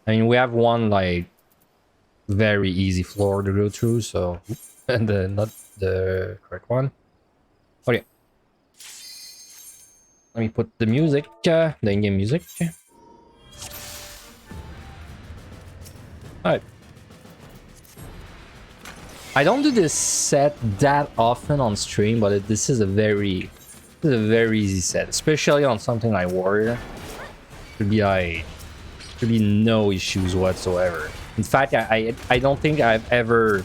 I mean, we have one like very easy floor to go through, so and not the correct one. Okay, let me put the music, the in-game music. Alright. I don't do this set that often on stream, but this is a very easy set, especially on something like Warrior. Should be no issues whatsoever. In fact, I don't think I've ever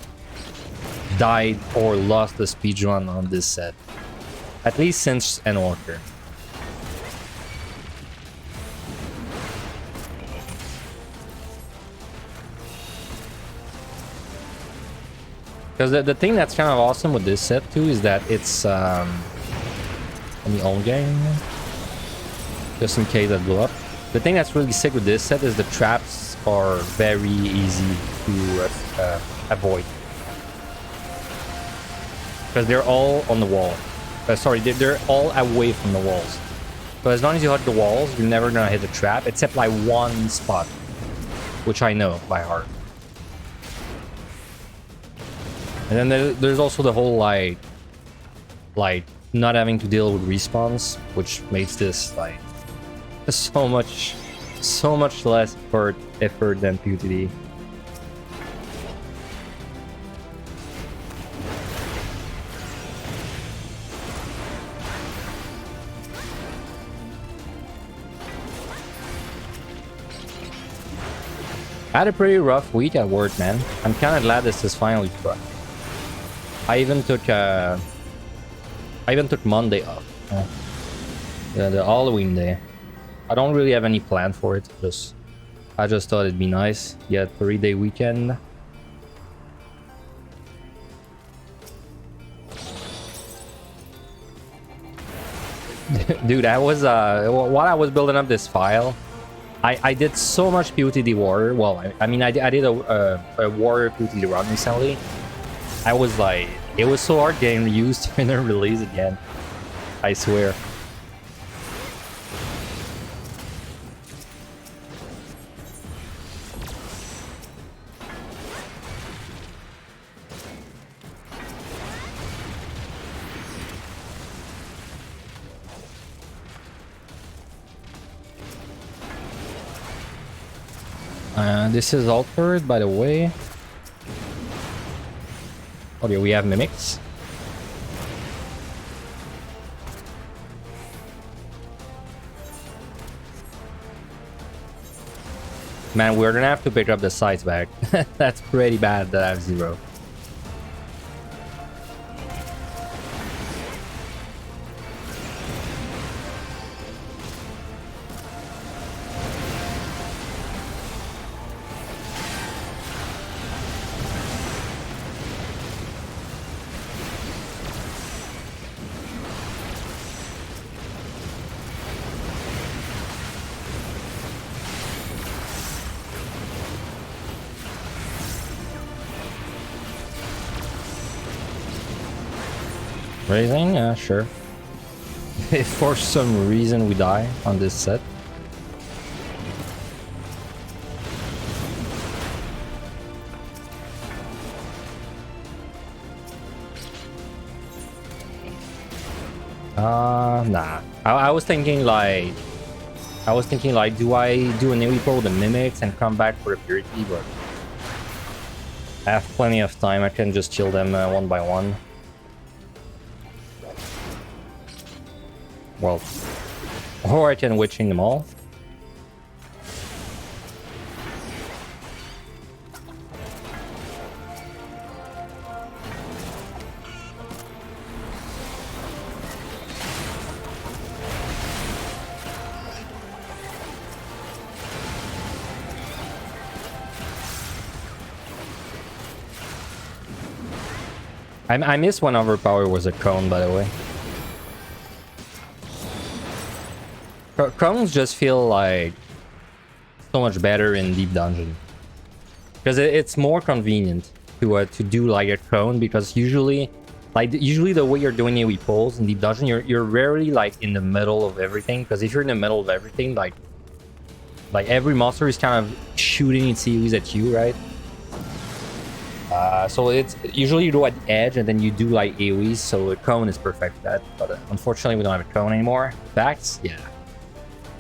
died or lost the speedrun on this set, at least since Endwalker. Because the thing that's kind of awesome with this set too is that it's let me own game just in case I blow up. The thing that's really sick with this set is the traps are very easy to avoid because they're all on the wall. Sorry, they're all away from the walls. So as long as you hit the walls, you're never gonna hit a trap except like one spot, which I know by heart. And then there's also the whole like not having to deal with respawns, which makes this like so much less effort than PvTD. I had a pretty rough week at work, man. I'm kind of glad this is finally done. I even took Monday off. The Halloween day. I don't really have any plan for it. I just thought it'd be nice. Get a 3-day weekend. Dude, I was while I was building up this file, I did so much PvTD Warrior. Well, I mean, I did a Warrior PvTD run recently. I was like, it was so hard getting used to the release again. I swear. This is altered, by the way. Okay, we have mimics. Man, we're gonna have to pick up the sides back. That's pretty bad that I have 0. Raising? Yeah, sure. If for some reason we die on this set. Nah. I was thinking like... do I do an AoE pull with the mimics and come back for a purity, but... I have plenty of time, I can just kill them one by one. Well, or I can witching them all. I missed when overpower was a cone, by the way. Cones just feel like so much better in deep dungeon because it's more convenient to do like a cone, because usually the way you're doing AoE pulls in deep dungeon, you're rarely like in the middle of everything, because if you're in the middle of everything, like every monster is kind of shooting its AoEs at you, right? So it's usually you go at the edge and then you do like AoEs, so a cone is perfect for that. But unfortunately, we don't have a cone anymore. Facts? Yeah.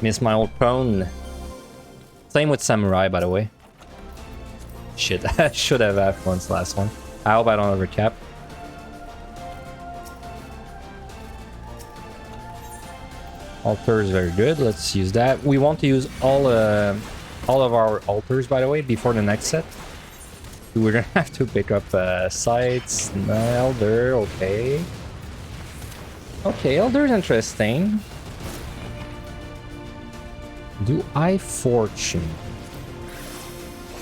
Miss my old cone. Same with Samurai, by the way. Shit, I should have had once last one. I hope I don't overcap. Altar is very good. Let's use that. We want to use all of our altars, by the way, before the next set. We're gonna have to pick up sites. Elder, okay. Okay, Elder's interesting. Do I fortune?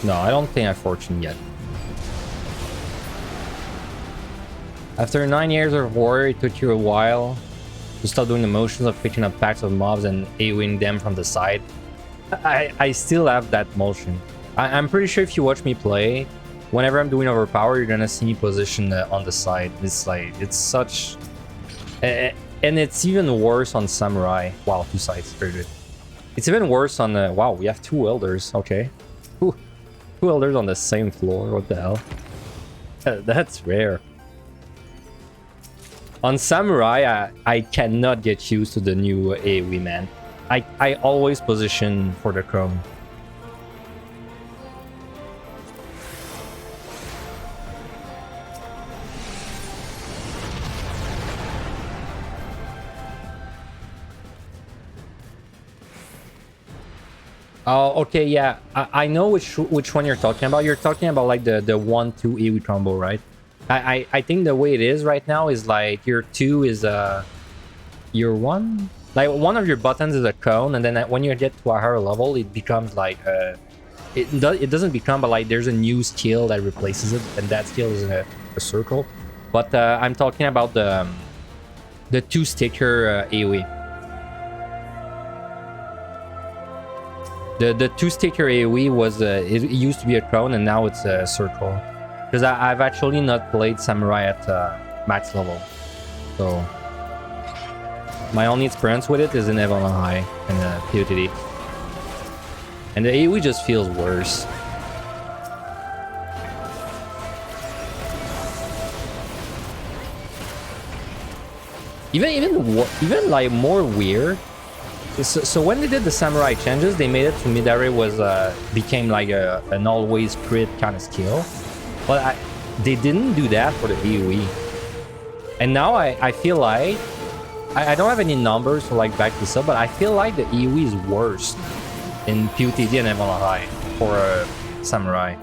No, I don't think I fortune yet. After 9 years of war, it took you a while to start doing the motions of picking up packs of mobs and AoEing them from the side. I still have that motion. I'm pretty sure if you watch me play, whenever I'm doing overpower, you're gonna see me position on the side. It's like, it's such... and it's even worse on Samurai. Wow, 2 sides, very good. It's even worse on the... Wow, we have 2 elders, okay. 2 elders on the same floor, what the hell? That's rare. On Samurai, I cannot get used to the new AoE, man. I always position for the chrome. Oh, okay, yeah. I know which one you're talking about. You're talking about like the 1-2 AoE combo, right? I think the way it is right now is like your 2 is your 1. Like one of your buttons is a cone, and then when you get to a higher level, it becomes like it doesn't become, but like there's a new skill that replaces it, and that skill is a circle. But I'm talking about the 2-sticker AoE. The 2-sticker AoE was it used to be a cone, and now it's a circle. Because I've actually not played Samurai at max level, so my only experience with it is in Evelyn High and POTD, and the AoE just feels worse. Even like more weird. So when they did the Samurai changes, they made it to Midare was became like an always crit kind of skill. But they didn't do that for the AoE. And now I feel like... I don't have any numbers to like back this up, but I feel like the AoE is worse in POTD and Evelyn High for Samurai.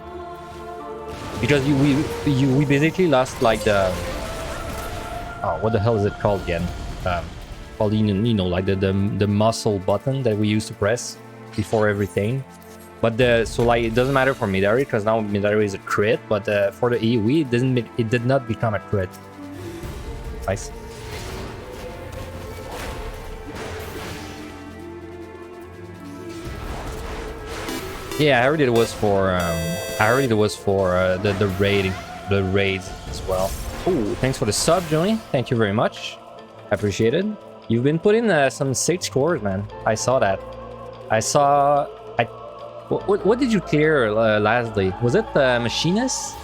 Because we basically lost like the... Oh, what the hell is it called again? Well, you know, like the muscle button that we used to press before everything. But so like it doesn't matter for Midari because now Midari is a crit, but for the AoE it did not become a crit. Nice. Yeah, I heard it was for the raids as well. Oh, thanks for the sub, Johnny. Thank you very much. I appreciate it. You've been putting some sick scores, man. I saw that. What did you clear lastly? Was it Machinist?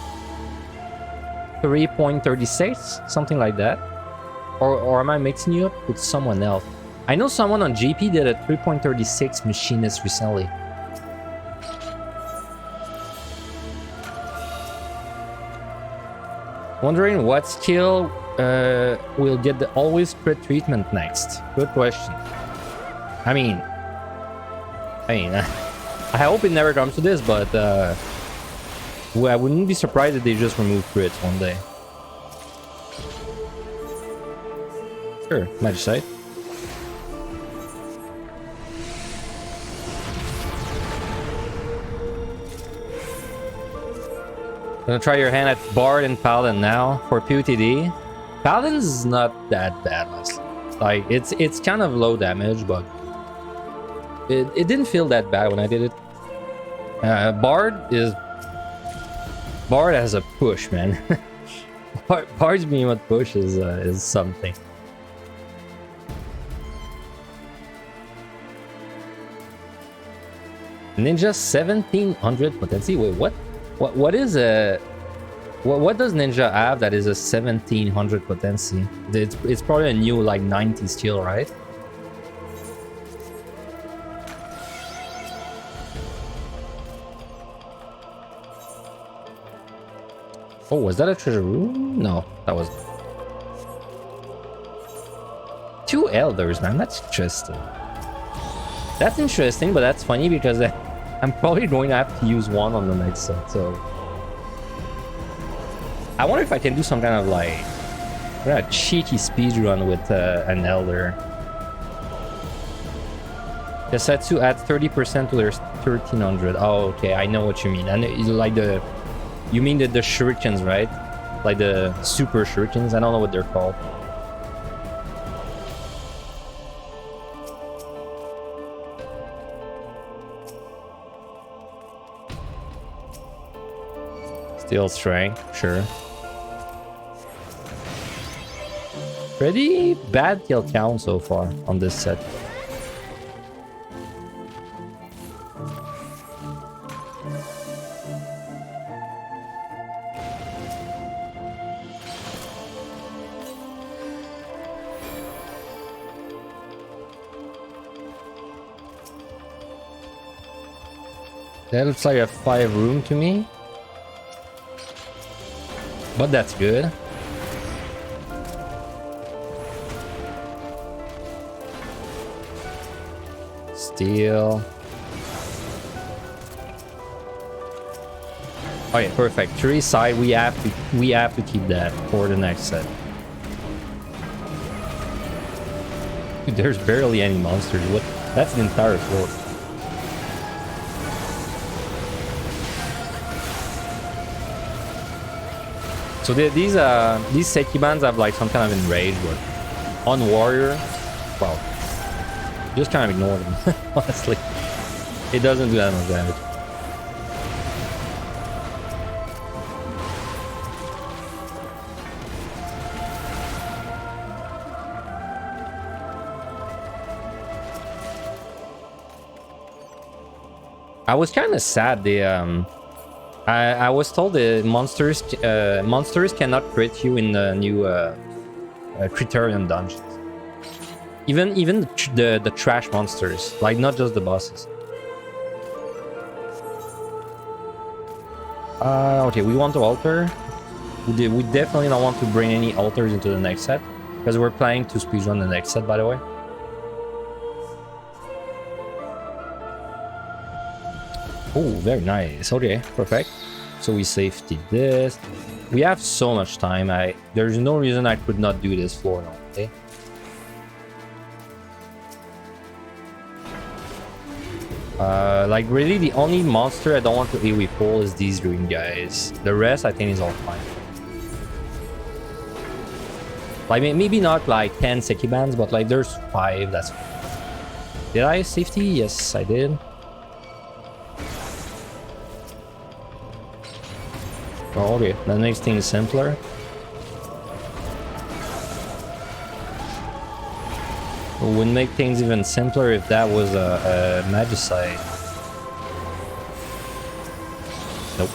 3.36? Something like that? Or am I mixing you up with someone else? I know someone on GP did a 3.36 Machinist recently. Wondering what skill will get the always crit treatment next? Good question. I mean, I hope it never comes to this, but I wouldn't be surprised if they just remove crits one day. Sure, Magicite. Gonna try your hand at Bard and Paladin now for POTD. Paladin's not that bad, honestly. Like it's kind of low damage, but it didn't feel that bad when I did it. Bard has a push, man. Bard's being what push is something. Ninja 1700 potency. Wait, what? What is a? What does Ninja have that is a 1700 potency? It's probably a new like 90 skill, right? Oh, was that a treasure room? No, that was 2 elders, man. That's interesting. That's interesting, but that's funny because I'm probably going to have to use one on the next set. So I wonder if I can do some kind of like a cheeky speedrun with an elder. The Setsu adds 30% to their 1300. Oh, okay, I know what you mean. And it's like you mean the shurikens, right? Like the super shurikens. I don't know what they're called. Still strength, sure. Pretty bad kill count so far on this set. That looks like a 5 room to me. But that's good. Steel. Oh yeah, perfect. 3 side, we have to keep that for the next set. Dude, there's barely any monsters. What? That's the entire floor. So these Sekibans have like some kind of enrage, but on warrior, well, just kind of ignore them. Honestly, it doesn't do that much damage. I was kind of sad. I was told the monsters cannot crit you in the new Criterion dungeons. Even the trash monsters, like not just the bosses. Okay, we want to alter. We definitely don't want to bring any altars into the next set because we're planning to speedrun the next set, by the way. Oh, very nice. Okay, perfect. So we safety this. We have so much time. There's no reason I could not do this floor now. Okay. Like really, the only monster I don't want to AoE pull is these green guys. The rest, I think, is all fine. Like maybe not like 10 Sekibans, but like there's 5. That's fine. Did I safety? Yes, I did. Oh, okay, that makes things simpler. It would make things even simpler if that was a Magicite. Nope.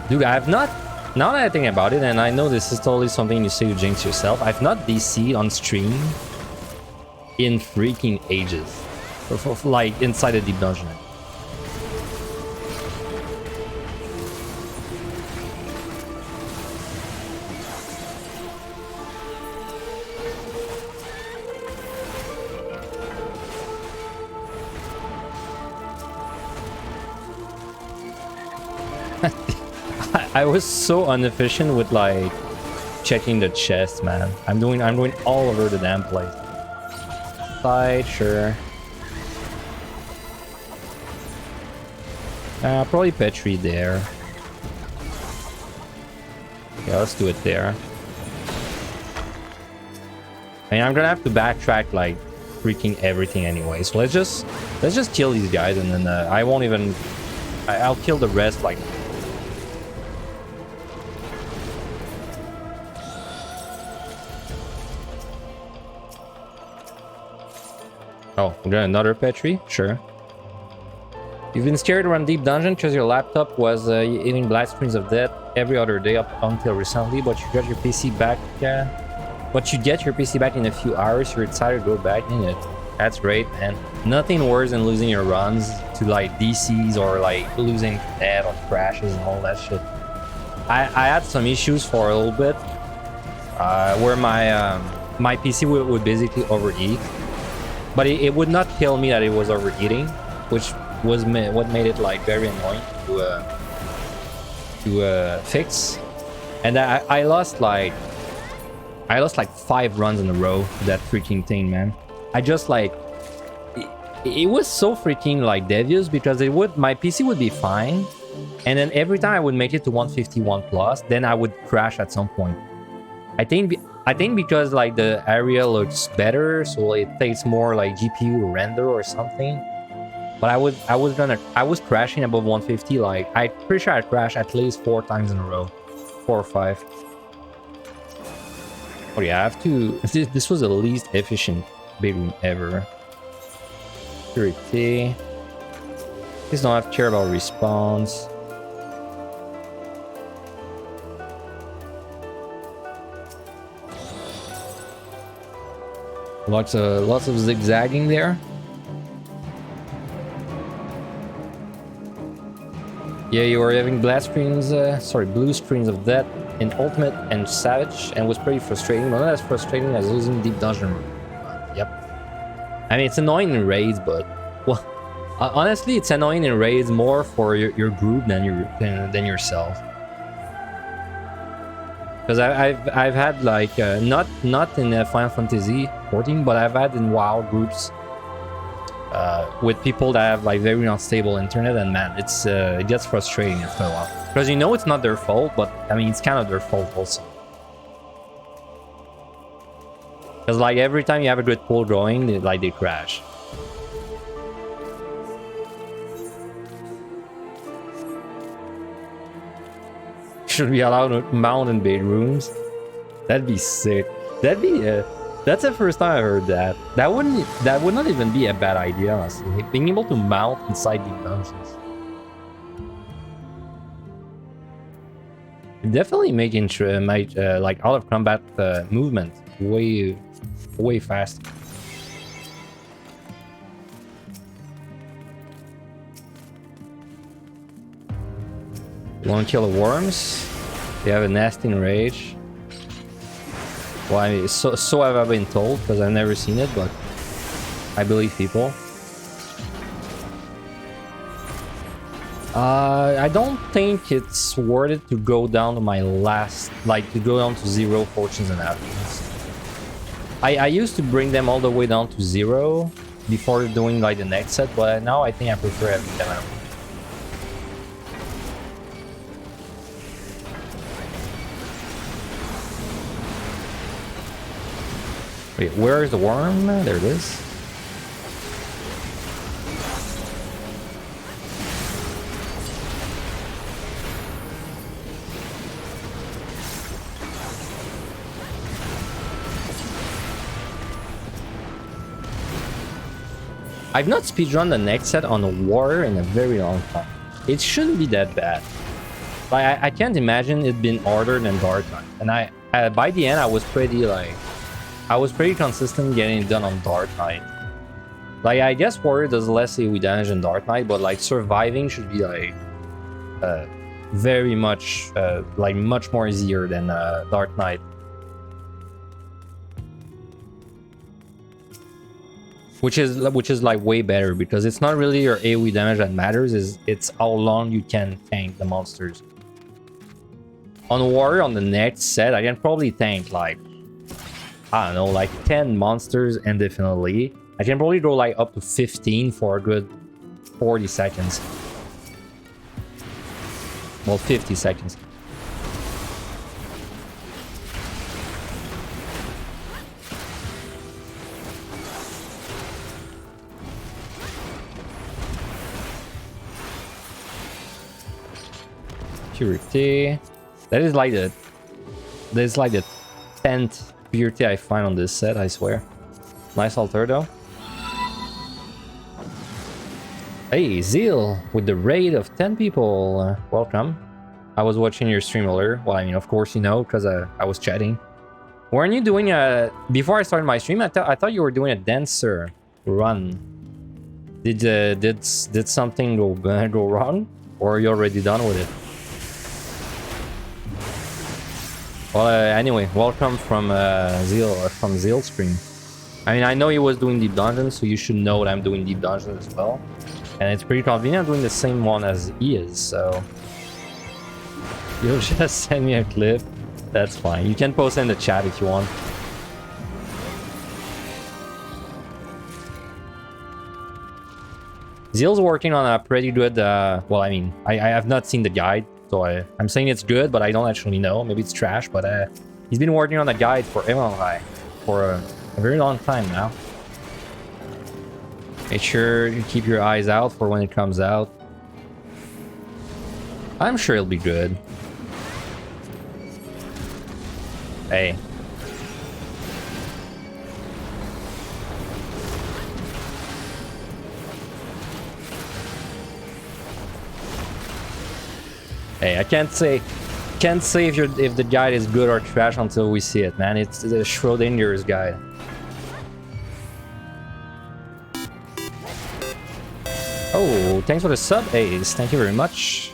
Dude, I have not... Now that I think about it, and I know this is totally something you say to jinx yourself, I've not DC'd on stream in freaking ages. Like, inside a deep dungeon. I was so inefficient with like checking the chest, man. I'm going all over the damn place. Side, sure. Probably Petri there. Yeah, let's do it there. I mean, I'm gonna have to backtrack like freaking everything anyway. So let's just kill these guys, and then I won't even I'll kill the rest like. Oh, we got another Petri? Sure. You've been scared to run deep dungeon because your laptop was eating blast screens of death every other day up until recently, but you got your PC back. But you get your PC back in a few hours. You're excited to go back in it. That's great, man. Nothing worse than losing your runs to like DCs or like losing net or crashes and all that shit. I had some issues for a little bit where my PC would basically overheat, but it would not kill me that it was overheating, which was what made it like very annoying to fix. And I lost like 5 runs in a row to that freaking thing, man. I just like it was so freaking like devious because my PC would be fine, and then every time I would make it to 151 plus, then I would crash at some point. I think because like the area looks better, so it takes more like GPU to render or something. But I was crashing above 150. Like I'm pretty sure I crashed at least 4 times in a row, 4 or 5. Oh yeah, I have to. This was the least efficient bedroom ever. Security. Please don't have to care about respawns. Lots of zigzagging there. Yeah, you were having blue screens of death in Ultimate and Savage, and was pretty frustrating. But not as frustrating as losing Deep Dungeon. Yep. I mean, it's annoying in raids, but well, honestly, it's annoying in raids more for your group than yourself. Because I've had like not in Final Fantasy 14, but I've had in WoW groups with people that have like very unstable internet, and man, it gets frustrating after a while. Because you know it's not their fault, but I mean it's kind of their fault also. Because like every time you have a good pull going, they crash. Should be allowed to mount in bedrooms. That'd be sick. That's the first time I heard that. That would not even be a bad idea, honestly. Being able to mount inside the dungeons. Definitely making like out of combat movement way fast. You want to kill the worms? They have a nasty rage. Well, I mean, so have I been told, because I've never seen it, but I believe people. I don't think it's worth it to go down to my last, like to go down to 0 fortunes and happiness. I used to bring them all the way down to 0 before doing like the next set, but now I think I prefer having them out. Wait, where is the worm? There it is. I've not speedrun the next set on a warrior in a very long time. It shouldn't be that bad. Like I can't imagine it being harder than Dark Knight. And by the end I was pretty consistent getting it done on Dark Knight. Like I guess warrior does less AoE damage than Dark Knight, but like surviving should be like very much like much more easier than Dark Knight. Which is like way better, because it's not really your AoE damage that matters, it's how long you can tank the monsters. On warrior on the next set, I can probably tank like, I don't know, like 10 monsters indefinitely. I can probably go like up to 15 for a good 40 seconds. Well, 50 seconds. Purity. That is like the 10th purity I find on this set, I swear. Nice altar though. Hey, Zeal, with the raid of 10 people. Welcome. I was watching your stream earlier. Well, I mean, of course you know, because I was chatting. Weren't you doing a... Before I started my stream, I thought you were doing a dancer run. Did something go wrong? Or are you already done with it? Well, anyway, welcome from Zeal's stream. I mean, I know he was doing deep dungeons, so you should know that I'm doing deep dungeons as well. And it's pretty convenient doing the same one as he is, so... You'll just send me a clip. That's fine. You can post in the chat if you want. Zeal's working on a pretty good... well, I mean, I have not seen the guide, so I'm saying it's good, but I don't actually know. Maybe it's trash, but he's been working on a guide for Onra for a very long time now. Make sure you keep your eyes out for when it comes out. I'm sure it'll be good. Hey. Hey, I can't say if the guide is good or trash until we see it, man. It's a Schrodinger's guide. Oh, thanks for the sub, Ace. Thank you very much.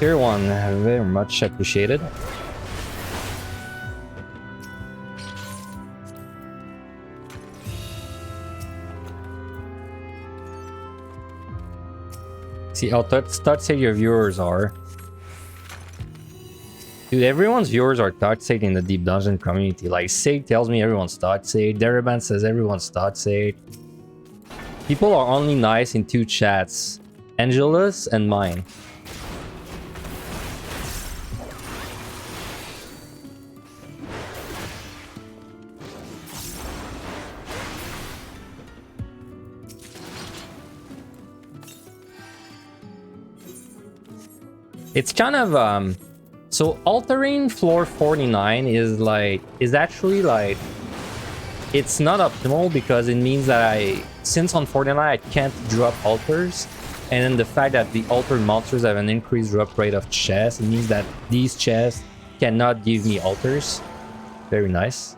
Tier 1, very much appreciated. See how start say your viewers are. Dude, everyone's viewers are Toxic in the Deep Dungeon community. Like, Sig tells me everyone's Toxic. Deraban says everyone's Toxic. People are only nice in 2 chats. Angela's and mine. It's kind of so altering floor 49 is actually like, it's not optimal because it means that since on 49 I can't drop altars, and then the fact that the altered monsters have an increased drop rate of chests, it means that these chests cannot give me altars. Very nice.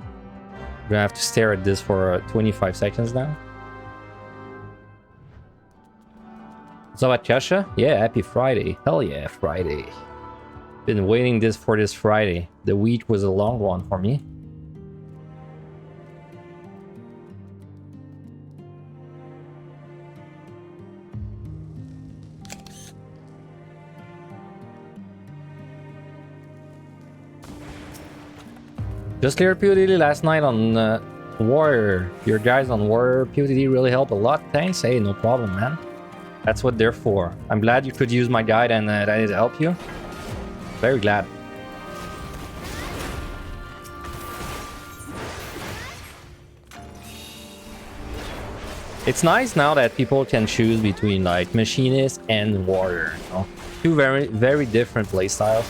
I'm gonna have to stare at this for 25 seconds now. What's up, Kasha? Yeah, happy Friday. Hell yeah, Friday. Been waiting for this Friday. The week was a long one for me. Just cleared POTD last night on Warrior. Your guys on Warrior POTD really helped a lot. Thanks. Hey, no problem, man. That's what they're for. I'm glad you could use my guide and that it helped you. Very glad. It's nice now that people can choose between like Machinist and Warrior. You know? 2 very, very different playstyles.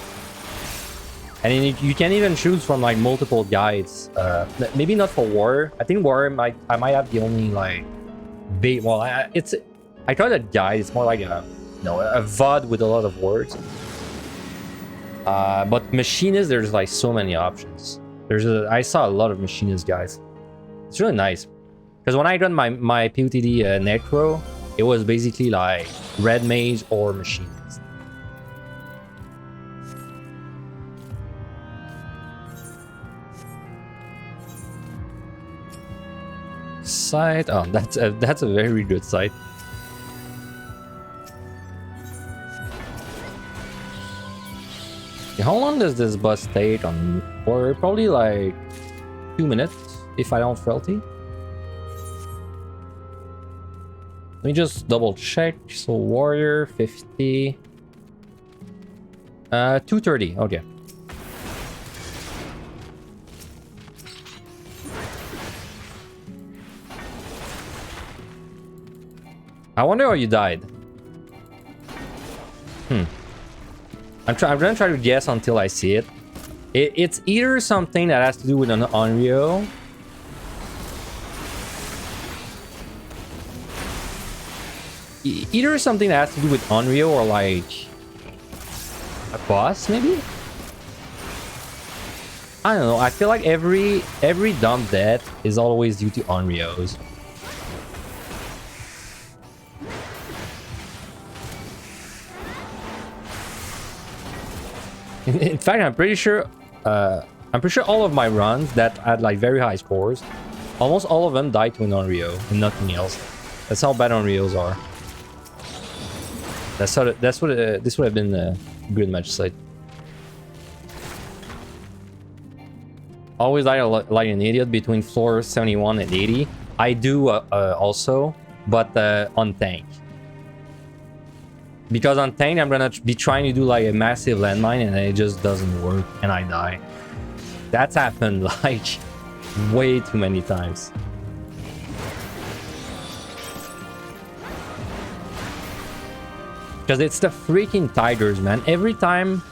And you can even choose from like multiple guides. Maybe not for Warrior. I think Warrior I might have the only like bait. Well, I tried a guide. It's more like a VOD with a lot of words. But Machinist, there's like so many options. I saw a lot of Machinist guys. It's really nice. Because when I got my POTD Necro, it was basically like Red Mage or Machinist. Site. Oh, that's a very good site. How long does this bus take on Warrior? Probably like 2 minutes if I don't frailty. Let me just double check. So Warrior 50. 230. Okay. I wonder how you died. I'm gonna try to guess until I see it. It's either something that has to do with an Onryo. Either something that has to do with Onryo or like a boss, maybe? I don't know. I feel like every dumb death is always due to Onryos. In fact, I'm pretty sure all of my runs that had like very high scores, almost all of them died to an Onryo and nothing else. That's how bad Onryos are. This would have been a good match site. Always die like an idiot between floor 71 and 80. I do also, but on tank. Because on tank, I'm gonna be trying to do like a massive landmine and it just doesn't work and I die. That's happened like way too many times. Because it's the freaking tigers, man. Every time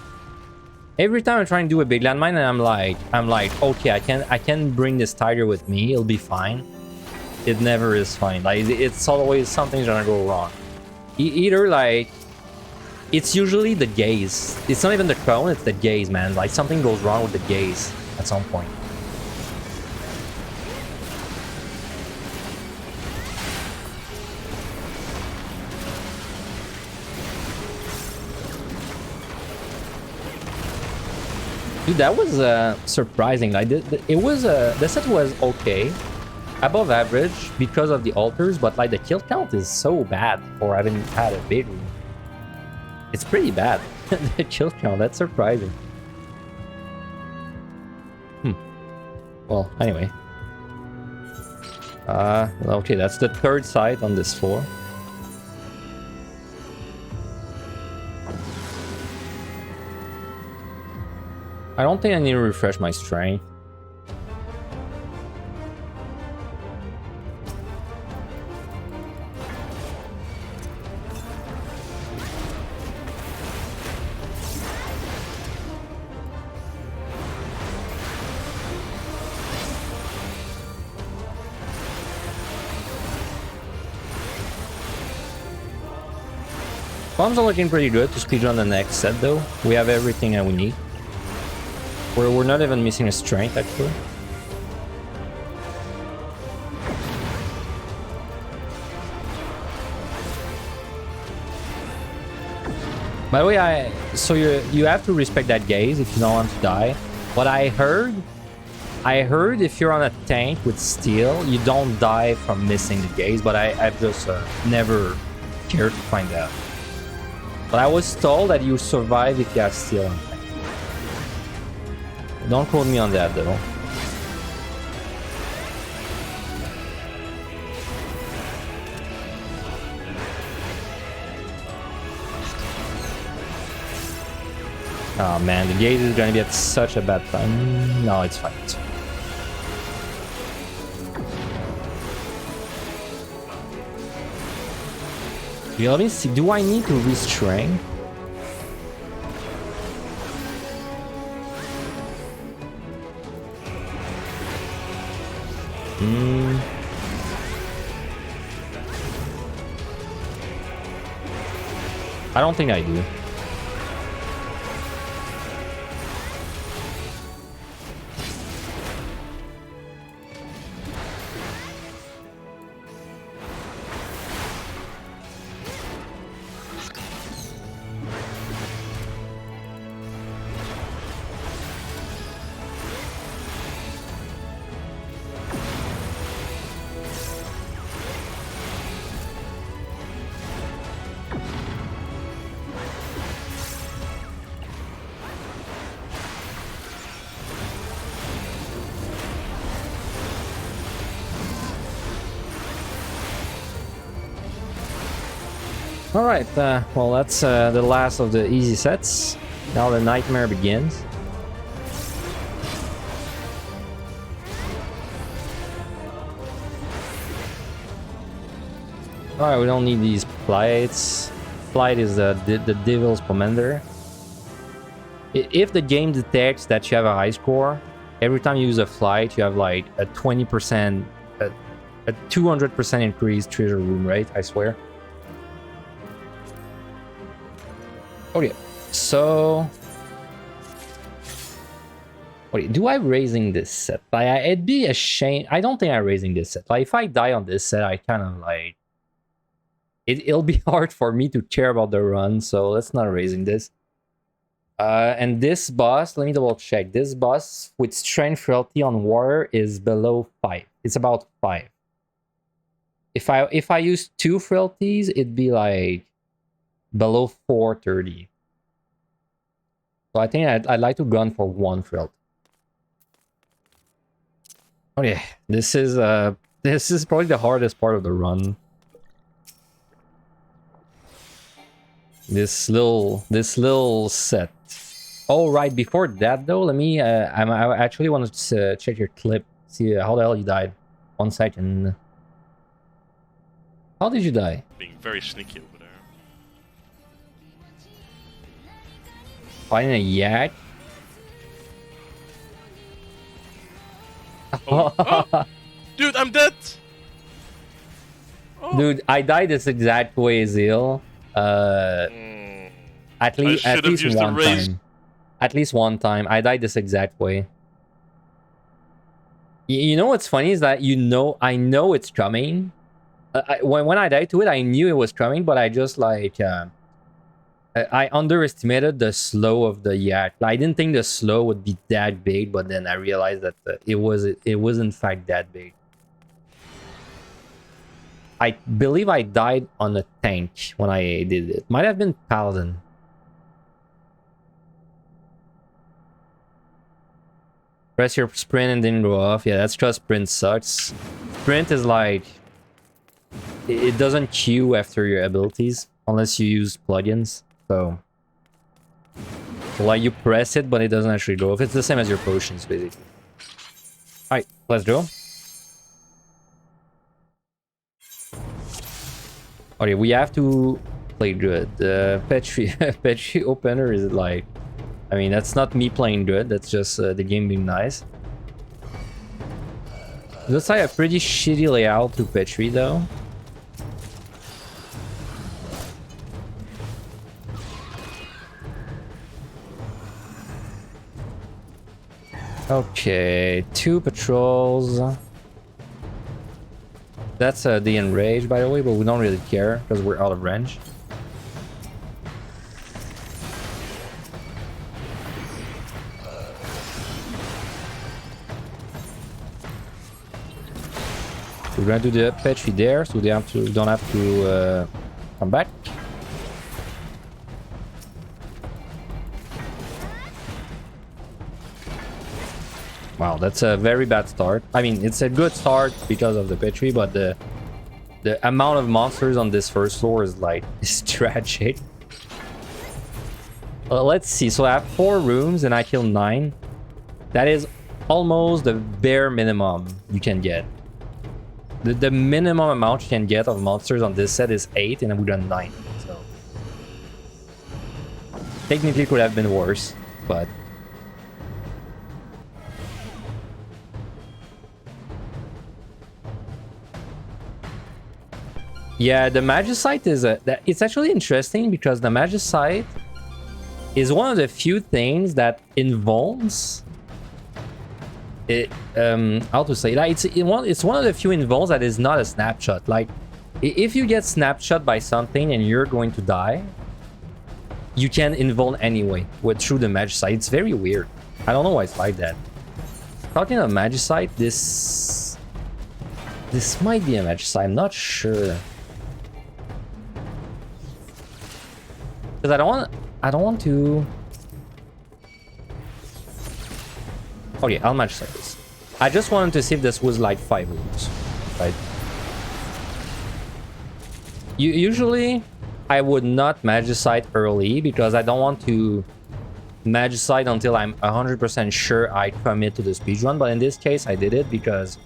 I'm trying to do a big landmine and I'm like, okay, I can bring this tiger with me, it'll be fine. It never is fine. Like it's always something's gonna go wrong. Either like it's usually the gaze. It's not even the cone, it's the gaze, man. Like something goes wrong with the gaze at some point. Dude, that was surprising. The set was okay, above average because of the altars, but like the kill count is so bad for having had a big one. It's pretty bad. The kill count, that's surprising. Well, anyway. Okay, that's the third site on this floor. I don't think I need to refresh my strength. Bombs are looking pretty good to speedrun the next set though. We have everything that we need. We're not even missing a strength actually. By the way, so you have to respect that gaze if you don't want to die. What I heard if you're on a tank with steel, you don't die from missing the gaze, but I've just never cared to find out. But I was told that you survive if you have steel on tank. Don't quote me on that though. Oh man, the gate is gonna be at such a bad time. No, it's fine. It's fine. You let me see. Do I need to restrain? I don't think I do. Alright, well that's the last of the easy sets. Now the nightmare begins. Alright, we don't need these plates. Plate is the devil's pomander. If the game detects that you have a high score, every time you use a flight, you have like a 20%, a 200% increased treasure room rate, I swear. Okay, so... Wait, do I raising this set? Like, it'd be a shame. I don't think I'm raising this set. Like, if I die on this set, I kind of like... It'll be hard for me to care about the run, so let's not raising this. And this boss, let me double check. This boss with strength frailty on water is below 5. It's about 5. If I use 2 frailties, it'd be like below 430. So I think I'd like to gun for 1 frailty. Okay, this is probably the hardest part of the run. This little set. Oh, right, before that though, let me I actually wanted to check your clip, see how the hell you died. 1 second. How did you die? Being very sneaky over there. Fighting a yak? Oh. Oh. Dude, I'm dead! Oh. Dude, I died this exact way, Zeal. At least one time. At least one time. I died this exact way. You know what's funny is that I know it's coming. When I died to it, I knew it was coming, but I just like I underestimated the slow of the yak. I didn't think the slow would be that big, but then I realized that it was in fact that big. I believe I died on a tank when I did it. Might have been Paladin. Press your sprint and didn't go off. Yeah, that's because sprint sucks. Sprint is like... It doesn't queue after your abilities unless you use plugins. So like you press it, but it doesn't actually go off. It's the same as your potions, basically. Alright, let's go. Okay, we have to play good. Petri opener is like... I mean, that's not me playing good, that's just the game being nice. Looks like a pretty shitty layout to Petri, though. Okay, 2 patrols. That's the enrage, by the way, but we don't really care because we're out of range. We're gonna do the Petri there, so they don't have to come back. Wow, that's a very bad start. I mean, it's a good start because of the Petri, but the amount of monsters on this first floor is like is tragic. Let's see. So I have 4 rooms and I kill 9. That is almost the bare minimum you can get. The minimum amount you can get of monsters on this set is 8, and we've done 9. So technically could have been worse, but yeah, the Magicite is it's actually interesting because the Magicite is one of the few things that involves it. How to say? Like it's one of the few involves that is not a snapshot. Like if you get snapshot by something and you're going to die, you can invuln anyway through the Magicite. It's very weird. I don't know why it's like that. Talking of Magicite, this might be a Magicite. I'm not sure. Because I don't want to... Okay, I'll match like this. I just wanted to see if this was like 5 rooms, right? Usually, I would not Magicite early because I don't want to Magicite until I'm 100% sure I commit to the speedrun. But in this case, I did it because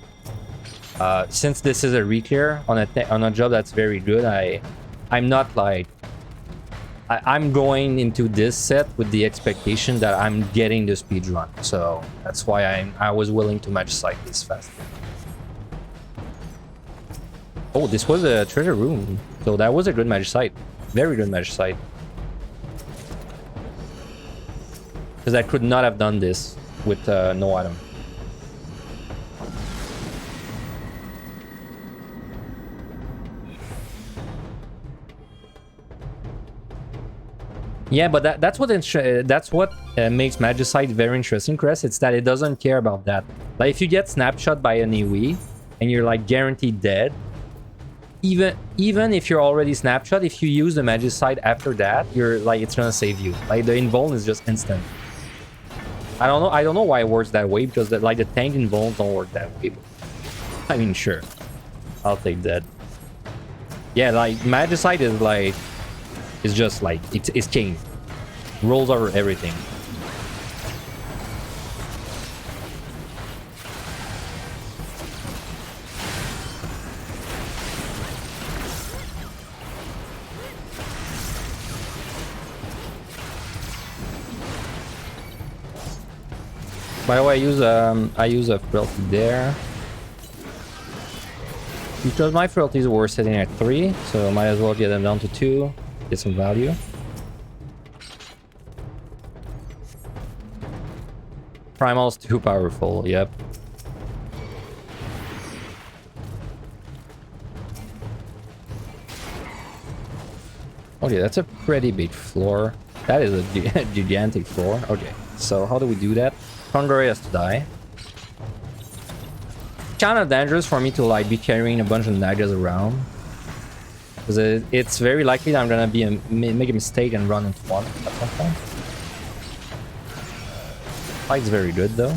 since this is a reclear on a job that's very good, I'm not like... I'm going into this set with the expectation that I'm getting the speed run, so that's why I was willing to match site this fast. Oh, this was a treasure room, so that was a good match site, very good match site. Because I could not have done this with no item. Yeah, but that's what makes Magicite very interesting, Chris. It's that it doesn't care about that. Like if you get snapshot by an AoE and you're like guaranteed dead, even if you're already snapshot, if you use the Magicite after that, you're like it's gonna save you. Like the invuln is just instant. I don't know why it works that way, because like the tank invulns don't work that way. I mean, sure, I'll take that. Yeah, like Magicite is like. It's just like, it's king. Rolls over everything. By the way, I use a frailty there. Because my frailties were sitting at 3, so might as well get them down to 2. Get some value. Primal's too powerful, yep. Okay, that's a pretty big floor. That is a gigantic floor. Okay, so how do we do that? Congory has to die. Kind of dangerous for me to like be carrying a bunch of Nagas around. Because it's very likely that I'm gonna make a mistake and run into one at some point. Fight's very good though.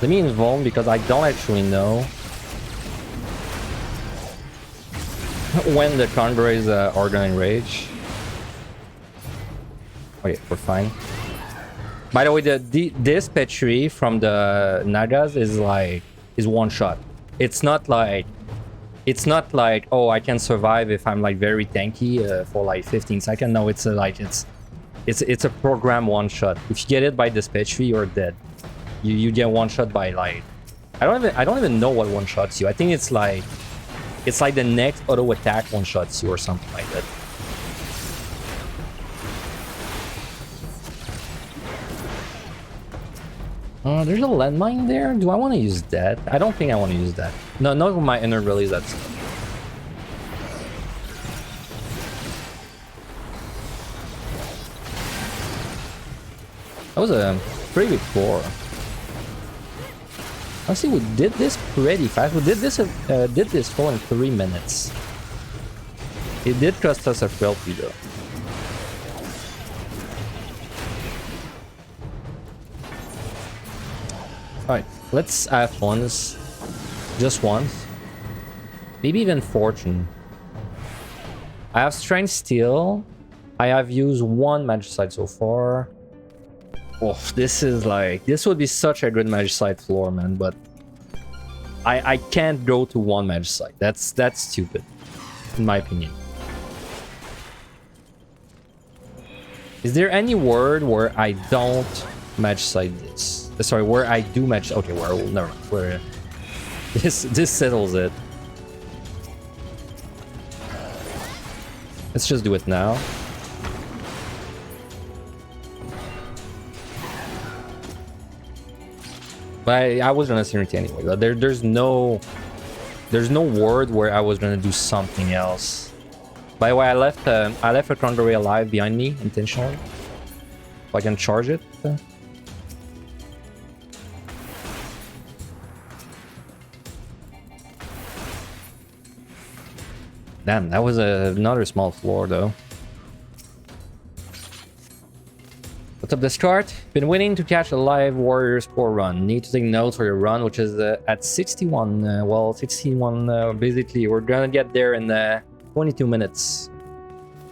Let me invuln because I don't actually know when the Congories are gonna enrage. Okay, we're fine. By the way, this Petri from the Nagas is one shot. It's not like oh, I can survive if I'm like very tanky for like 15 seconds. No, it's a program one shot. If you get it by this Petri, you're dead. You get one shot by like I don't even know what one shots you. I think it's like the next auto attack one shots you or something like that. There's a landmine there. Do I want to use that? I don't think I want to use that. No, not with my inner release. That was a pretty big floor. Honestly, we did this pretty fast. We did this floor in 3 minutes. It did cost us a frailty though. Alright, let's add once. Just once. Maybe even fortune. I have strength steel. I have used 1 magicite so far. Oh, this would be such a good magicite floor, man, but I can't go to 1 magicite. That's stupid, in my opinion. Is there any word where I don't magicite this? Sorry, where I do match. Okay, well, never mind. Where this settles it. Let's just do it now. But I was gonna Synergy anyway. But there's no word where I was gonna do something else. By the way, I left a Congory alive behind me intentionally, so I can charge it. Damn, that was another small floor though. But Stop the start. Been waiting to catch a live warrior score run. Need to take notes for your run, which is at 61. Well, 61. Basically, we're gonna get there in 22 minutes.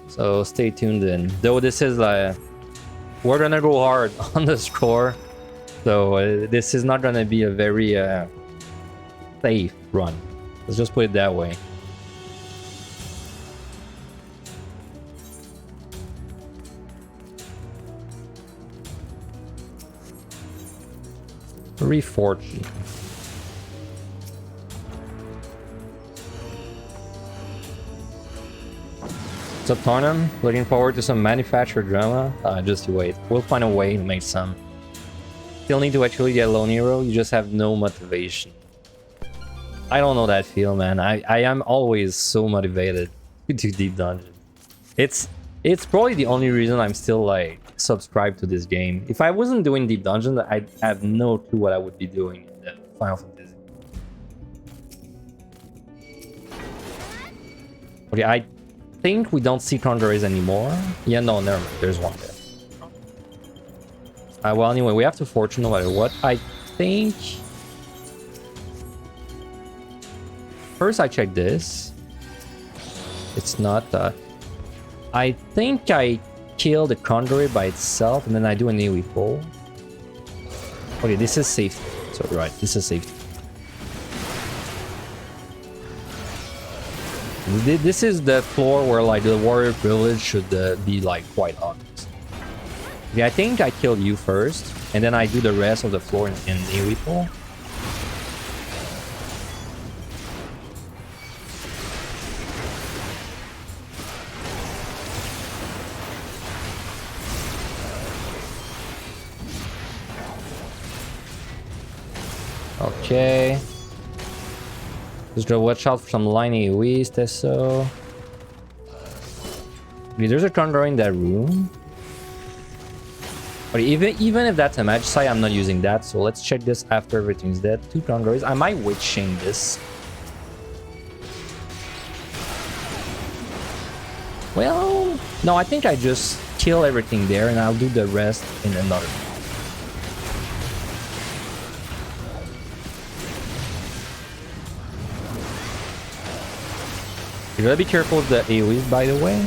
So stay tuned in. Though this is we're gonna go hard on the score. So this is not gonna be a very safe run. Let's just put it that way. Reforged. What's up, Tarnum? Looking forward to some manufactured drama? Just you wait. We'll find a way to make some. Still need to actually get Lone Hero, you just have no motivation. I don't know that feel, man. I am always so motivated to do Deep Dungeon. It's probably the only reason I'm still like subscribed to this game. If I wasn't doing Deep Dungeon, I have no clue what I would be doing in the Final Fantasy. Okay, I think we don't see Conjurers anymore. Yeah, no, never mind. There's one there. Well, anyway, we have to fortune no matter what. I think... First, I check this. It's not... I think I kill the Conjurer by itself, and then I do an AoE pull. Okay, this is safety. So, right, this is safety. This is the floor where, like, the warrior privilege should be, like, quite obvious. Okay, I think I kill you first, and then I do the rest of the floor in AoE pull. Okay. Just gotta watch out for some line AoEs, Tesso. Okay, there's a Conjurer in that room. But even if that's a magic site, I'm not using that. So let's check this after everything's dead. 2 Conjurers. I might witch chain this. Well, no, I think I just kill everything there and I'll do the rest in another. You gotta be careful with the AoEs, by the way.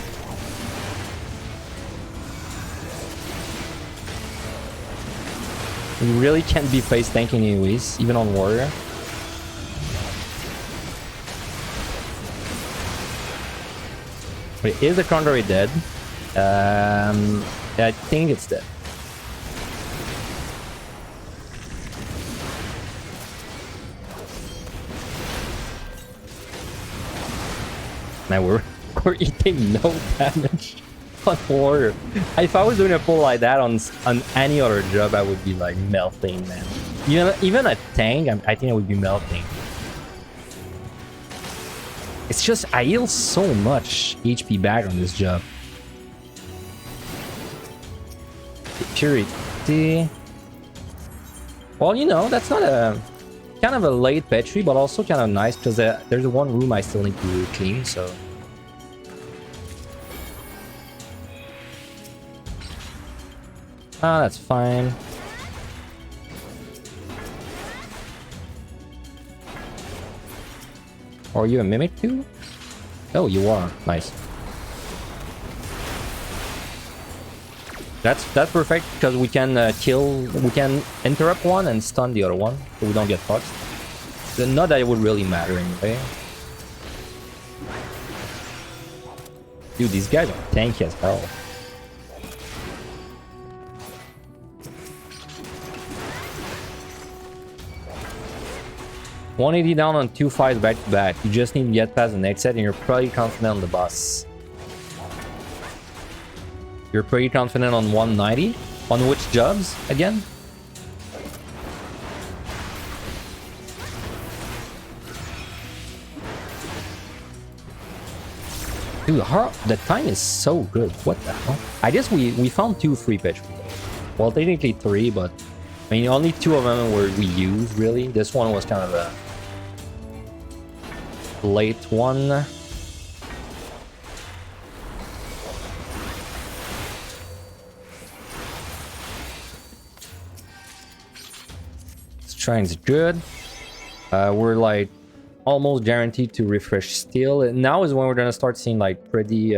You really can't be face tanking AoEs, even on warrior. Wait, is the Conjurer dead? I think it's dead. Man, we're eating no damage on warrior. If I was doing a pull like that on any other job, I would be like melting, man. Even a tank, I think I would be melting. It's just I heal so much HP back on this job. Purity. Well, you know, that's not a kind of a late Petri, but also kind of nice because there's one room I still need to clean, so. Ah, that's fine. Are you a mimic too? Oh, you are. Nice. That's perfect because we can we can interrupt one and stun the other one, so we don't get fucked. Not that it would really matter anyway. Dude, these guys are tanky as hell. $180 down on 2 fights back to back. You just need to get past the next set and you're pretty confident on the boss. You're pretty confident on 190? On which jobs again? Dude, the time is so good. What the hell? I guess we found 2 free pitch. Well, technically 3, but I mean, only 2 of them were we used, really. This one was kind of a late one. Shrine's good. We're like almost guaranteed to refresh steel. And now is when we're gonna start seeing like pretty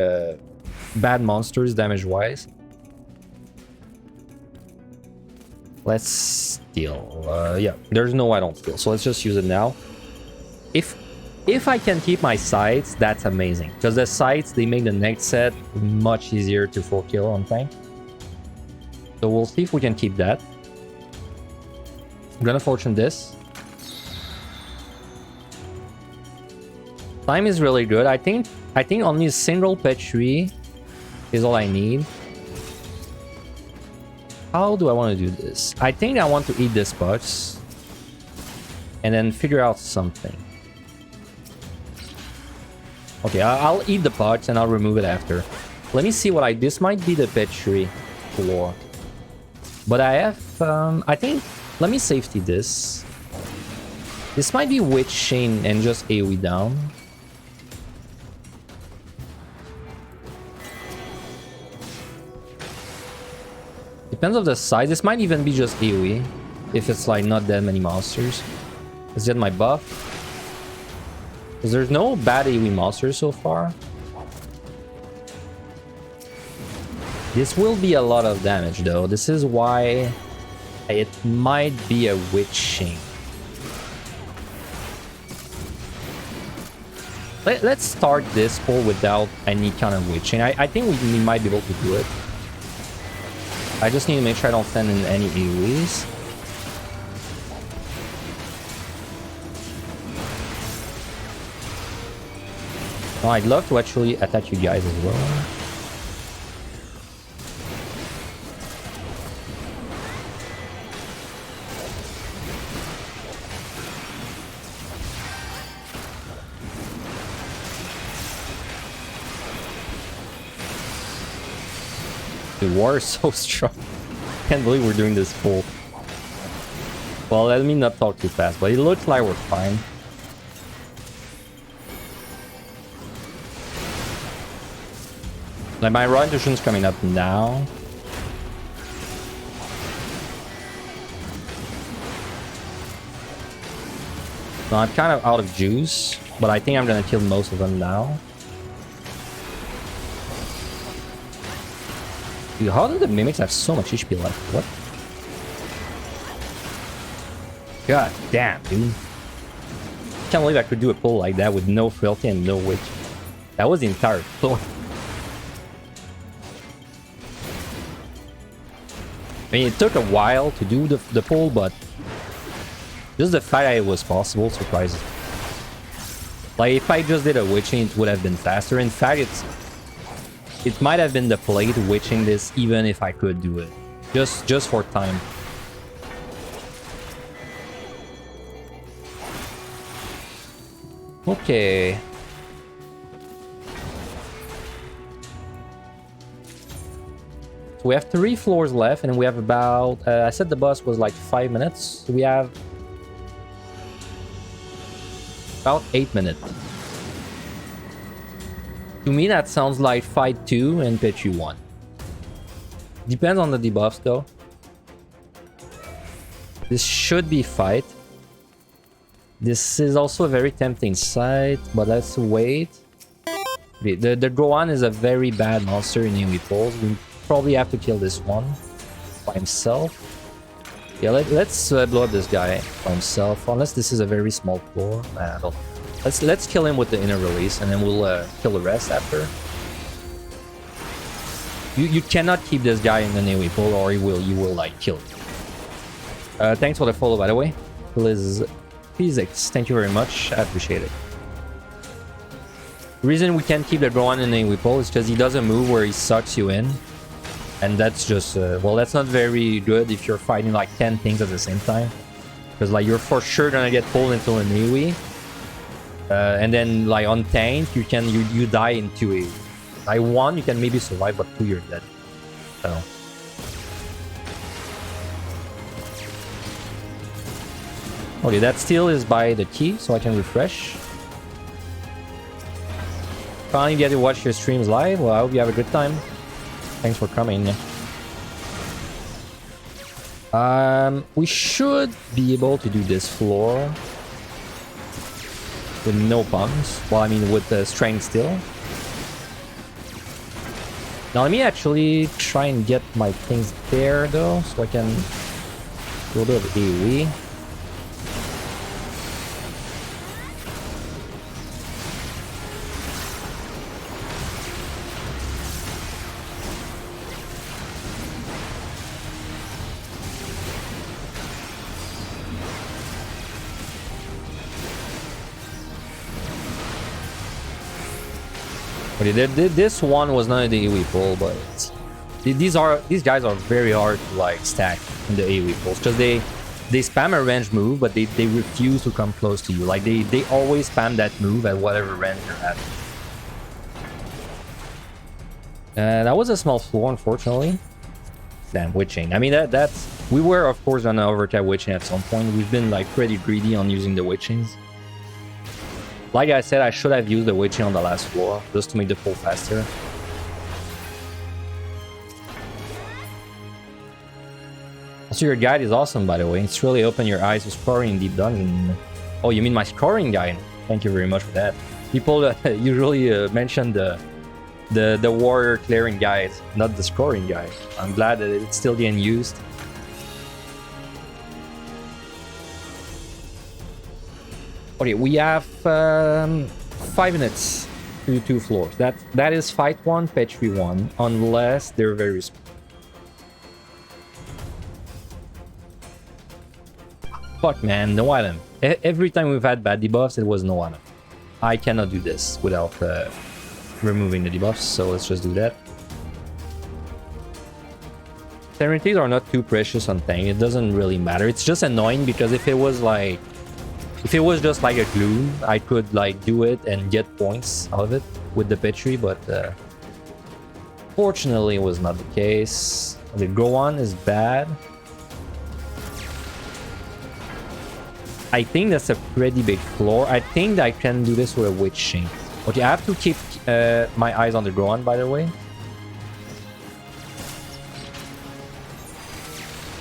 bad monsters damage-wise. Let's steal. Yeah, there's no I don't steal, so let's just use it now. If I can keep my sights, that's amazing. Because the sights, they make the next set much easier to full kill on tank. So we'll see if we can keep that. I'm gonna fortune this. Time is really good. I think only a single pet tree is all I need. How do I want to do this? I think I want to eat this box and then figure out something. Okay, I'll eat the pots and I'll remove it after. Let me see what this might be the pet tree floor. But I have, I think, let me safety this. This might be Witch Chain and just AoE down. Depends on the size. This might even be just AoE. If it's like not that many monsters. Let's get my buff. Because there's no bad AoE monsters so far. This will be a lot of damage though. This is why it might be a Witch Chain. Let's start this pull without any kind of Witch Chain. I think we might be able to do it. I just need to make sure I don't send in any AoEs. Oh, I'd love to actually attack you guys as well. The war is so strong. Can't believe we're doing this full. Well, let me not talk too fast, but it looks like we're fine. Like my raw intuition's coming up now. So I'm kind of out of juice, but I think I'm gonna kill most of them now. Dude, how do the mimics have so much HP left? What? God damn, dude. Can't believe I could do a pull like that with no frailty and no witch. That was the entire floor. I mean, it took a while to do the pull, but just the fact that it was possible surprises me. Like, if I just did a witching, it would have been faster. In fact, it might have been the plate witching this, even if I could do it. Just for time. Okay. We have 3 floors left, and we have about... I said the bus was like 5 minutes. So we have... about 8 minutes. To me, that sounds like fight 2 and pitch you 1. Depends on the debuffs, though. This should be fight. This is also a very tempting sight, but let's wait. The Gohan is a very bad monster in AoE pulls. We probably have to kill this one by himself. Yeah, let's blow up this guy by himself. Unless this is a very small floor. Nah, I don't. Let's kill him with the inner release, and then we'll kill the rest after. You cannot keep this guy in the AoE pull, or you will like kill him. Thanks for the follow, by the way. Liz Physics, thank you very much. I appreciate it. The reason we can't keep the Gohan in AoE pull is because he doesn't move where he sucks you in. And that's just, well, that's not very good if you're fighting like 10 things at the same time. Because like you're for sure gonna get pulled into an AoE. And then like on tank, you die in 2 AoE. Like 1, you can maybe survive, but 2, you're dead. So. Okay, that still is by the key, so I can refresh. Finally get to watch your streams live. Well, I hope you have a good time. Thanks for coming. We should be able to do this floor with no pumps. Well, I mean, with the strength still. Now, let me actually try and get my things there, though, so I can do a bit of AoE. Okay, this one was not an AoE pull, but these guys are very hard to like stack in the AoE pulls because they spam a range move, but they refuse to come close to you. Like they always spam that move at whatever range you're at. That was a small floor, unfortunately. Damn, witching. I mean that's we were of course gonna overtap witching at some point. We've been like pretty greedy on using the witchings. Like I said, I should have used the witching on the last floor, just to make the pull faster. Also, your guide is awesome, by the way. It's really opened your eyes to scoring in Deep Dungeon. Oh, you mean my scoring guide? Thank you very much for that. People usually mention the warrior clearing guide, not the scoring guide. I'm glad that it's still getting used. Okay, we have 5 minutes to 2 floors. That is fight 1, petri 1, unless they're very small. Fuck man, no item. Every time we've had bad debuffs, it was no item. I cannot do this without removing the debuffs, so let's just do that. Serenities are not too precious on tank. It doesn't really matter. It's just annoying because if it was just like a gloom, I could like do it and get points out of it with the Petri, but fortunately it was not the case. The Gohan is bad. I think that's a pretty big floor. I think I can do this with a witching. Okay, I have to keep my eyes on the Gohan, by the way.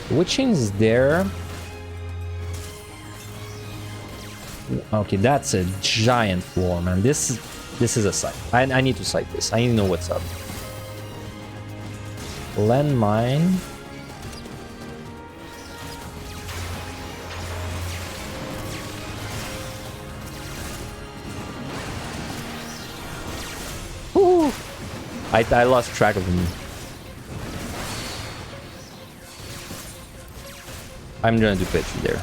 Witching is there. Okay, that's a giant floor, man. This is a sight. I need to sight this. I need to know what's up. Landmine. Ooh. I lost track of him. I'm gonna do pitch there.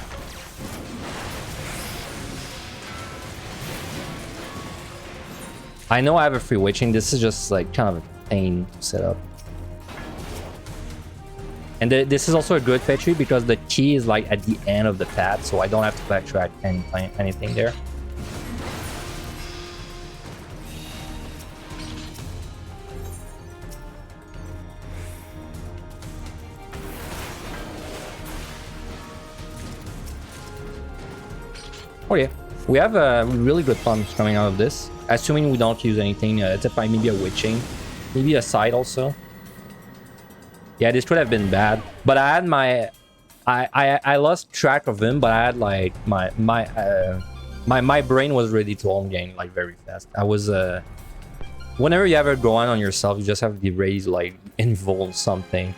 I know I have a free witching. This is just like kind of a pain to set up. And this is also a good Petri because the key is like at the end of the path, so I don't have to backtrack anything there. Oh yeah, we have really good pumps coming out of this. Assuming we don't use anything, except maybe a witching, maybe a side also. Yeah, this could have been bad, but I had my, I lost track of him, but I had like my brain was ready to home game like very fast. I was whenever you have a Gohan on yourself, you just have to be ready to like involve something.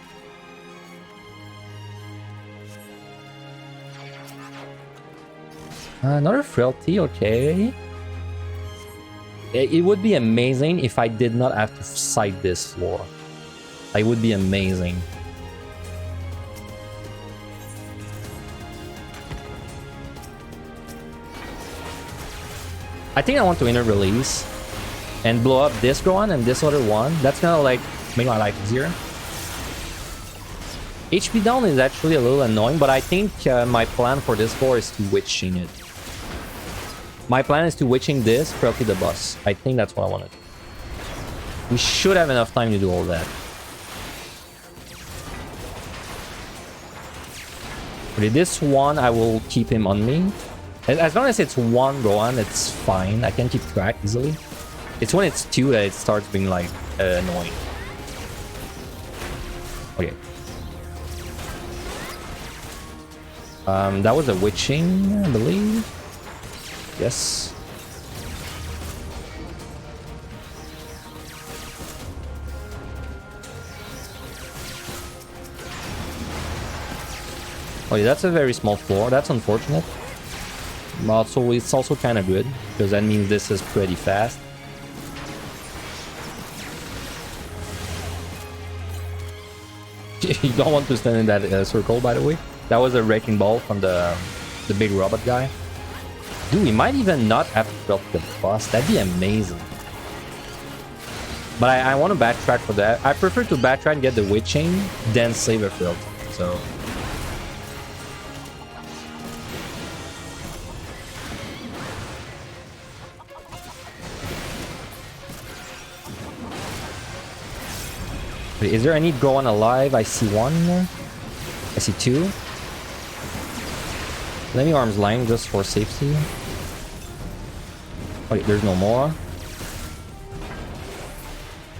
Another frailty, okay. It would be amazing if I did not have to sight this floor. It would be amazing. I think I want to inner release and blow up this Gohan and this other one. That's gonna like make my life easier. HP down is actually a little annoying, but I think my plan for this floor is to witching it. My plan is to witching this, frailty the boss. I think that's what I wanted. We should have enough time to do all that. Okay, this one I will keep him on me. As long as it's one Gohan, it's fine. I can keep track easily. It's when it's two that it starts being like annoying. Okay. That was a witching, I believe. Yes. Oh yeah, that's a very small floor. That's unfortunate. But also, it's also kind of good, because that means this is pretty fast. You don't want to stand in that circle, by the way. That was a wrecking ball from the big robot guy. Dude, we might even not have to build the boss. That'd be amazing. But I want to backtrack for that. I prefer to backtrack and get the witching, then save a field. So... is there any Gohan alive? I see one. I see two. Let me arms line just for safety. Okay, there's no more.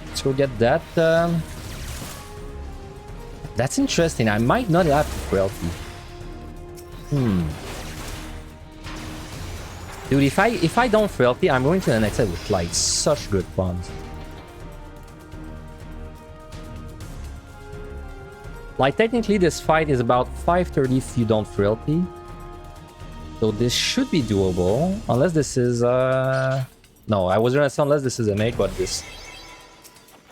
Let's go get that. That's interesting. I might not have frailty. Dude, if I don't frailty, I'm going to the next set with like such good funds. Like, technically, this fight is about 530 if you don't frailty. So this should be doable. Unless this is, no, I was gonna say unless this is a mimic, but this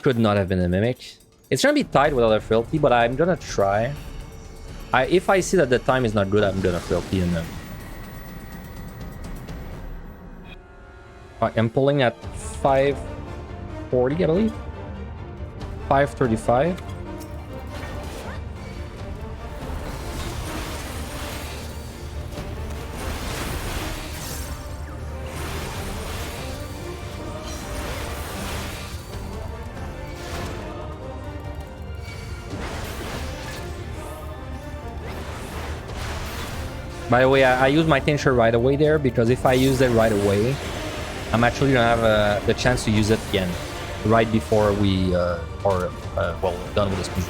could not have been a mimic. It's gonna be tight without a frailty, but I'm gonna try. If I see that the time is not good, I'm gonna frailty in them. I'm pulling at 540, I believe. 535. By the way, I use my tincture right away there, because if I use it right away, I'm actually gonna have the chance to use it again, right before we are well, done with the speed.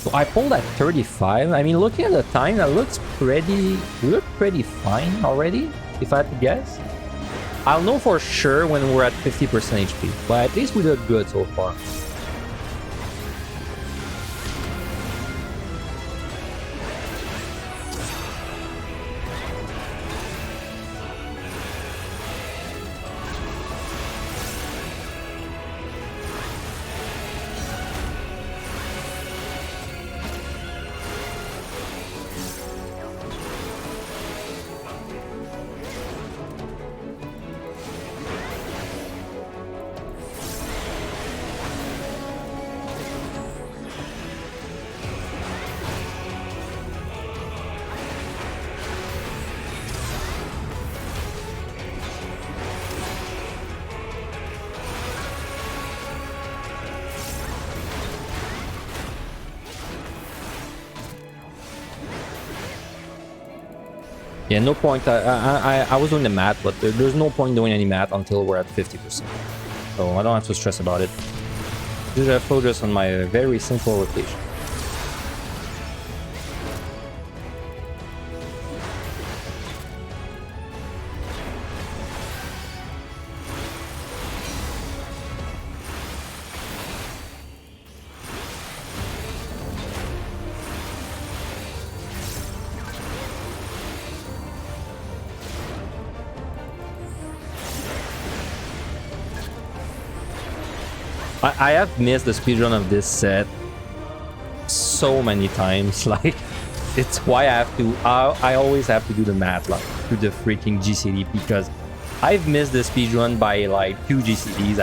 So I pulled at 35. I mean, looking at the time, that looks pretty fine already, if I had to guess. I'll know for sure when we're at 50% HP, but at least we did good so far. Yeah, no point. I was doing the math, but there's no point doing any math until we're at 50%. So I don't have to stress about it. Just focus on my very simple rotation. I have missed the speedrun of this set so many times. Like, it's why I have to. I always have to do the math, like, to the freaking GCD, because I've missed the speedrun by like 2 GCDs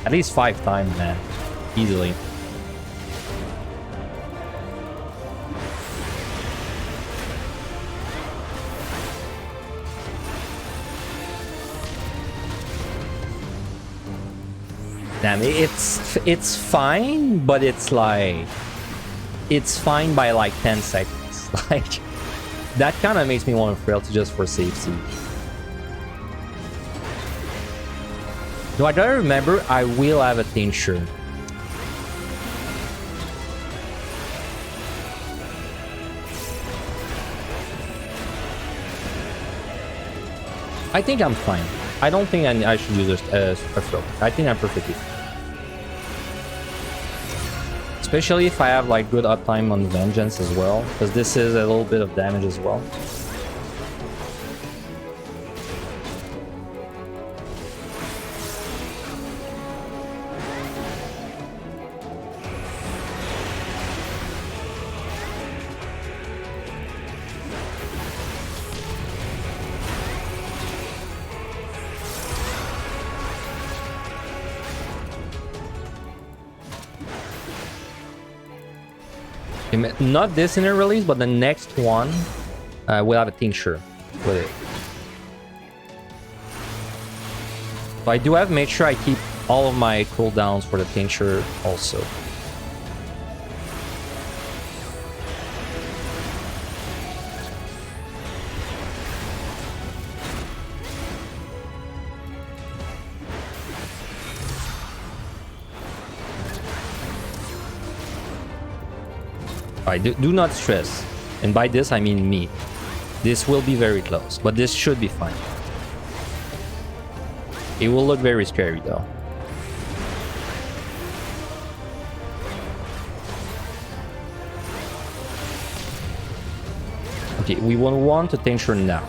at least 5 times, man, easily. Damn, it's fine, but it's like, it's fine by like 10 seconds. Like, that kind of makes me want to frailty just for safety. No, I don't remember. I will have a tincture. I think I'm fine. I don't think I should use a throw. I think I'm perfectly fine. Especially if I have like good uptime on Vengeance as well, because this is a little bit of damage as well. Not this inner release, but the next one will have a tincture with it. So I do have made sure I keep all of my cooldowns for the tincture also. Alright, do not stress. And by this, I mean me. This will be very close, but this should be fine. It will look very scary, though. Okay, we will want to tincture now.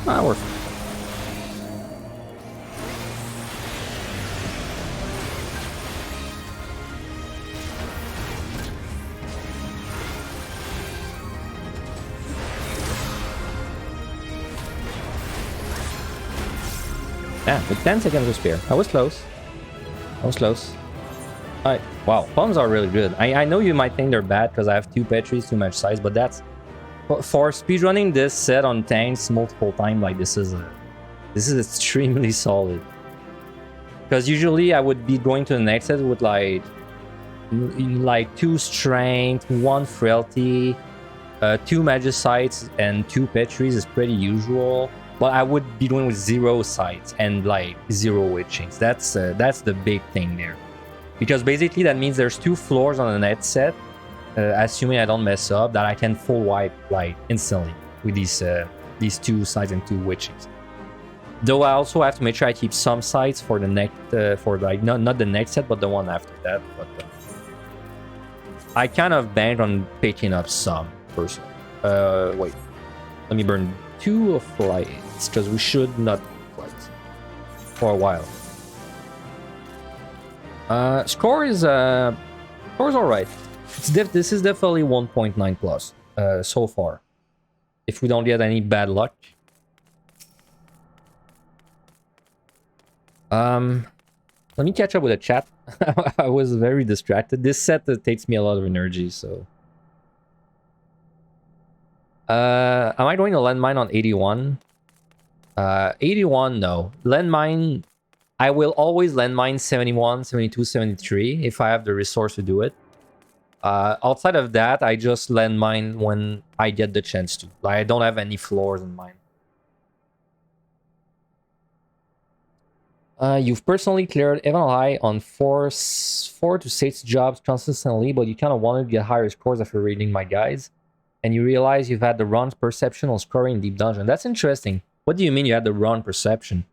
Ah, we're fine. Yeah, with 10 seconds to spare. I was close. I was close. Alright. Wow, bombs are really good. I know you might think they're bad because I have 2 Petries, too much size, but that's... For speedrunning this set on tanks multiple times, like this is extremely solid. Because usually I would be going to the next set with like 2 strength, 1 frailty, 2 magicites, and 2 Petries is pretty usual. But I would be doing with 0 sights and like 0 witchings. That's the big thing there. Because basically that means there's 2 floors on the net set. Assuming I don't mess up, that I can full wipe like instantly with these 2 sides and 2 witches. Though I also have to make sure I keep some sides for the next, for like not the next set, but the one after that. But I kind of banked on picking up some personally. Wait, let me burn 2 of lights because we should not fight for a while. Score is all right. This is definitely 1.9 plus so far. If we don't get any bad luck. Let me catch up with the chat. I was very distracted. This set takes me a lot of energy, so. Am I going to landmine on 81? 81, no. Landmine, I will always landmine 71, 72, 73 if I have the resource to do it. Outside of that, I just landmine when I get the chance to. Like, I don't have any floors in mind. You've personally cleared Even High on 4 to 6 jobs consistently, but you kind of wanted to get higher scores after reading my guides. And you realize you've had the wrong perception on scoring in Deep Dungeon. That's interesting. What do you mean you had the wrong perception?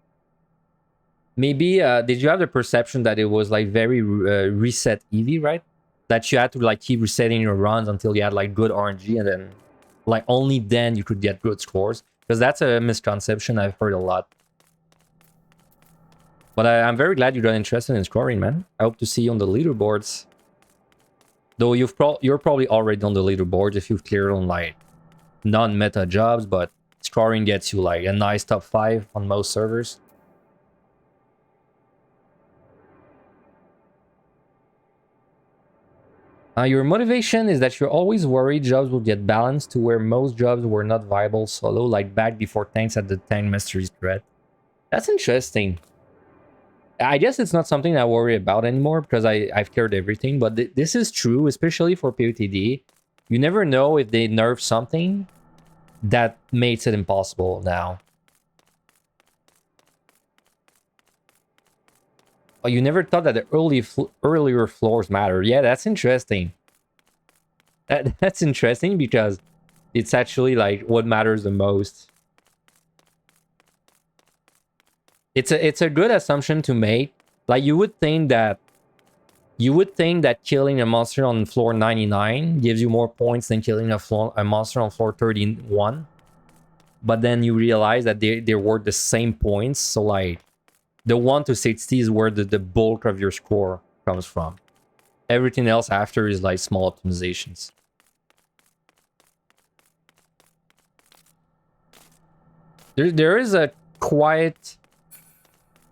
Maybe, did you have the perception that it was like very reset EV, right? That you had to like keep resetting your runs until you had like good RNG, and then like only then you could get good scores? Because that's a misconception I've heard a lot. But I'm very glad you got interested in scoring, man. I hope to see you on the leaderboards. Though you're probably already on the leaderboards if you've cleared on like non-meta jobs, but scoring gets you like a nice top 5 on most servers. Your motivation is that you're always worried jobs will get balanced to where most jobs were not viable solo, like back before tanks had the tank mastery threat. That's interesting. I guess it's not something I worry about anymore because I've cleared everything, but this is true, especially for POTD. You never know if they nerf something that makes it impossible now. Oh, you never thought that the earlier floors matter. Yeah, that's interesting. That's interesting because it's actually like what matters the most. It's a good assumption to make. Like you would think that killing a monster on floor 99 gives you more points than killing a monster on floor 31. But then you realize that they're worth the same points. So like the 1 to 60 is where the bulk of your score comes from. Everything else after is like small optimizations. There is a quiet...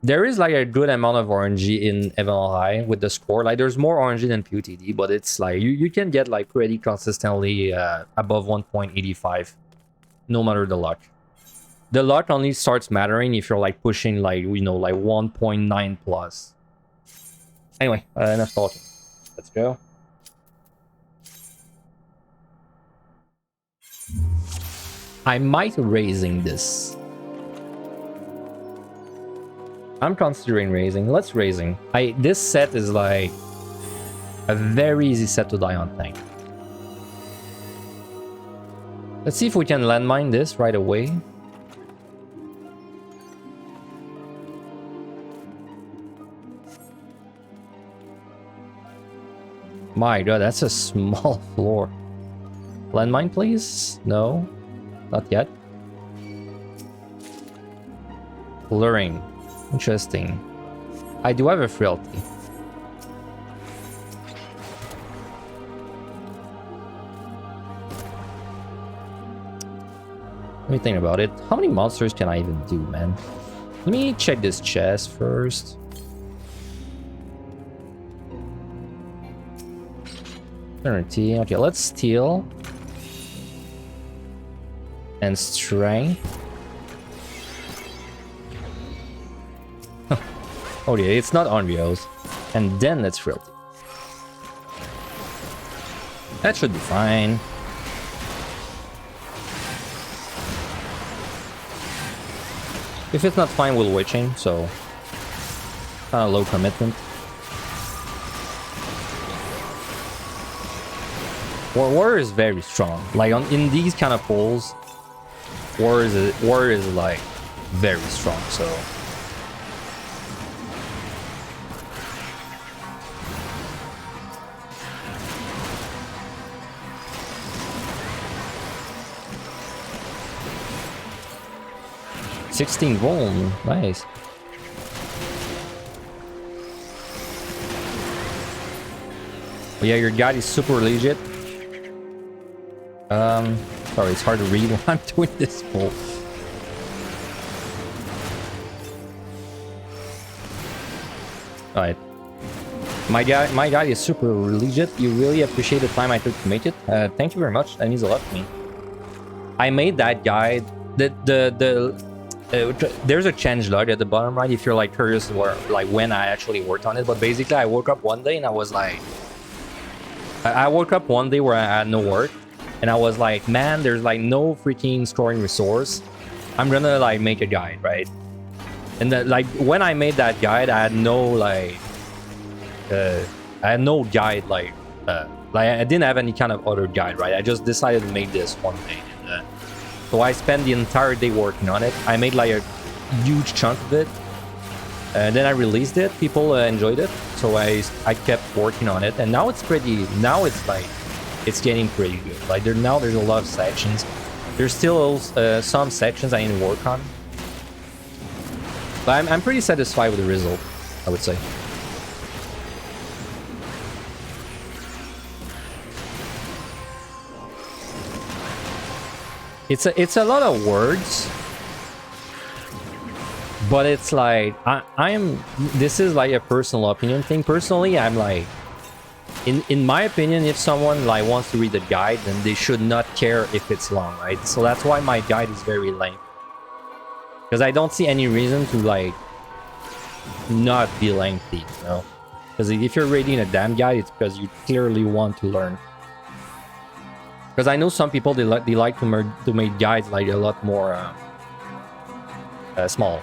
There is like a good amount of RNG in Evan High with the score. Like there's more RNG than POTD, but it's like you can get like pretty consistently above 1.85 no matter the luck. The luck only starts mattering if you're like pushing like, you know, like 1.9 plus. Anyway, enough talking. Let's go. I might raising this. I'm considering raising. Let's raising. This set is like a very easy set to die on tank. Let's see if we can landmine this right away. My god, that's a small floor. Landmine, please? No, not yet. Luring. Interesting. I do have a frailty. Let me think about it. How many monsters can I even do, man? Let me check this chest first. Okay, let's steal. And strength. Oh yeah, it's not Onrio's. And then let's frailty. That should be fine. If it's not fine, we'll witching, so kind of low commitment. War is very strong. Like in these kind of pools, war is like very strong. So. $16 vuln, nice. Oh, yeah, your guide is super legit. Sorry, it's hard to read while I'm doing this pull. Alright. My guy is super legit. You really appreciate the time I took to make it. Thank you very much. That means a lot to me. I made that guide. There's a change log at the bottom right if you're like curious where, like when I actually worked on it. But basically, I woke up one day and I was like, I woke up one day where I had no work, and I was like, man, there's like no freaking scoring resource. I'm gonna like make a guide, right? And that, like, when I made that guide, I had no like, guide like I didn't have any kind of other guide, right? I just decided to make this one day. So I spent the entire day working on it. I made like a huge chunk of it. And then I released it. People enjoyed it. So I kept working on it. And now it's like, it's getting pretty good. Like there's a lot of sections. There's still some sections I need to work on. But I'm pretty satisfied with the result, I would say. It's a lot of words, but it's like this is like a personal opinion thing. Personally, I'm like, in my opinion, if someone like wants to read the guide, then they should not care if it's long, right? So that's why my guide is very lengthy. Because I don't see any reason to like not be lengthy, you know? Because if you're reading a damn guide, it's because you clearly want to learn. Because I know some people, they like to make guides like a lot more small.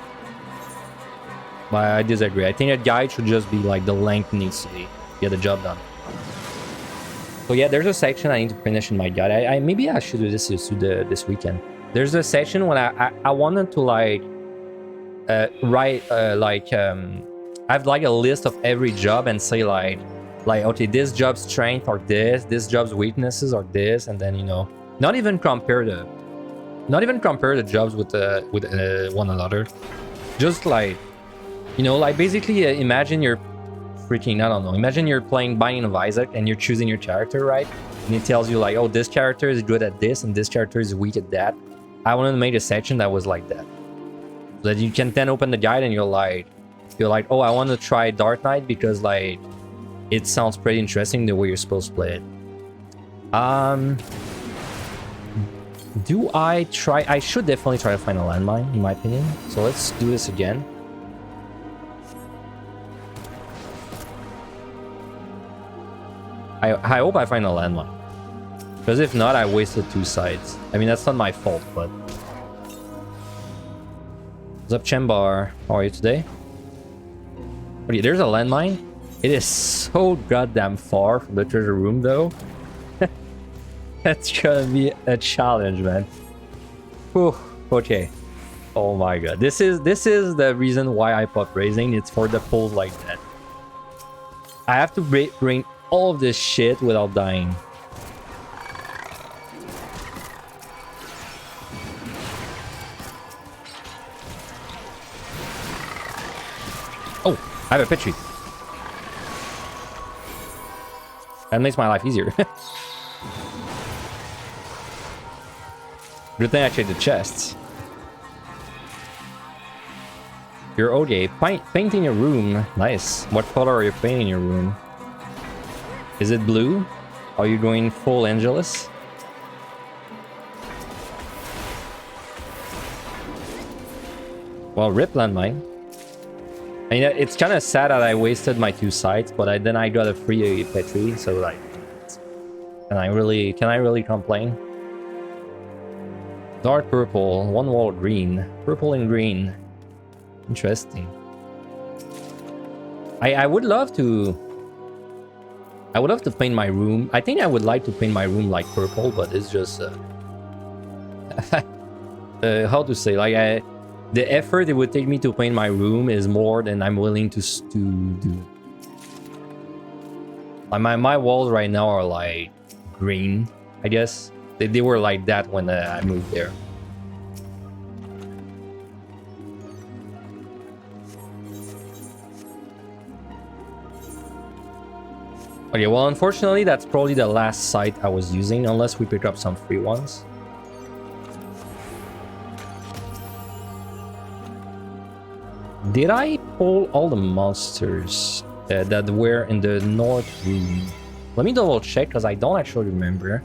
But I disagree. I think a guide should just be like the length needs to be, get the job done. So yeah, there's a section I need to finish in my guide. Maybe I should do this this weekend. There's a section when I wanted to like write I have like a list of every job and say like okay, this job's strength are this job's weaknesses are this, and then you know, not even compare the jobs with one another. Just like, you know, like basically imagine you're freaking, I don't know, imagine you're playing Binding of Isaac and you're choosing your character, right? And it tells you like, oh, this character is good at this and this character is weak at that. I wanted to make a section that was like that, so that you can then open the guide and you're like, oh, I want to try Dark Knight because like it sounds pretty interesting the way you're supposed to play it. Do I try? I should definitely try to find a landmine, in my opinion. So let's do this again. I hope I find a landmine. Because if not, I wasted 2 sides. I mean, that's not my fault, but... What's up, Chembar? How are you today? Okay, there's a landmine. It is so goddamn far from the treasure room, though. That's gonna be a challenge, man. Whew, okay. Oh my god. This is the reason why I pop raising. It's for the pulls like that. I have to bring all of this shit without dying. Oh, I have a pit tree. That makes my life easier. Good thing I checked the chests. You're okay. Painting your room. Nice. What color are you painting your room? Is it blue? Are you going full Angelus? Well, rip landmine. I mean, it's kind of sad that I wasted my 2 sites, but then I got a free petri, so like, can I really complain? Dark purple, 1 wall green, purple and green. Interesting. I would love to paint my room. I think I would like to paint my room like purple, but it's just how to say, like the effort it would take me to paint my room is more than I'm willing to do. Like my walls right now are like green, I guess. They were like that when I moved there. Okay, well, unfortunately, that's probably the last site I was using, unless we pick up some free ones. Did I pull all the monsters that were in the north room? Let me double check, because I don't actually remember.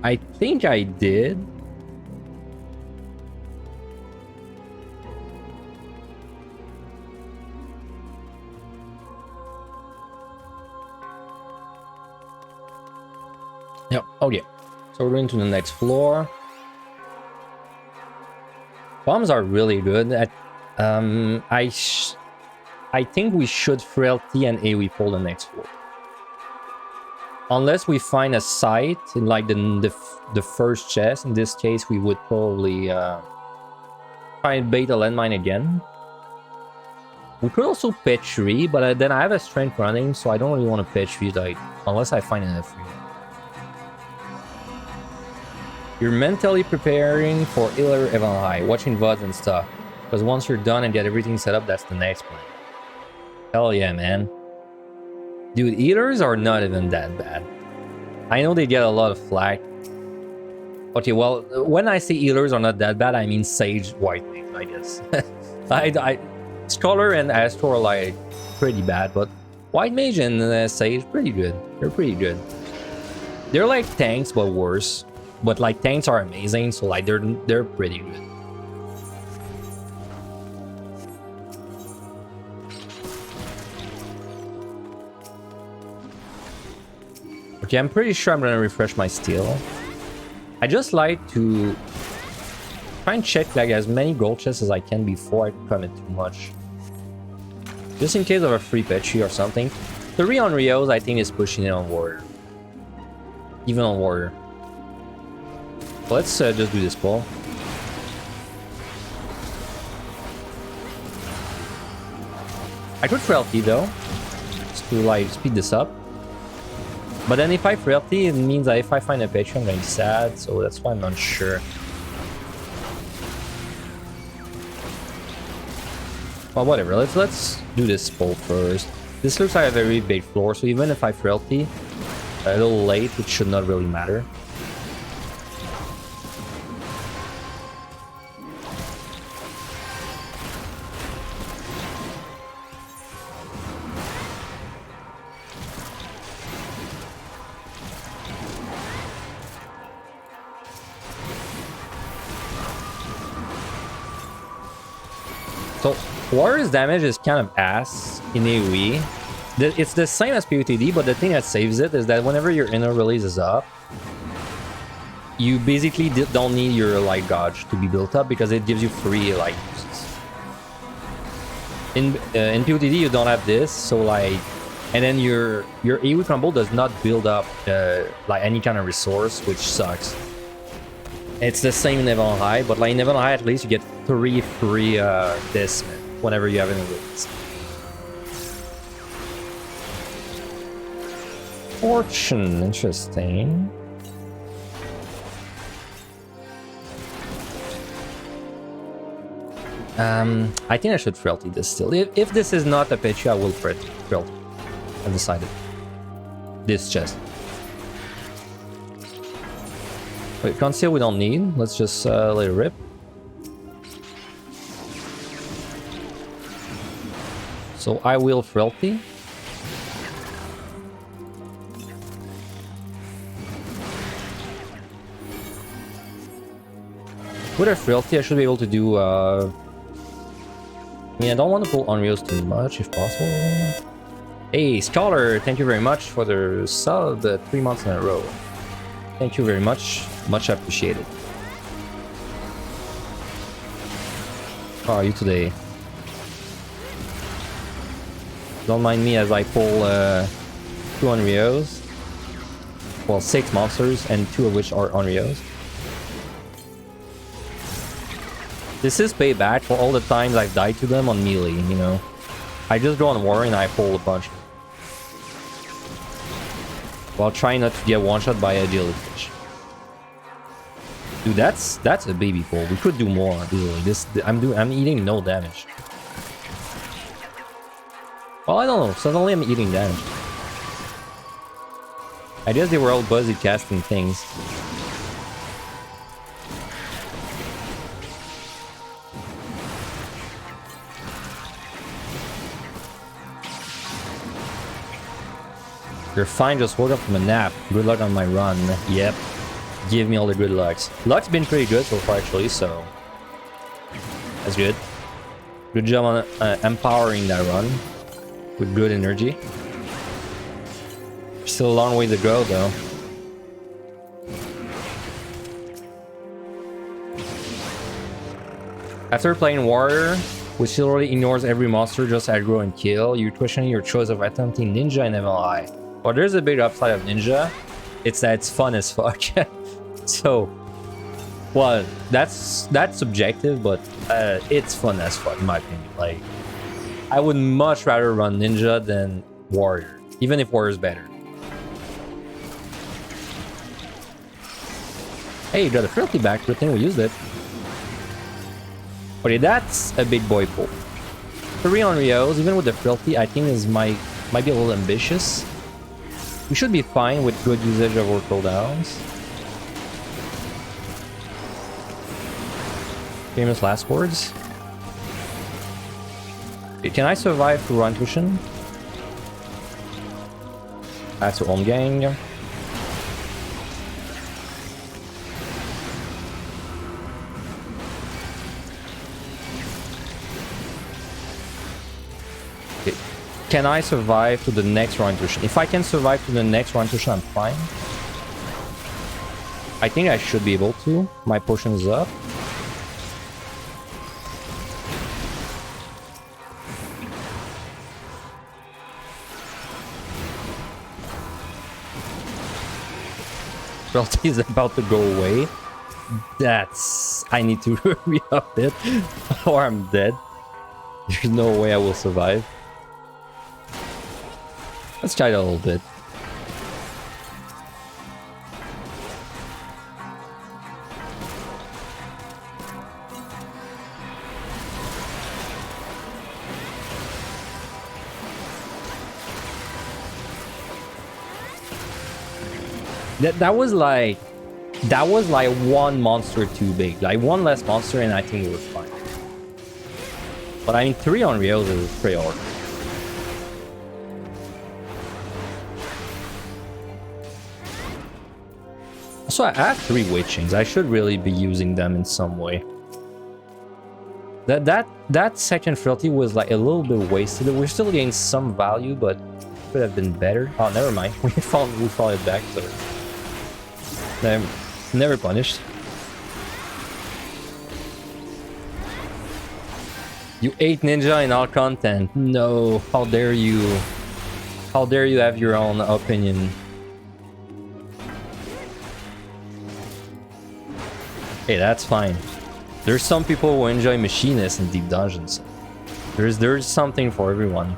I think I did. Yep, okay. So we're going to the next floor. Bombs are really good. I think we should frailty and AoE pull the next floor. Unless we find a site in like the first chest. In this case, we would probably try and bait a landmine again. We could also pet tree, but then I have a strength running, so I don't really want to pet tree, like, unless I find enough free. You're mentally preparing for Iller Evan High, watching VODs and stuff. Because once you're done and get everything set up, that's the next plan. Hell yeah, man. Dude, Eaters are not even that bad. I know they get a lot of flack. Okay, well, when I say Eaters are not that bad, I mean Sage White Mage, I guess. Scholar and Astro are like pretty bad, but White Mage and Sage, pretty good. They're pretty good. They're like tanks, but worse. But like tanks are amazing, so like they're pretty good. Okay, I'm pretty sure I'm gonna refresh my steel. I just like to try and check like as many gold chests as I can before I commit too much. Just in case of a free Petri or something. 3 on Rios, I think, is pushing it on Warrior. Even on Warrior. Let's just do this pull. I could frailty though, just to like speed this up. But then if I frailty, it means that if I find a Petri, I'm gonna be sad, so that's why I'm not sure. Well, whatever. Let's do this pull first. This looks like a very big floor, so even if I frailty a little late, it should not really matter. So Warrior's damage is kind of ass in AoE. It's the same as POTD, but the thing that saves it is that whenever your inner release is up, you basically don't need your like gauge to be built up because it gives you free like uses. In POTD you don't have this, so like, and then your AoE combo does not build up like any kind of resource, which sucks. It's the same in Evil High, but like in Evil High at least you get 3 free this whenever you have an release. Fortune, interesting. I think I should frailty this still. If this is not a Petri, I will frailty. I've decided. This chest. Wait, conceal we don't need. Let's just let it rip. So I will frailty. With a frailty, I should be able to do. I mean, I don't want to pull Onryos too much, if possible. Hey, Scholar, thank you very much for the sub 3 months in a row. Thank you very much. Much appreciated. How are you today? Don't mind me as I pull 2 Onryos. Well, 6 monsters, and 2 of which are Onryos. This is payback for all the times I've died to them on melee, you know. I just go on war and I pull a bunch. While trying not to get one-shot by a jellyfish. Dude, that's a baby pull. We could do more easily. I'm eating no damage. Well, I don't know. Suddenly I'm eating damage. I guess they were all busy casting things. You're fine, just woke up from a nap. Good luck on my run. Yep. Give me all the good lucks. Luck's been pretty good so far actually, so... That's good. Good job on empowering that run. With good energy. Still a long way to go though. After playing Warrior, which literally ignores every monster, just aggro and kill, you're questioning your choice of attempting Ninja and MLI. Well, there's a big upside of Ninja. It's that it's fun as fuck. So, well, that's subjective, but it's fun as fuck in my opinion. Like, I would much rather run Ninja than Warrior, even if Warrior's better. Hey, you got a frailty back. Good thing we used it. Okay, that's a big boy pull. 3 on Rios, even with the frailty, I think might be a little ambitious. We should be fine with good usage of our cooldowns. Famous last words. Okay, can I survive through run cushion? Back to home gang. Okay. Can I survive to the next orientation? If I can survive to the next orientation, I'm fine. I think I should be able to. My potion is up. Frailty is about to go away. That's... I need to hurry up it or I'm dead. There's no way I will survive. Let's try it a little bit. That was like one monster too big. Like one less monster and I think it was fine. But I mean 3 on Reels is pretty hard. So I have 3 witchings. I should really be using them in some way. That second frailty was like a little bit wasted. We're still getting some value, but could have been better. Oh, never mind. We found it back. So never punished. You ate ninja in all content. No, how dare you? How dare you have your own opinion? Hey, that's fine. There's some people who enjoy machinists in deep dungeons. There's something for everyone.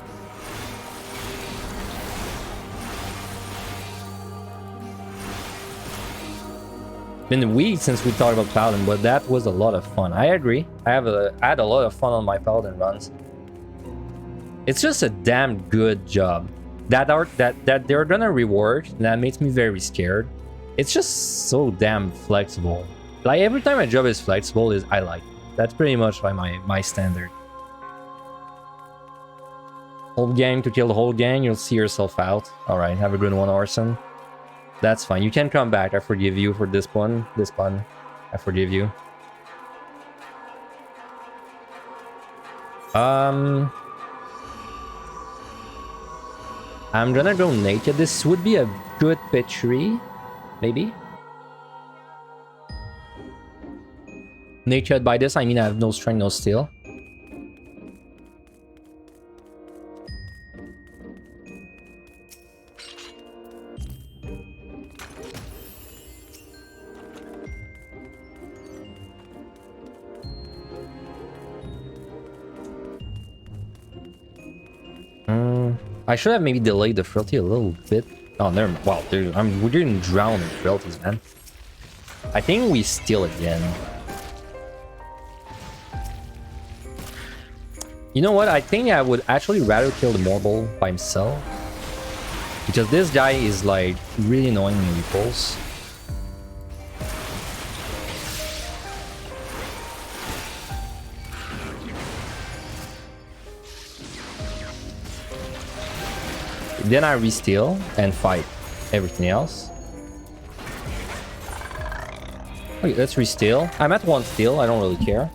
Been weeks since we talked about Paladin, but that was a lot of fun. I agree. I had a lot of fun on my Paladin runs. It's just a damn good job. That they're gonna reward, that makes me very scared. It's just so damn flexible. Like every time a job is flexible, I like it. That's pretty much like my standard. Whole gang to kill the whole gang, you'll see yourself out. Alright, have a good one, Orson. That's fine. You can come back. I forgive you for this one. I forgive you. I'm gonna go naked. This would be a good pitchery. Maybe. Naked by this, I mean I have no strength, no steel. I should have maybe delayed the frailty a little bit. Oh, never mind. Wow, we're getting drowned in frailties, man. I think we steal again. You know what? I think I would actually rather kill the Marble by himself. Because this guy is like really annoying when he pulls. Then I re-steal and fight everything else. Okay, let's re-steal. I'm at 1 steal, I don't really care.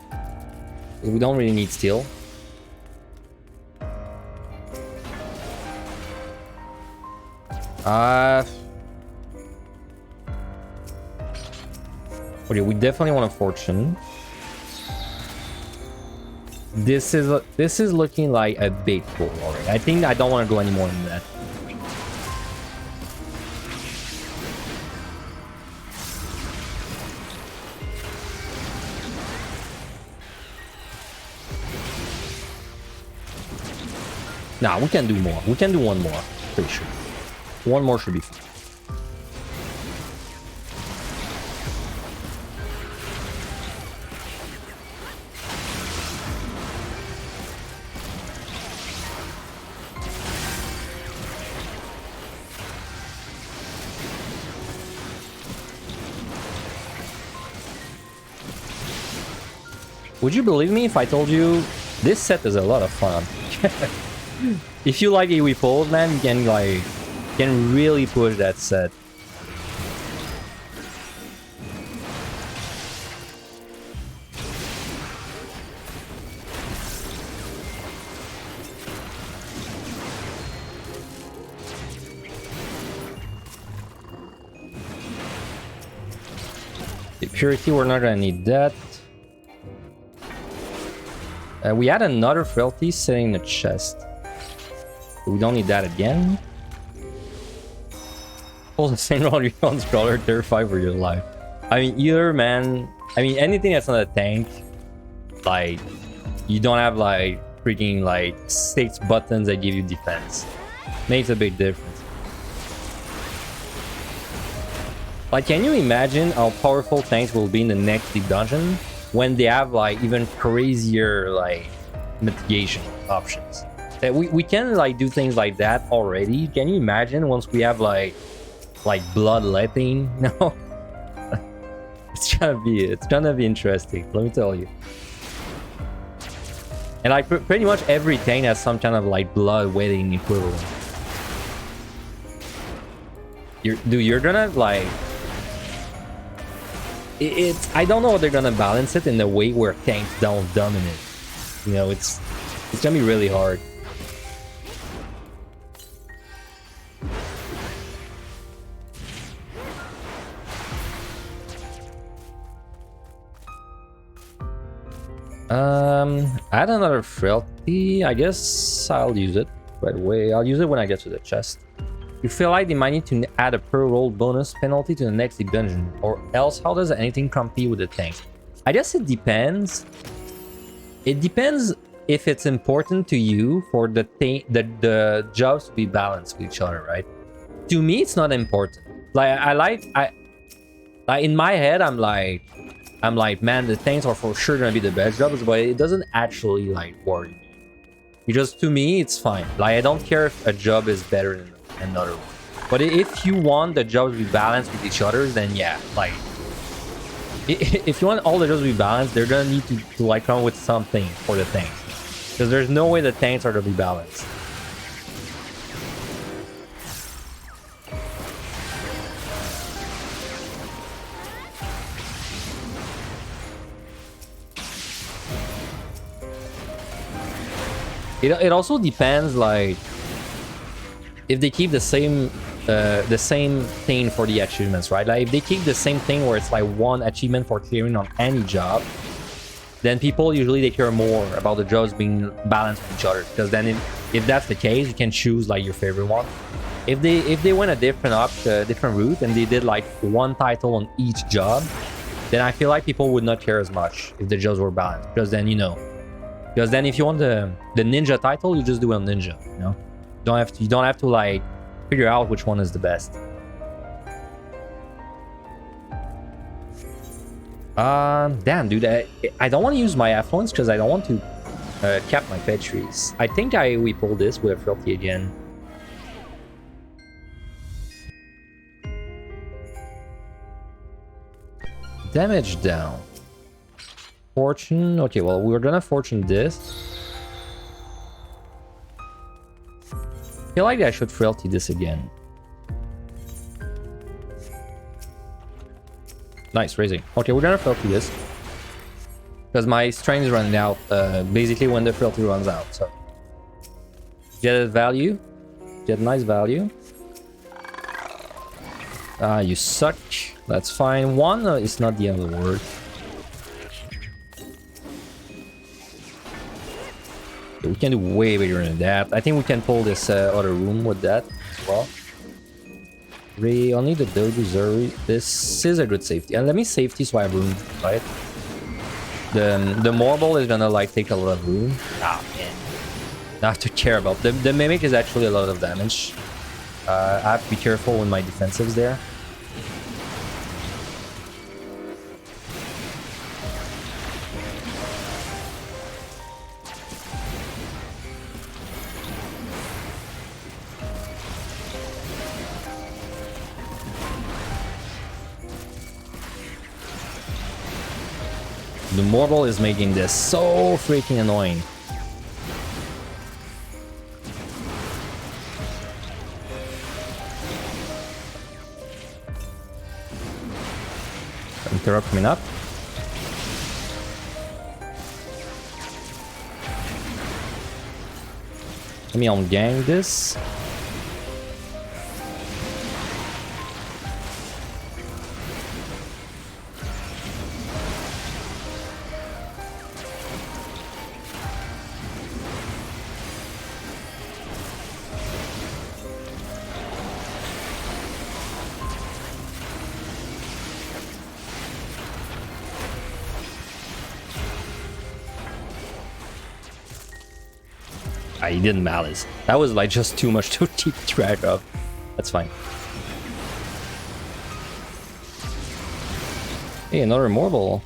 We don't really need steal. Okay, we definitely want a fortune. This is looking like a big pool already. I think I don't want to go any more than that. Nah, we can do more. We can do one more. Pretty sure. One more should be fine. Would you believe me if I told you this set is a lot of fun? If you like AoE pulls, man, you can like can really push that set. Purity, we're not gonna need that. We had another frailty sitting in the chest. We don't need that again. Pull the same roll on scroller, terrified for your life. I mean, either man. I mean, anything that's not a tank, like you don't have like freaking like 6 buttons that give you defense, makes a big difference. Like, can you imagine how powerful tanks will be in the next deep dungeon when they have like even crazier like mitigation options? That we can like do things like that already. Can you imagine once we have like bloodletting? No, it's gonna be interesting. Let me tell you. And like pretty much every tank has some kind of like bloodletting equivalent. You're gonna like. I don't know how they're gonna balance it in a way where tanks don't dominate. You know, it's gonna be really hard. Add another frailty. I guess I'll use it right away. I'll use it when I get to the chest. You feel like they might need to add a per roll bonus penalty to the next deep dungeon, or else how does anything compete with the tank? I guess it depends. It depends if it's important to you for the jobs to be balanced with each other, right? To me, it's not important. Like I in my head, I'm like, man, the tanks are for sure gonna be the best jobs, but it doesn't actually like worry me. Because to me, it's fine. Like I don't care if a job is better than another one. But if you want the jobs to be balanced with each other, then yeah, like if you want all the jobs to be balanced, they're gonna need to like come up with something for the tanks. Because there's no way the tanks are gonna be balanced. It also depends, like, if they keep the same thing for the achievements, right? Like, if they keep the same thing where it's like one achievement for clearing on any job, then people usually they care more about the jobs being balanced with each other. Because then if that's the case, you can choose like your favorite one. If they went a different route and they did like one title on each job, then I feel like people would not care as much if the jobs were balanced. Because then, you know. Because then if you want the ninja title, you just do it on ninja, you know? You don't have to like figure out which one is the best. Damn, dude, I don't want to use my affluence because I don't want to cap my pet trees. I think we pull this with a frailty again. Damage down. Fortune. Okay, well, we're gonna fortune this. I feel like I should frailty this again. Nice, raising. Okay, we're gonna frailty this. Because my strength is running out, basically when the frailty runs out, so. Get a value. Get nice value. You suck. That's fine. One is not the end of the world. We can do way bigger than that. I think we can pull this other room with that as well. Only the Gozu. This is a good safety. And let me safety so I have room, right? The Marble is gonna like take a lot of room. Ah, man. Not to care about. The Mimic is actually a lot of damage. I have to be careful with my defensives there. The Marble is making this so freaking annoying. Interrupt coming up. Let me on gang this. He didn't malice. That was like just too much to keep track of. That's fine. Hey, another immortal.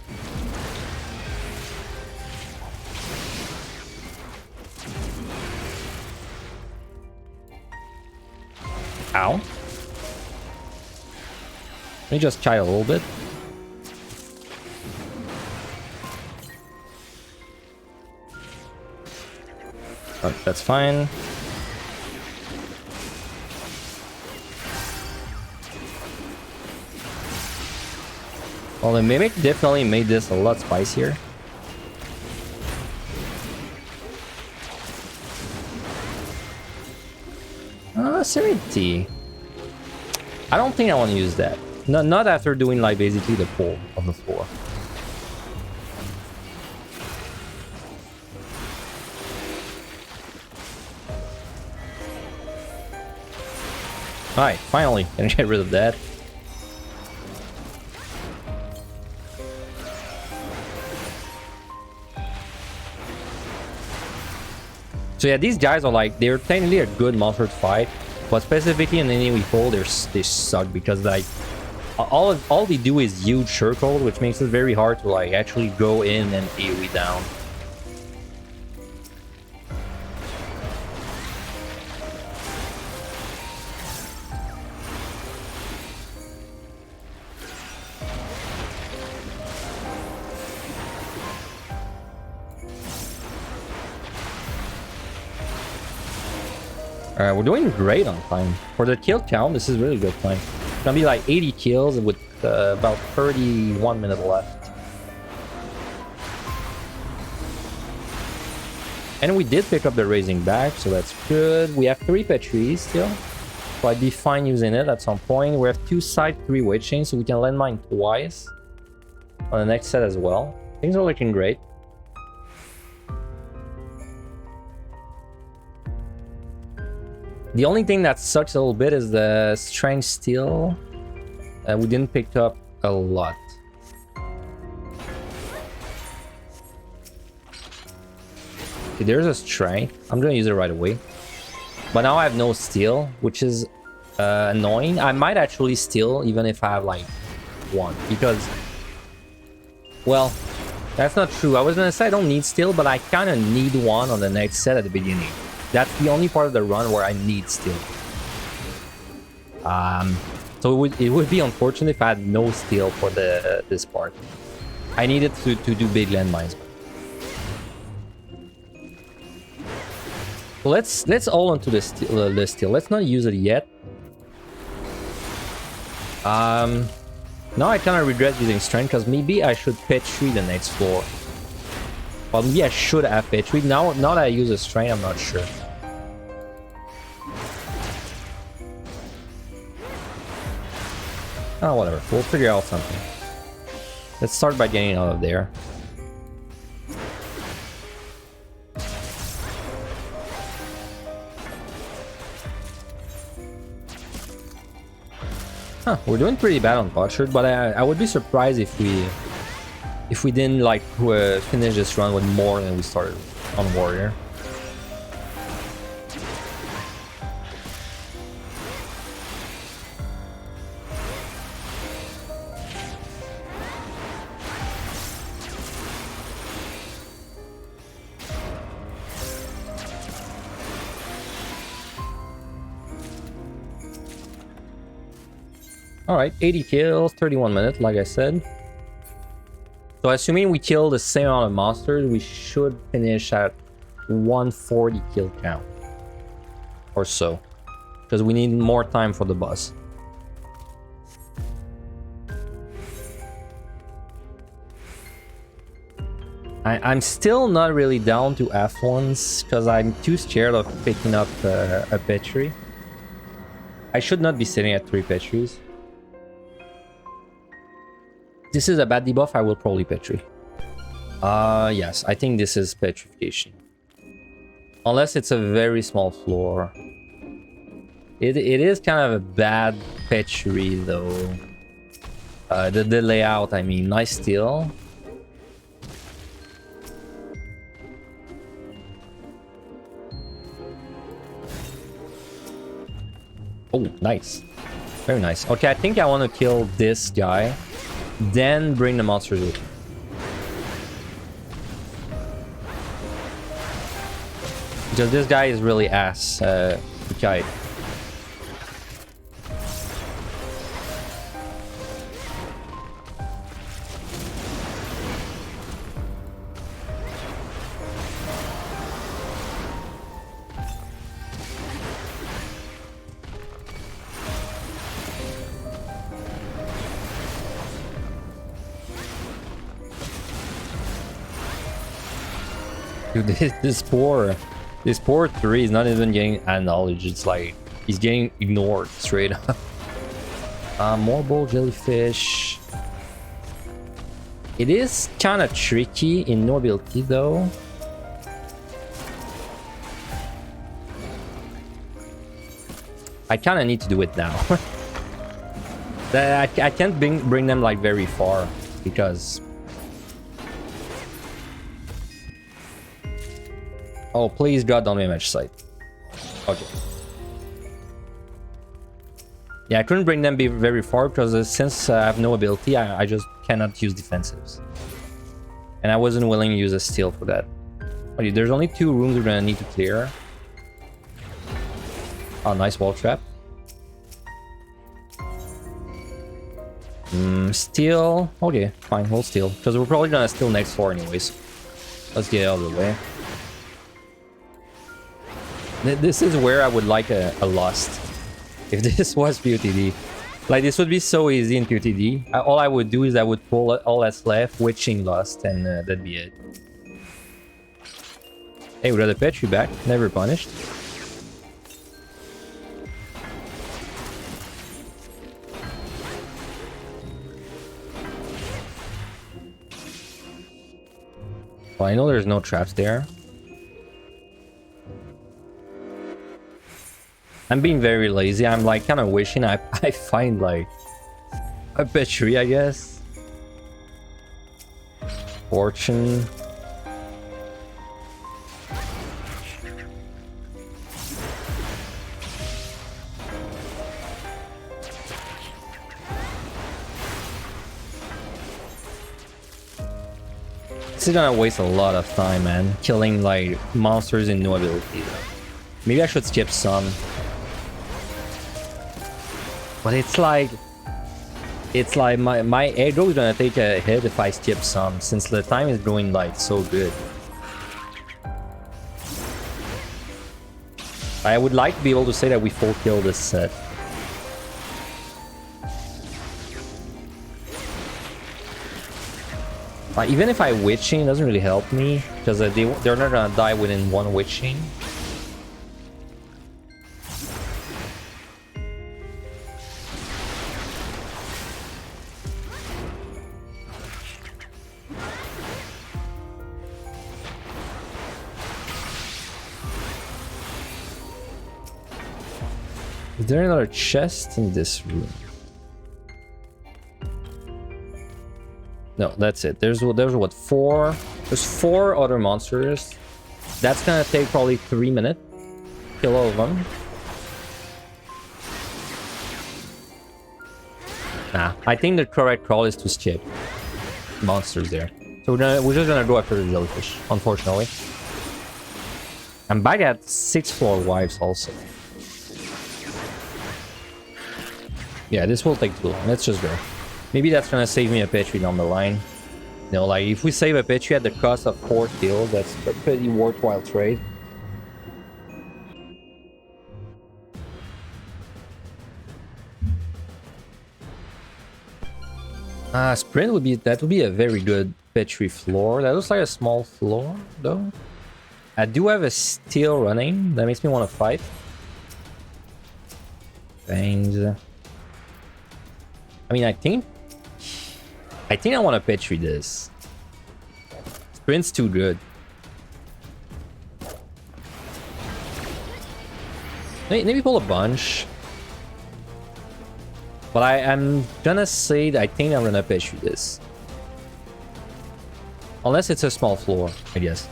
Ow. Let me just try a little bit. Oh, that's fine. Well, the Mimic definitely made this a lot spicier. Serenity. I don't think I want to use that. Not after doing like basically the pull of the floor. Alright, finally, gonna get rid of that. So yeah, these guys are like, they're technically a good monster to fight, but specifically in any we pull, they suck because like all they do is huge circle, which makes it very hard to like actually go in and AoE down. Alright, we're doing great on time. For the kill count, this is really good time. It's gonna be like 80 kills with about 31 minutes left. And we did pick up the raising back, so that's good. We have 3 Petries still, so I'd be fine using it at some point. We have 2 side 3 weight chains, so we can land mine twice on the next set as well. Things are looking great. The only thing that sucks a little bit is the strength steel. We didn't pick up a lot. Okay, there's a strength. I'm gonna use it right away. But now I have no steel, which is annoying. I might actually steal even if I have like 1. Because, well, that's not true. I was gonna say I don't need steel, but I kind of need 1 on the next set at the beginning. That's the only part of the run where I need steel. So it would be unfortunate if I had no steel for this part. I needed to do big landmines. So let's all onto the steel. Let's not use it yet. Now I kind of regret using strength because maybe I should Petri the next floor. Well, maybe I should have Petri. Now that I use a strength, I'm not sure. Oh, whatever. We'll figure out something. Let's start by getting out of there. Huh, we're doing pretty bad on Butchered, but I would be surprised if we didn't like finish this run with more than we started on Warrior. Alright, 80 kills, 31 minutes, like I said. So assuming we kill the same amount of monsters, we should finish at 140 kill count. Or so. Because we need more time for the boss. I'm still not really down to F1s because I'm too scared of picking up a Petri. I should not be sitting at 3 Petries. This is a bad debuff, I will probably Petri. Yes, I think this is Petrification. Unless it's a very small floor. It is kind of a bad Petri though. The layout, I mean, nice steal. Oh, nice. Very nice. Okay, I think I want to kill this guy. Then bring the monsters with me. Because this guy is really ass. Okay. Dude, this poor 3 is not even getting acknowledged. It's like he's getting ignored straight up. More bull jellyfish. It is kind of tricky in no ability though. I kind of need to do it now. I can't bring them like very far because. Oh, please God, don't damage site. Okay. Yeah, I couldn't bring them very far because since I have no ability, I just cannot use defensives. And I wasn't willing to use a steal for that. Okay, there's only 2 rooms we're gonna need to clear. Oh, nice wall trap. Steal. Okay, fine, we'll steal. Because we're probably gonna steal next floor anyways. Let's get out of the way. This is where I would like a Lust. If this was POTD. Like, this would be so easy in POTD. All I would do is I would pull all that's left, Witching Lust, and that'd be it. Hey, we got a Petri back. Never punished. Well, I know there's no traps there. I'm being very lazy. I'm like kind of wishing I find like a Petri, I guess. Fortune. This is gonna waste a lot of time, man. Killing like monsters in no ability. Maybe I should skip some. But it's like my aggro is gonna take a hit if I skip some, since the time is going like so good. I would like to be able to say that we full kill this set. Even if I witching, it doesn't really help me because they're not gonna die within 1 witching. Is there another chest in this room? No, that's it. There's what, 4? There's 4 other monsters. That's gonna take probably 3 minutes. Kill all of them. Nah, I think the correct call is to skip monsters there. So we're just gonna go after the jellyfish, unfortunately. I'm back at 6 floor wives also. Yeah, this will take too long. Let's just go. Maybe that's gonna save me a Petri down the line. You know, like if we save a Petri at the cost of 4 kills, that's a pretty worthwhile trade. Sprint would be a very good Petri floor. That looks like a small floor, though. I do have a steel running. That makes me want to fight. Things. I mean, I think I want to Petri this. Sprint's too good. Maybe pull a bunch. But I'm gonna say that I think I'm gonna Petri this. Unless it's a small floor, I guess.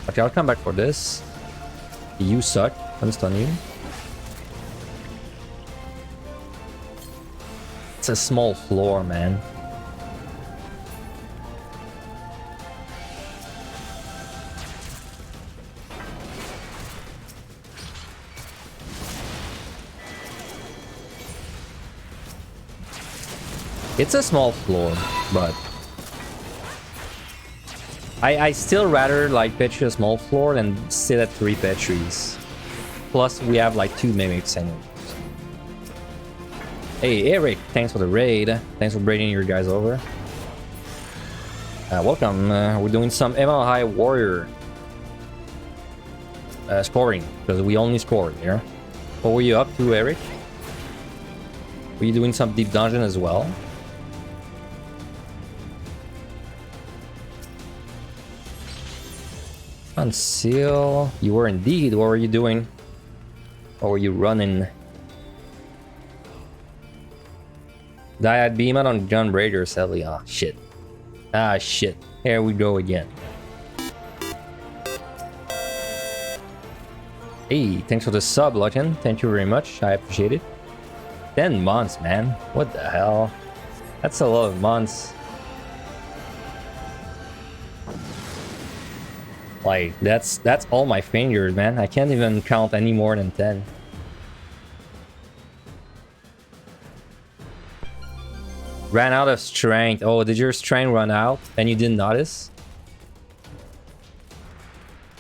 Okay, I'll come back for this. You suck. I'm stun you. It's a small floor, man. It's a small floor, but I still rather like Petri a small floor than sit at 3 Petris. Plus, we have like 2 mimics anyways. Hey, Eric, thanks for the raid. Thanks for bringing your guys over. Welcome. We're doing some ML High Warrior scoring, because we only scored here. What were you up to, Eric? Were you doing some deep dungeon as well? Conceal. You were indeed. What were you doing? What were you running? Diad beam out on Gun Raider, sadly. Ah, shit. Ah, shit. Here we go again. Hey, thanks for the sub, Logan. Thank you very much. I appreciate it. 10 months, man. What the hell? That's a lot of months. Like, that's all my fingers, man. I can't even count any more than 10. Ran out of strength. Oh, did your strength run out and you didn't notice?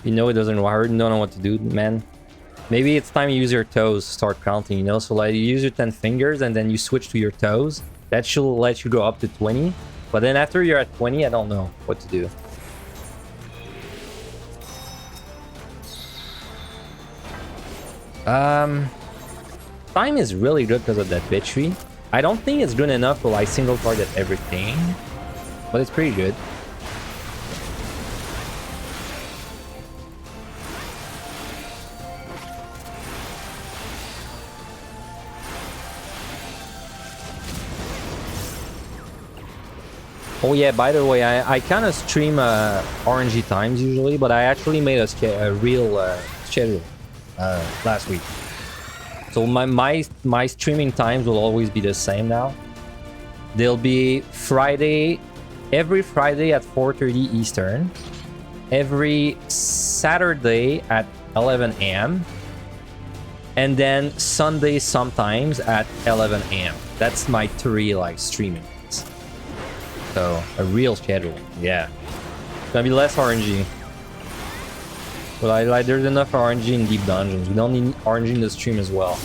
You know it doesn't work. You don't know what to do, man. Maybe it's time you use your toes to start counting, you know? So like you use your 10 fingers and then you switch to your toes. That should let you go up to 20. But then after you're at 20, I don't know what to do. Time is really good because of that Petri. I don't think it's good enough to like single target everything, but it's pretty good. Oh yeah, by the way, I kind of stream RNG times usually, but I actually made a real schedule last week. So my streaming times will always be the same now. They'll be Friday, every Friday at 4:30 Eastern, every Saturday at 11 a.m. and then Sunday sometimes at 11 a.m. That's my 3 like streaming. So a real schedule, yeah. It's gonna be less RNG. But there's enough RNG in deep dungeons. We don't need RNG in the stream as well.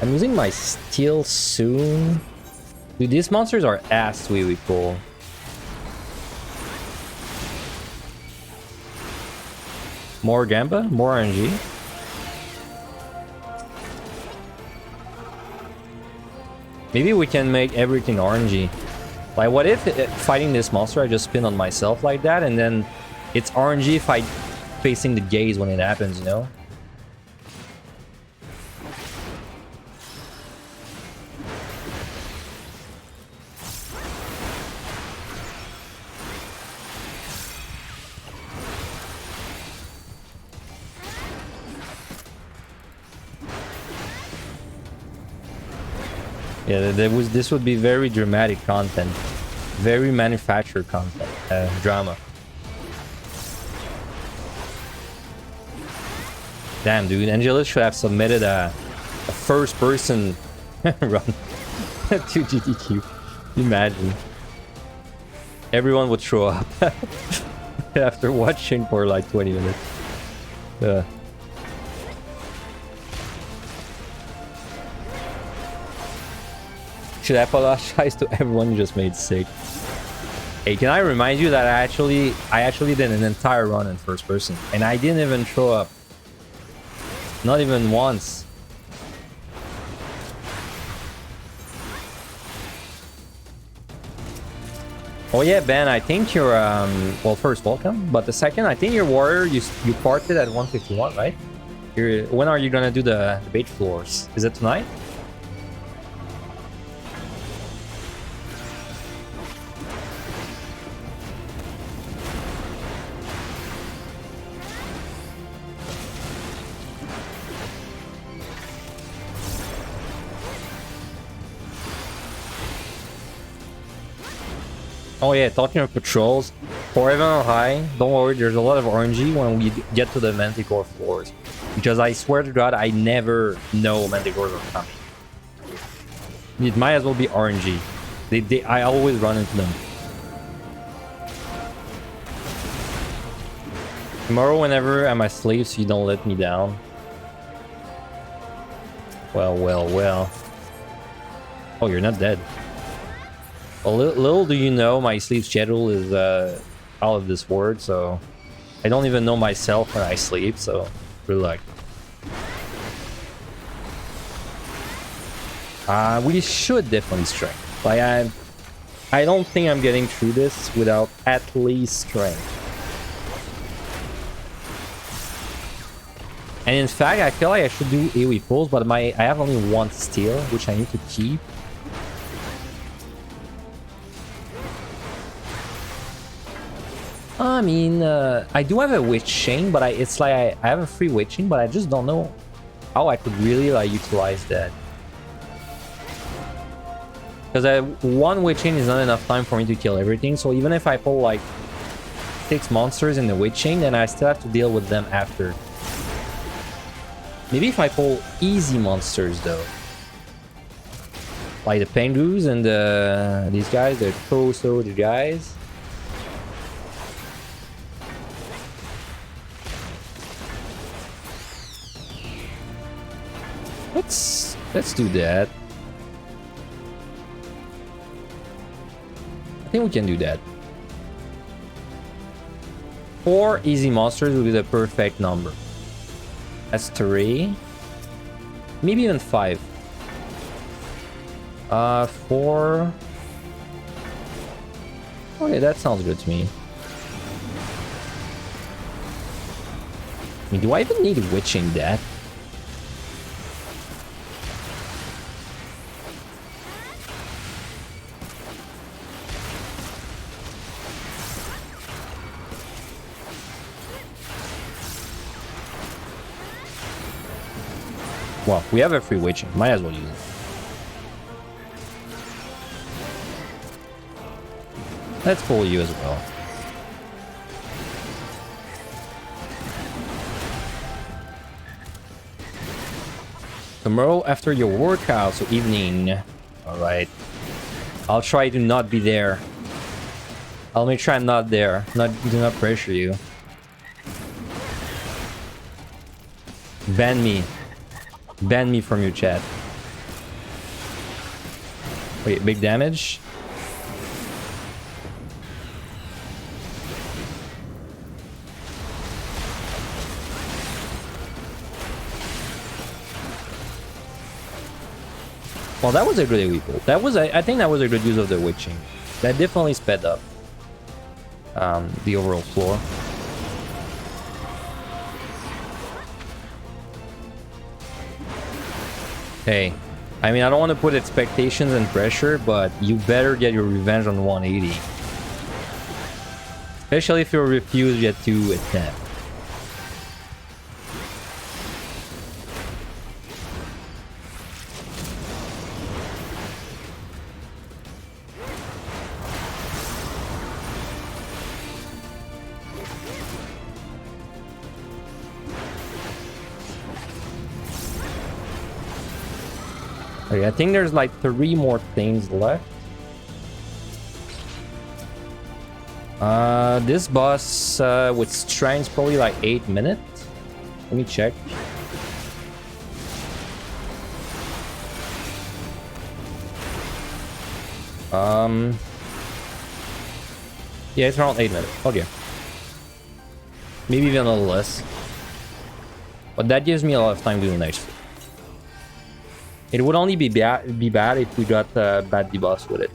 I'm using my steel soon. Dude, these monsters are ass really cool. More Gamba? More RNG? Maybe we can make everything RNG. Like, what if fighting this monster, I just spin on myself like that, and then it's RNG if I facing the gaze when it happens, you know? Yeah, this would be very dramatic content. Very manufactured content. Drama. Damn, dude. Angelus should have submitted a first-person run to GTQ. Imagine. Everyone would show up after watching for like 20 minutes. Yeah. should apologize to everyone you just made sick. Hey, can I remind you that I actually did an entire run in first person, and I didn't even show up. Not even once. Oh yeah, Ben, I think you're well, first, welcome, but the second, I think your warrior, you parted at 151, right? When are you gonna do the bait floors? Is it tonight? Oh yeah, talking of patrols, for even on high, don't worry, there's a lot of RNG when we get to the Manticore floors. Because I swear to God, I never know Manticores are coming. It might as well be RNG. I always run into them. Tomorrow, whenever I'm asleep, so you don't let me down. Well, well, well. Oh, you're not dead. Well, little do you know, my sleep schedule is out of this world, so I don't even know myself when I sleep, so good luck. We should definitely strength. Like, I don't think I'm getting through this without at least strength. And in fact, I feel like I should do AoE pulls, but I have only one steel, which I need to keep. I mean, I do have a witch chain, but it's like I have a free witching, but I just don't know how I could really like utilize that. Because one witching is not enough time for me to kill everything, so even if I pull like 6 monsters in the witching, then I still have to deal with them after. Maybe if I pull easy monsters though. Like the penguins and these guys, the Gozu guys. Let's do that. I think we can do that. 4 easy monsters will be the perfect number. That's 3. Maybe even 5. 4. Okay, that sounds good to me. I mean, do I even need witching that? Well, we have a free witching. Might as well use it. Let's pull you as well. Tomorrow after your workout, so evening. Alright. I'll try to not be there. I'll make sure I'm not there. Do not pressure you. Ban me. Ban me from your chat. Wait, big damage? Well, that was a good AoE pull. That was, I think that was a good use of the witching. That definitely sped up the overall floor. Hey, I mean, I don't want to put expectations and pressure, but you better get your revenge on 180. Especially if you're refused yet to attempt. Okay, I think there's like 3 more things left. This boss with strength is probably like 8 minutes. Let me check. Yeah, it's around 8 minutes. Okay. Maybe even a little less. But that gives me a lot of time to do the next floor. It would only be bad if we got bad debuffs with it.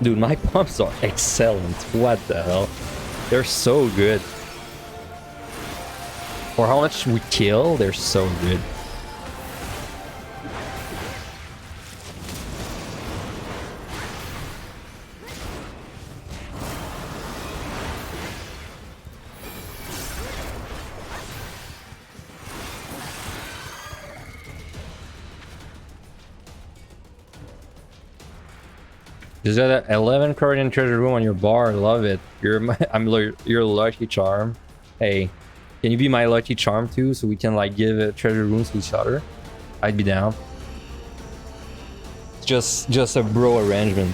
Dude, my pumps are excellent. What the hell? They're so good. For how much we kill, they're so good. Is that 11 card in treasure room on your bar? Love it. You're your lucky charm. Hey, can you be my lucky charm too, so we can like give treasure rooms to each other? I'd be down. It's just a bro arrangement.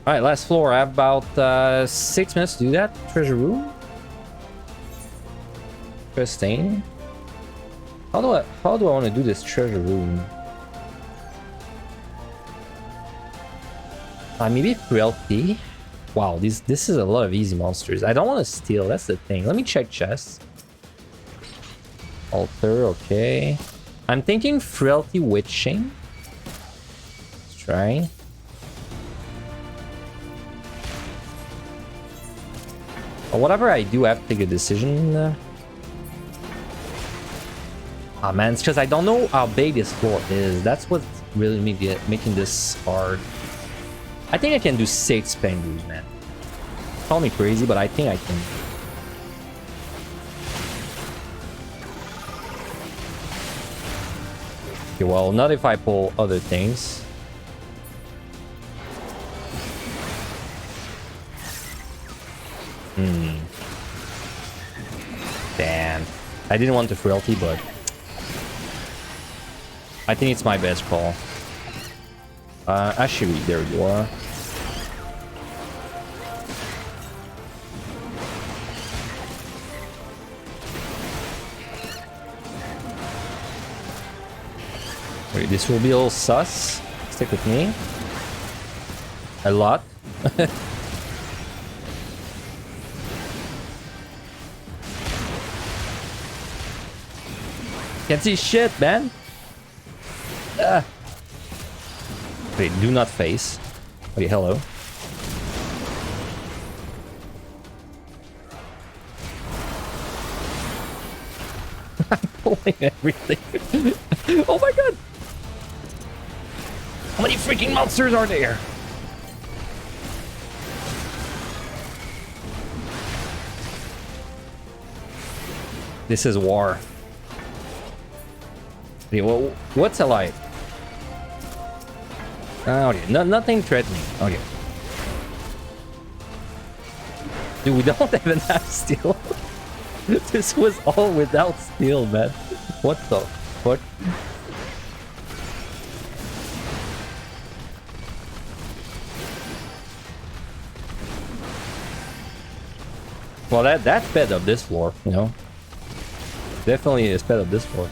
All right, last floor. I have about 6 minutes to do that. Treasure room. Interesting. How do I want to do this treasure room? Maybe frailty. Wow, this is a lot of easy monsters. I don't want to steal. That's the thing. Let me check chests. Altar, okay. I'm thinking frailty witching. Let's try. But whatever I do, I have to take a decision. Oh man, it's because I don't know how big this floor is. That's what's really making this hard. I think I can do 6 penguins, man. Call me crazy, but I think I can. Okay, well, not if I pull other things. Damn. I didn't want the frailty, but I think it's my best call. Actually, there you are. Wait, this will be a little sus. Stick with me. A lot. Can't see shit, man. Wait, do not face. Okay, hello. I'm pulling everything. Oh my god! How many freaking monsters are there? This is war. Okay, well, what's alive? Okay, nothing threatening. Okay. Dude, we don't even have steel. This was all without steel, man. What the fuck? Well, that sped up this floor, you know. Definitely sped up this floor.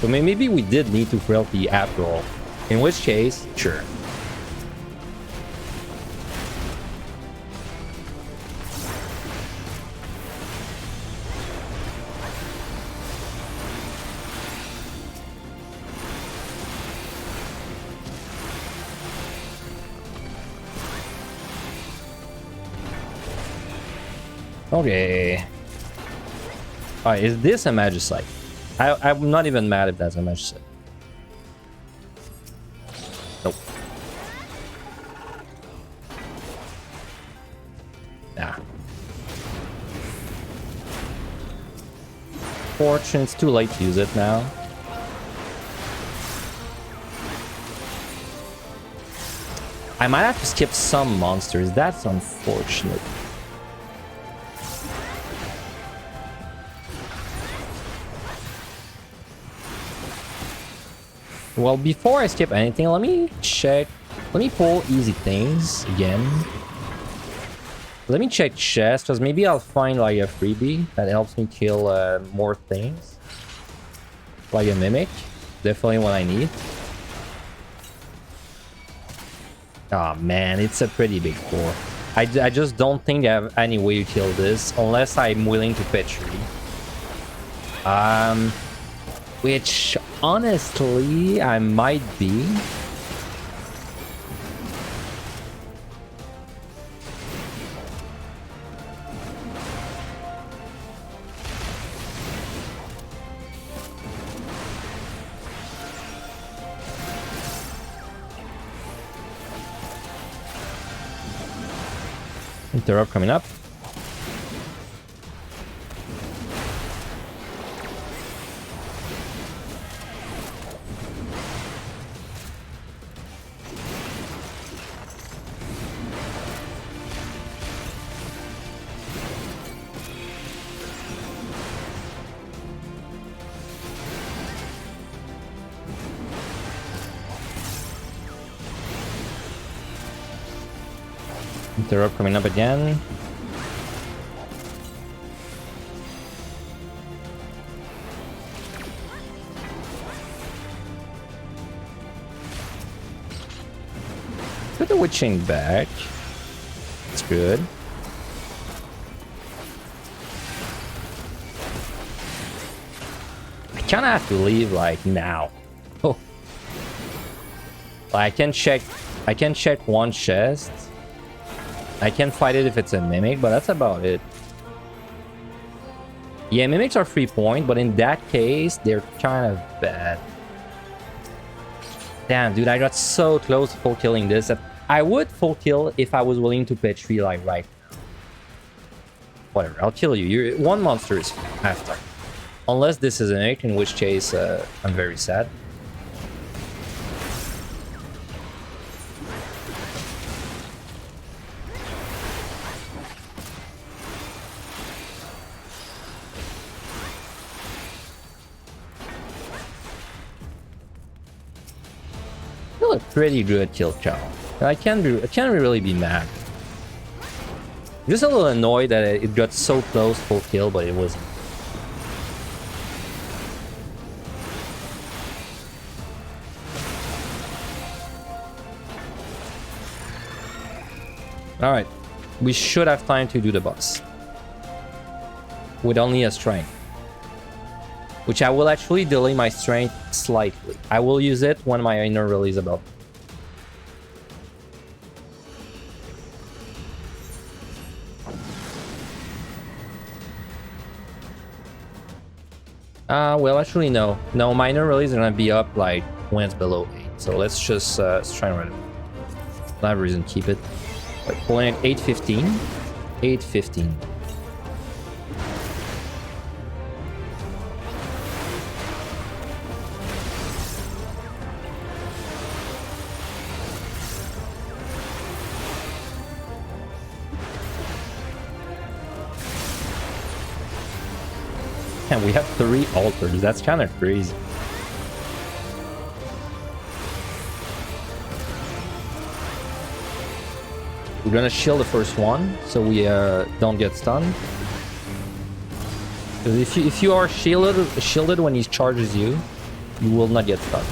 So maybe we did need to frailty after all. In which case, sure. Okay. Alright, is this a magicite? I'm not even mad if that's a magicite. Nope. Nah. Fortune, it's too late to use it now. I might have to skip some monsters. That's unfortunate. Well, before I skip anything, let me check. Let me pull easy things again. Let me check chest, because maybe I'll find like a freebie that helps me kill more things. Like a mimic. Definitely what I need. Oh man, it's a pretty big core. I just don't think I have any way to kill this unless I'm willing to pay 3. Which honestly I might be. Interrupt coming up. Interrupt coming up again. Put the witching back. That's good. I kinda have to leave like now. Oh. I can check one chest. I can fight it if it's a mimic, but that's about it. Yeah, mimics are 3 point, but in that case, they're kind of bad. Damn, dude, I got so close to full killing this that I would full kill if I was willing to pitch 3 like right now. Whatever, I'll kill you. You're one monster is after. Unless this is an egg, in which case I'm very sad. Still a pretty good kill count. I can't really be mad. I'm just a little annoyed that it got so close full kill, but it wasn't. Alright, we should have time to do the boss. With only a strength. Which I will actually delay my strength slightly. I will use it when my inner release about. Well, actually, no. No, my inner release is gonna be up like when it's below 8. So let's just let's try and run it. I have a reason to keep it. Like pulling at 8:15. 8:15. And we have 3 altars. That's kind of crazy. We're gonna shield the first one so we don't get stunned. Because if you are shielded when he charges you, you will not get stunned.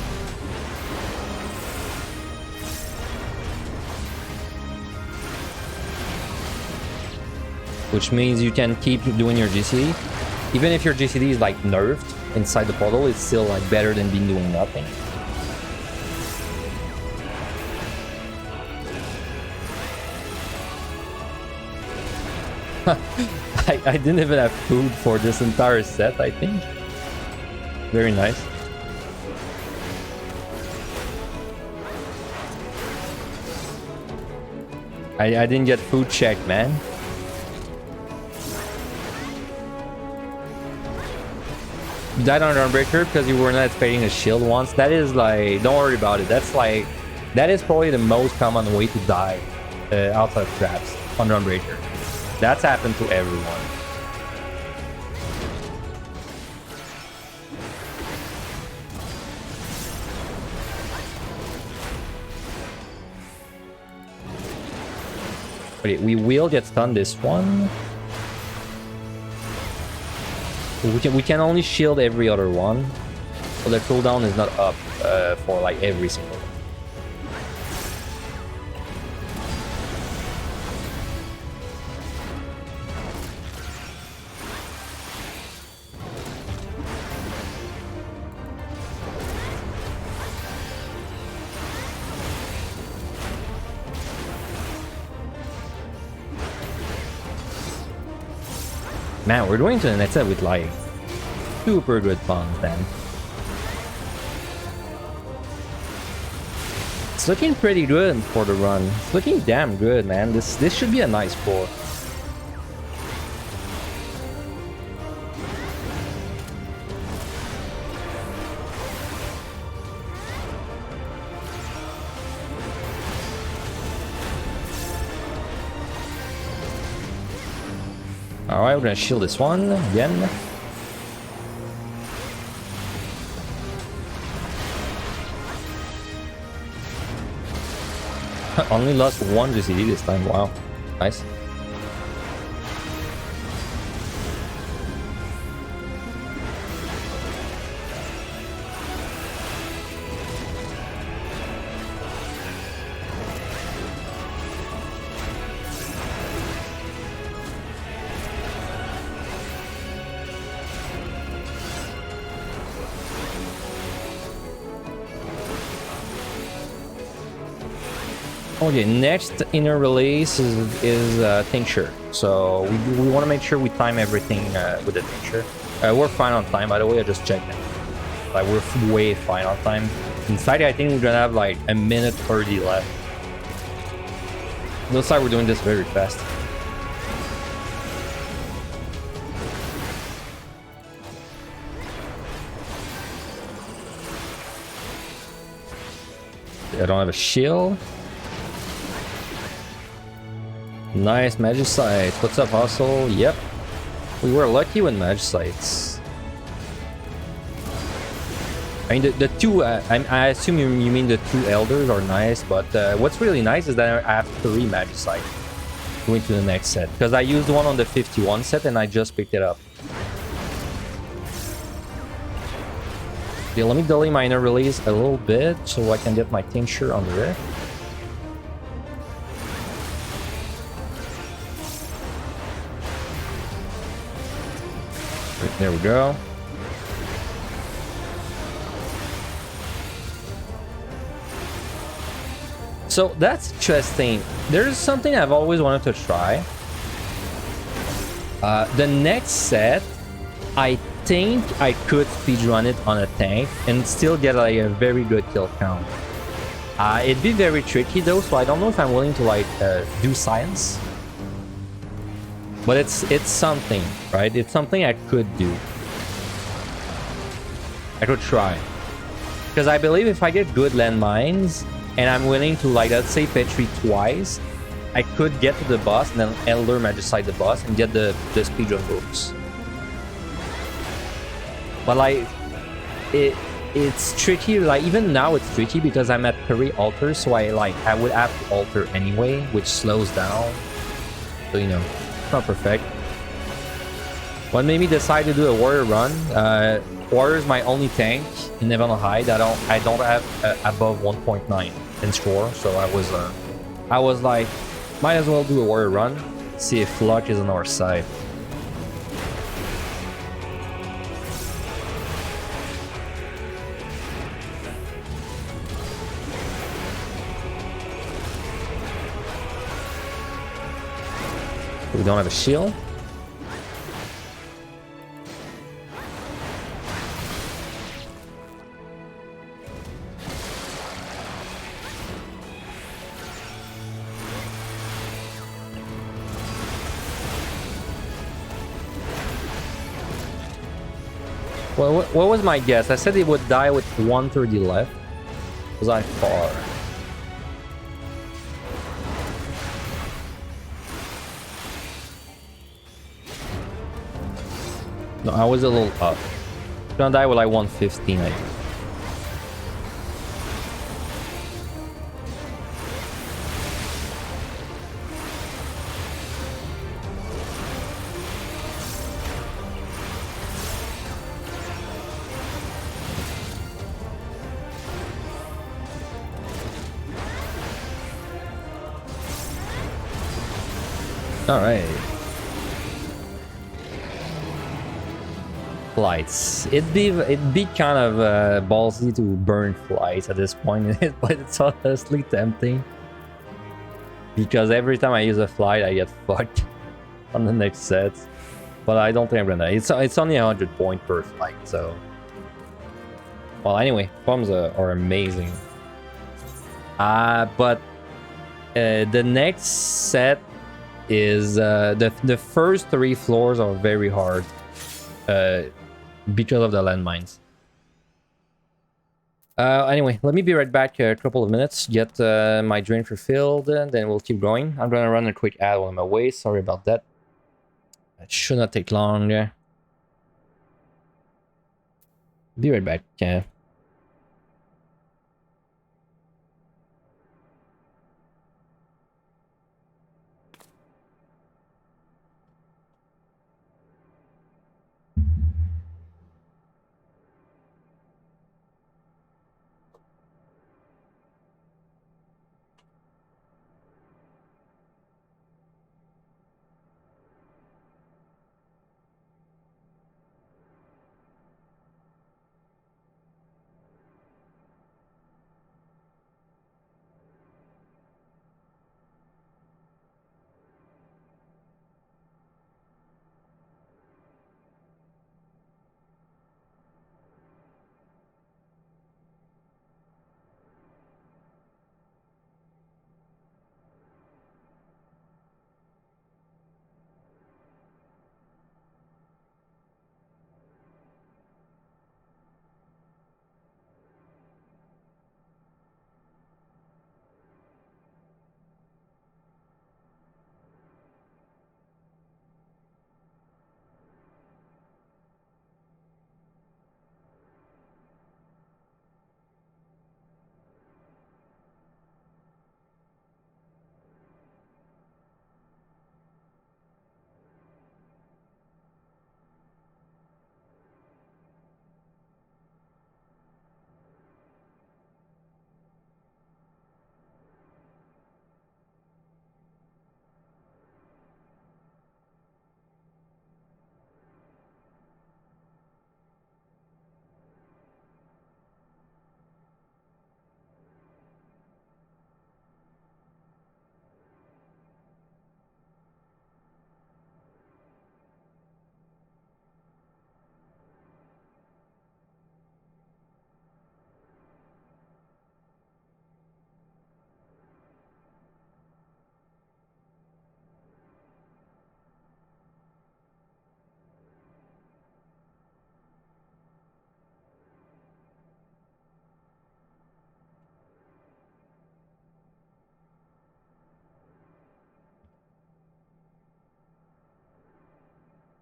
Which means you can keep doing your GCD. Even if your GCD is like nerfed inside the portal, it's still like better than being doing nothing. I didn't even have food for this entire set, I think. Very nice. I didn't get food checked, man. You died on Unbreaker because you were not expecting a shield once. That is like, don't worry about it. That's like, that is probably the most common way to die outside of traps on Unbreaker. That's happened to everyone. Okay, we will get stunned this one. We can only shield every other one. So the cooldown is not up for like every single one. Man, we're going to the next set with like super good puns then. It's looking pretty good for the run. It's looking damn good, man. This should be a nice pull. Alright, we're gonna shield this one again. Only lost one GCD this time, wow. Nice. Okay, next inner release is tincture. So we want to make sure we time everything with the tincture. We're fine on time, by the way. I just checked it. Like we're way fine on time. Inside, I think we're gonna have like a minute 30 left. Looks like we're doing this very fast. I don't have a shield. Nice Magicite. What's up, Hustle? Yep. We were lucky with Magicites. I mean, the two, I assume you mean the two Elders are nice, but what's really nice is that I have 3 Magicite going to the next set. Because I used one on the 51 set and I just picked it up. Okay, let me delay my inner release a little bit so I can get my tincture under it. There we go. So that's interesting. There's something I've always wanted to try. The next set, I think I could speedrun it on a tank and still get like a very good kill count. It'd be very tricky though, so I don't know if I'm willing to like do science. But it's something, right? It's something I could do. I could try. Because I believe if I get good landmines, and I'm willing to, like, let's say Petri twice, I could get to the boss and then Elder Magicite the boss and get the speedrun boost. But, like, it's tricky. Like, even now it's tricky because I'm at 3 altars, so I would have to alter anyway, which slows down. So, you know. Not perfect. What made me decide to do a warrior run? Warrior is my only tank in Neverland High that I don't have above 1.9 in score, so I was like, might as well do a warrior run, see if luck is on our side. We don't have a shield. Well, what was my guess? I said it would die with 130 left. Was I far? No, I was a little up. Gonna die with like 115, I think. All right. Flights. It'd be kind of ballsy to burn flights at this point, but it's honestly tempting. Because every time I use a flight, I get fucked on the next set. But I don't think I'm gonna. It's only 100 points per flight, so. Well, anyway, bombs are amazing. But the next set is the first 3 floors are very hard because of the landmines. Anyway, let me be right back a couple of minutes, get my drain fulfilled, and then we'll keep going. I'm gonna run a quick ad while I'm away. Sorry about that. It should not take long. Be right back.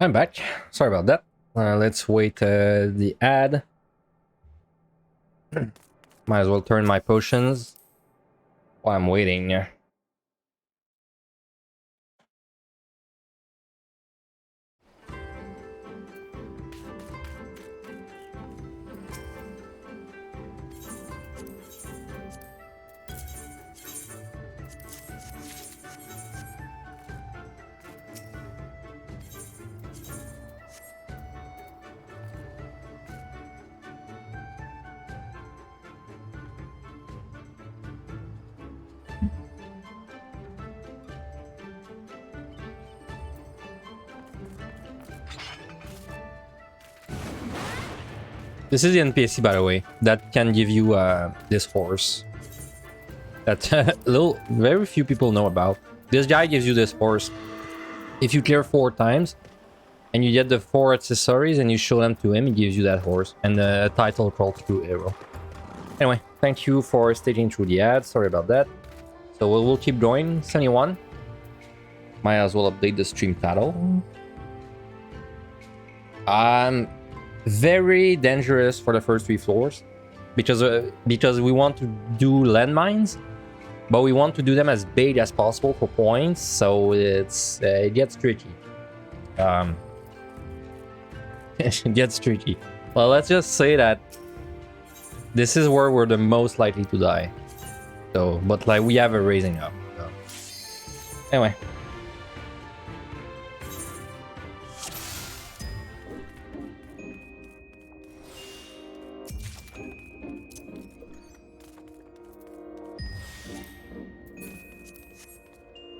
I'm back. Sorry about that. Let's wait the ad. Might as well turn my potions while I'm waiting. This is the NPC, by the way, that can give you this horse. That very few people know about. This guy gives you this horse. If you clear 4 times, and you get the 4 accessories, and you show them to him, he gives you that horse and a title called True Hero. Anyway, thank you for sticking through the ad. Sorry about that. So we'll keep going. 71. Might as well update the stream title. Very dangerous for the first 3 floors because we want to do landmines, but we want to do them as big as possible for points, so it gets tricky. It gets tricky. Well, let's just say that this is where we're the most likely to die. So, but like we have a raising up. So. Anyway,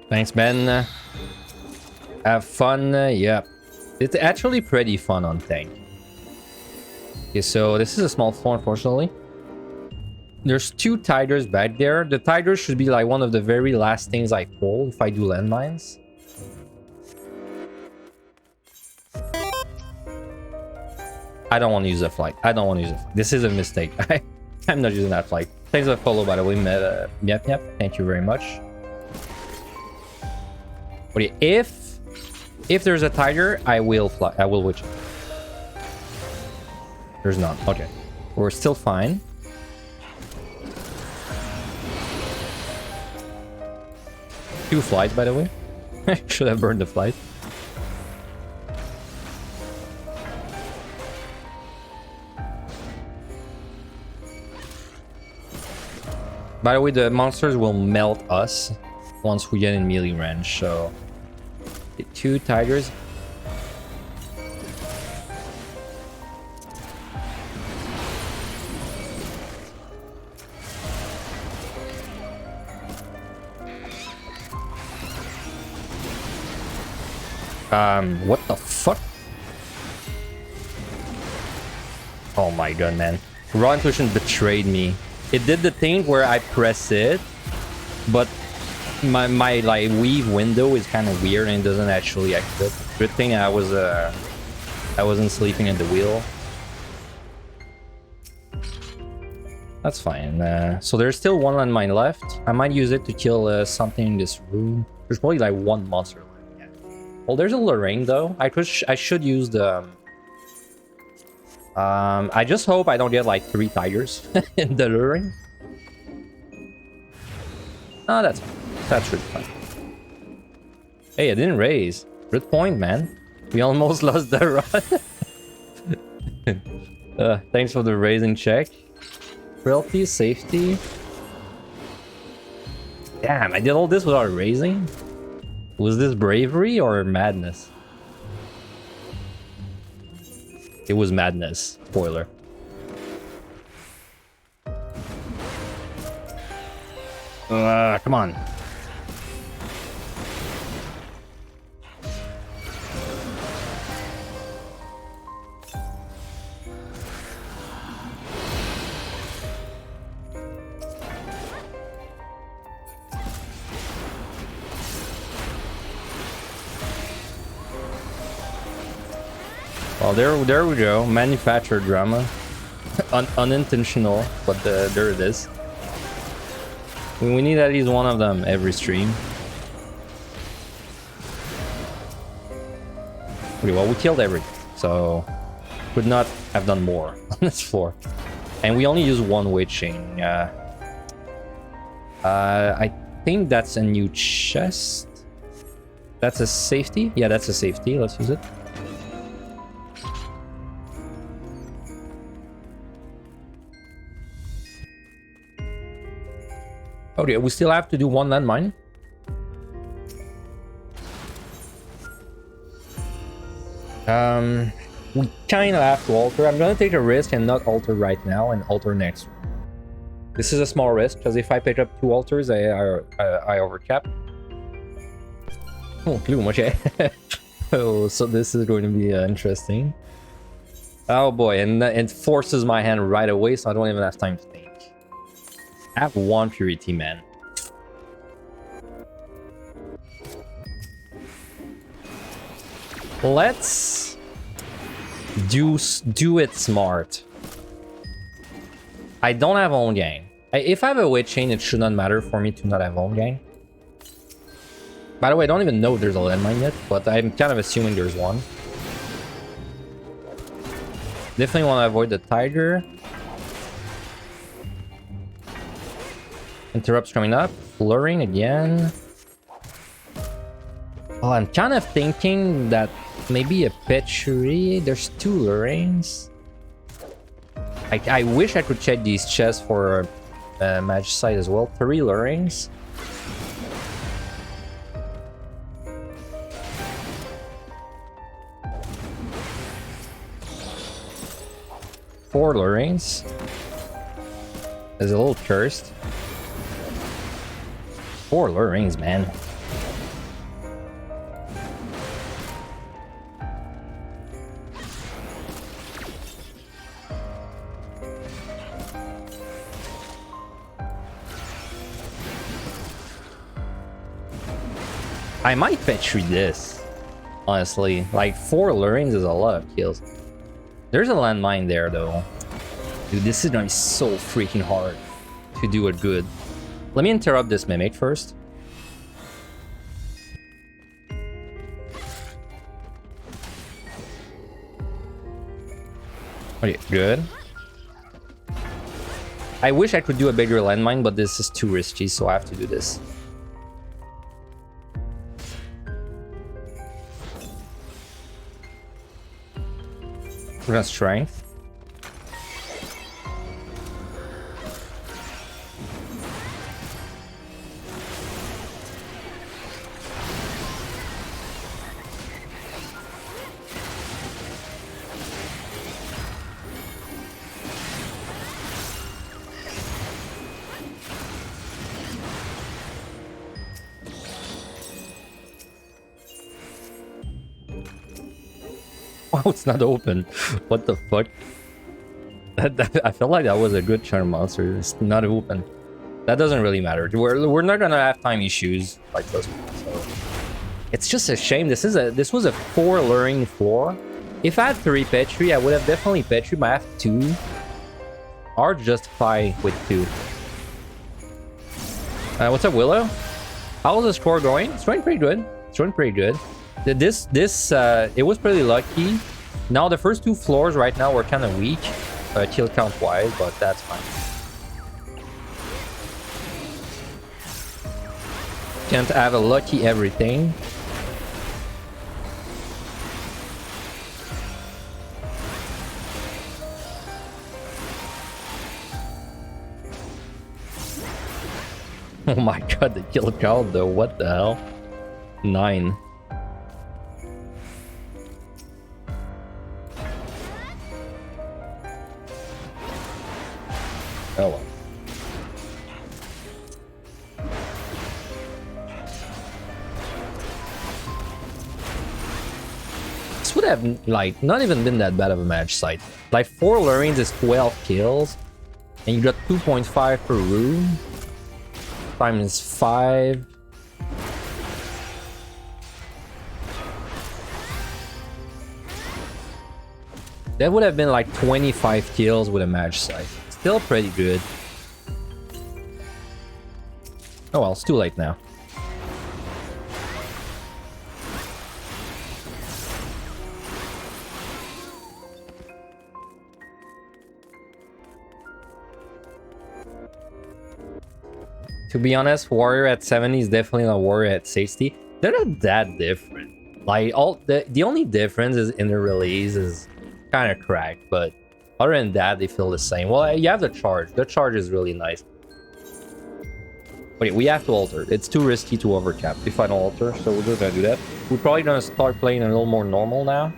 Thanks, Ben. Have fun. Yeah. It's actually pretty fun on tank. Okay, so this is a small floor, unfortunately. There's 2 tigers back there. The tigers should be like one of the very last things I pull if I do landmines. I don't want to use a flight. I don't want to use it. This is a mistake. I'm not using that flight. Thanks for the follow, by the way. Yep. Thank you very much. But if there's a tiger, I will fly. I will witch it. There's none. Okay. We're still fine. Two flights, by the way. I should have burned the flight. By the way, the monsters will melt us once we get in melee range, so... 2 tigers. What the fuck? Oh my god, man. Raw Intuition betrayed me. It did the thing where I press it, but my like weave window is kind of weird and it doesn't actually exit. Good thing I wasn't sleeping at the wheel. That's fine. So there's still 1 landmine left. I might use it to kill something in this room. There's probably like 1 monster left. Yeah. Well, there's a Lorraine though. I should use the. I just hope I don't get like 3 tigers in the Lorraine. Oh, that's really fun. Hey, I didn't raise. Good point, man. We almost lost the run. Thanks for the raising check. Frailty, safety. Damn, I did all this without raising? Was this bravery or madness? It was madness. Spoiler. Come on. Well, there we go. Manufactured drama. Unintentional, but there it is. We need at least one of them every stream. Okay, well, we killed everything, so could not have done more on this floor. And we only use 1 witching. I think that's a new chest. That's a safety? Yeah, that's a safety. Let's use it. Okay, we still have to do 1 landmine. We kind of have to alter. I'm gonna take a risk and not alter right now and alter next. This is a small risk because if I pick up 2 alters, I overcap. Oh, gloom. Okay. Oh, so this is going to be interesting. Oh boy, and it forces my hand right away, so I don't even have time to think. I have 1 purity, man. Let's do it smart. I don't have own gang. If I have a witch chain, it should not matter for me to not have own gang. By the way, I don't even know if there's a landmine yet, but I'm kind of assuming there's one. Definitely want to avoid the tiger. Interrupts coming up. Luring again. Well, I'm kind of thinking that maybe a Petrie. There's 2 lurings. I wish I could check these chests for match site as well. 3 lurings. Four lurings. Is a little cursed. 4 lurings, man. I might petri this, honestly. Like 4 lurings is a lot of kills. There's a landmine there though. Dude, this is gonna be so freaking hard to do it good. Let me interrupt this mimic first. Okay, good. I wish I could do a bigger landmine, but this is too risky, so I have to do this. We're gonna strength. Wow, it's not open. What the fuck? I felt like that was a good charm monster. It's not open. That doesn't really matter. We're not gonna have time issues like this one. So it's just a shame. This was a 4 luring floor. If I had 3 Petri, I would have definitely Petri, but I have 2. Or justify with 2. What's up, Willow? How's the score going? It's going pretty good. It's going pretty good. It was pretty lucky. Now the first 2 floors right now were kind of weak, kill count wise, but that's fine. Can't have a lucky everything. Oh my god, the kill count though, what the hell? 9. Oh well. This would have, like, not even been that bad of a match site. Like, 4 lurings is 12 kills, and you got 2.5 per room. Times 5. That would have been like 25 kills with a match site. Still pretty good. Oh well, it's too late now. To be honest, Warrior at 70 is definitely not Warrior at 60. They're not that different. Like, the only difference is in the release is kind of cracked, but other than that, they feel the same. Well, you have the charge. The charge is really nice. Okay, we have to alter. It's too risky to overcap if I don't alter, so we're just gonna do that. We're probably gonna start playing a little more normal now.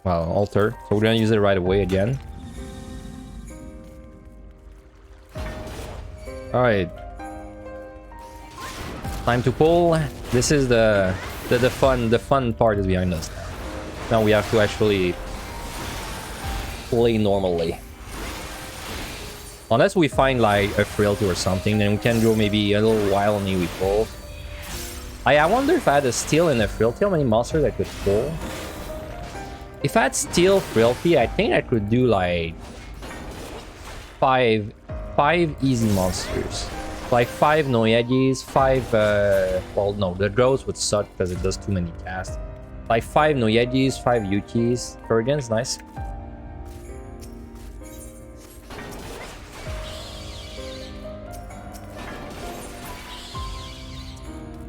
Well, alter. So we're gonna use it right away again. Alright. Time to pull. This is the fun part is behind us. Now we have to actually play normally. Unless we find like a frailty or something, then we can go maybe a little while only we pull. I wonder if I had a steel and a frailty, how many monsters I could pull. If I had steel frailty, I think I could do like five easy monsters. Like 5 Noyagis, 5 well no, the Gozu would suck because it does too many casts. Like 5 Noyagis, 5 Yukis. Kurgan's nice.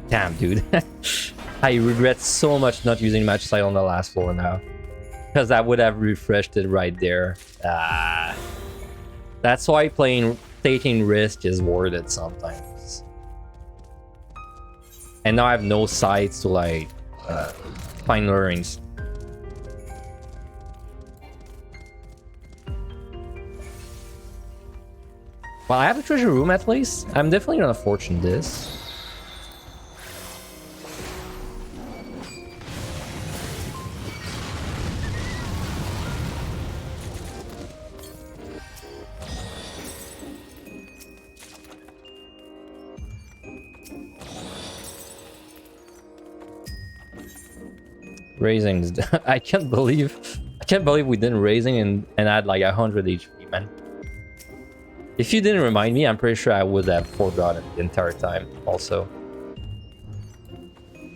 Damn, dude. I regret so much not using match site on the last floor now. Because I would have refreshed it right there. That's why taking risk is worth it sometimes. And now I have no sites to like find lurings. Well, I have a treasure room at least. I'm definitely gonna fortune this. Raising is I can't believe we didn't raising and add like 100 HP, man. If you didn't remind me, I'm pretty sure I would have forgotten the entire time also.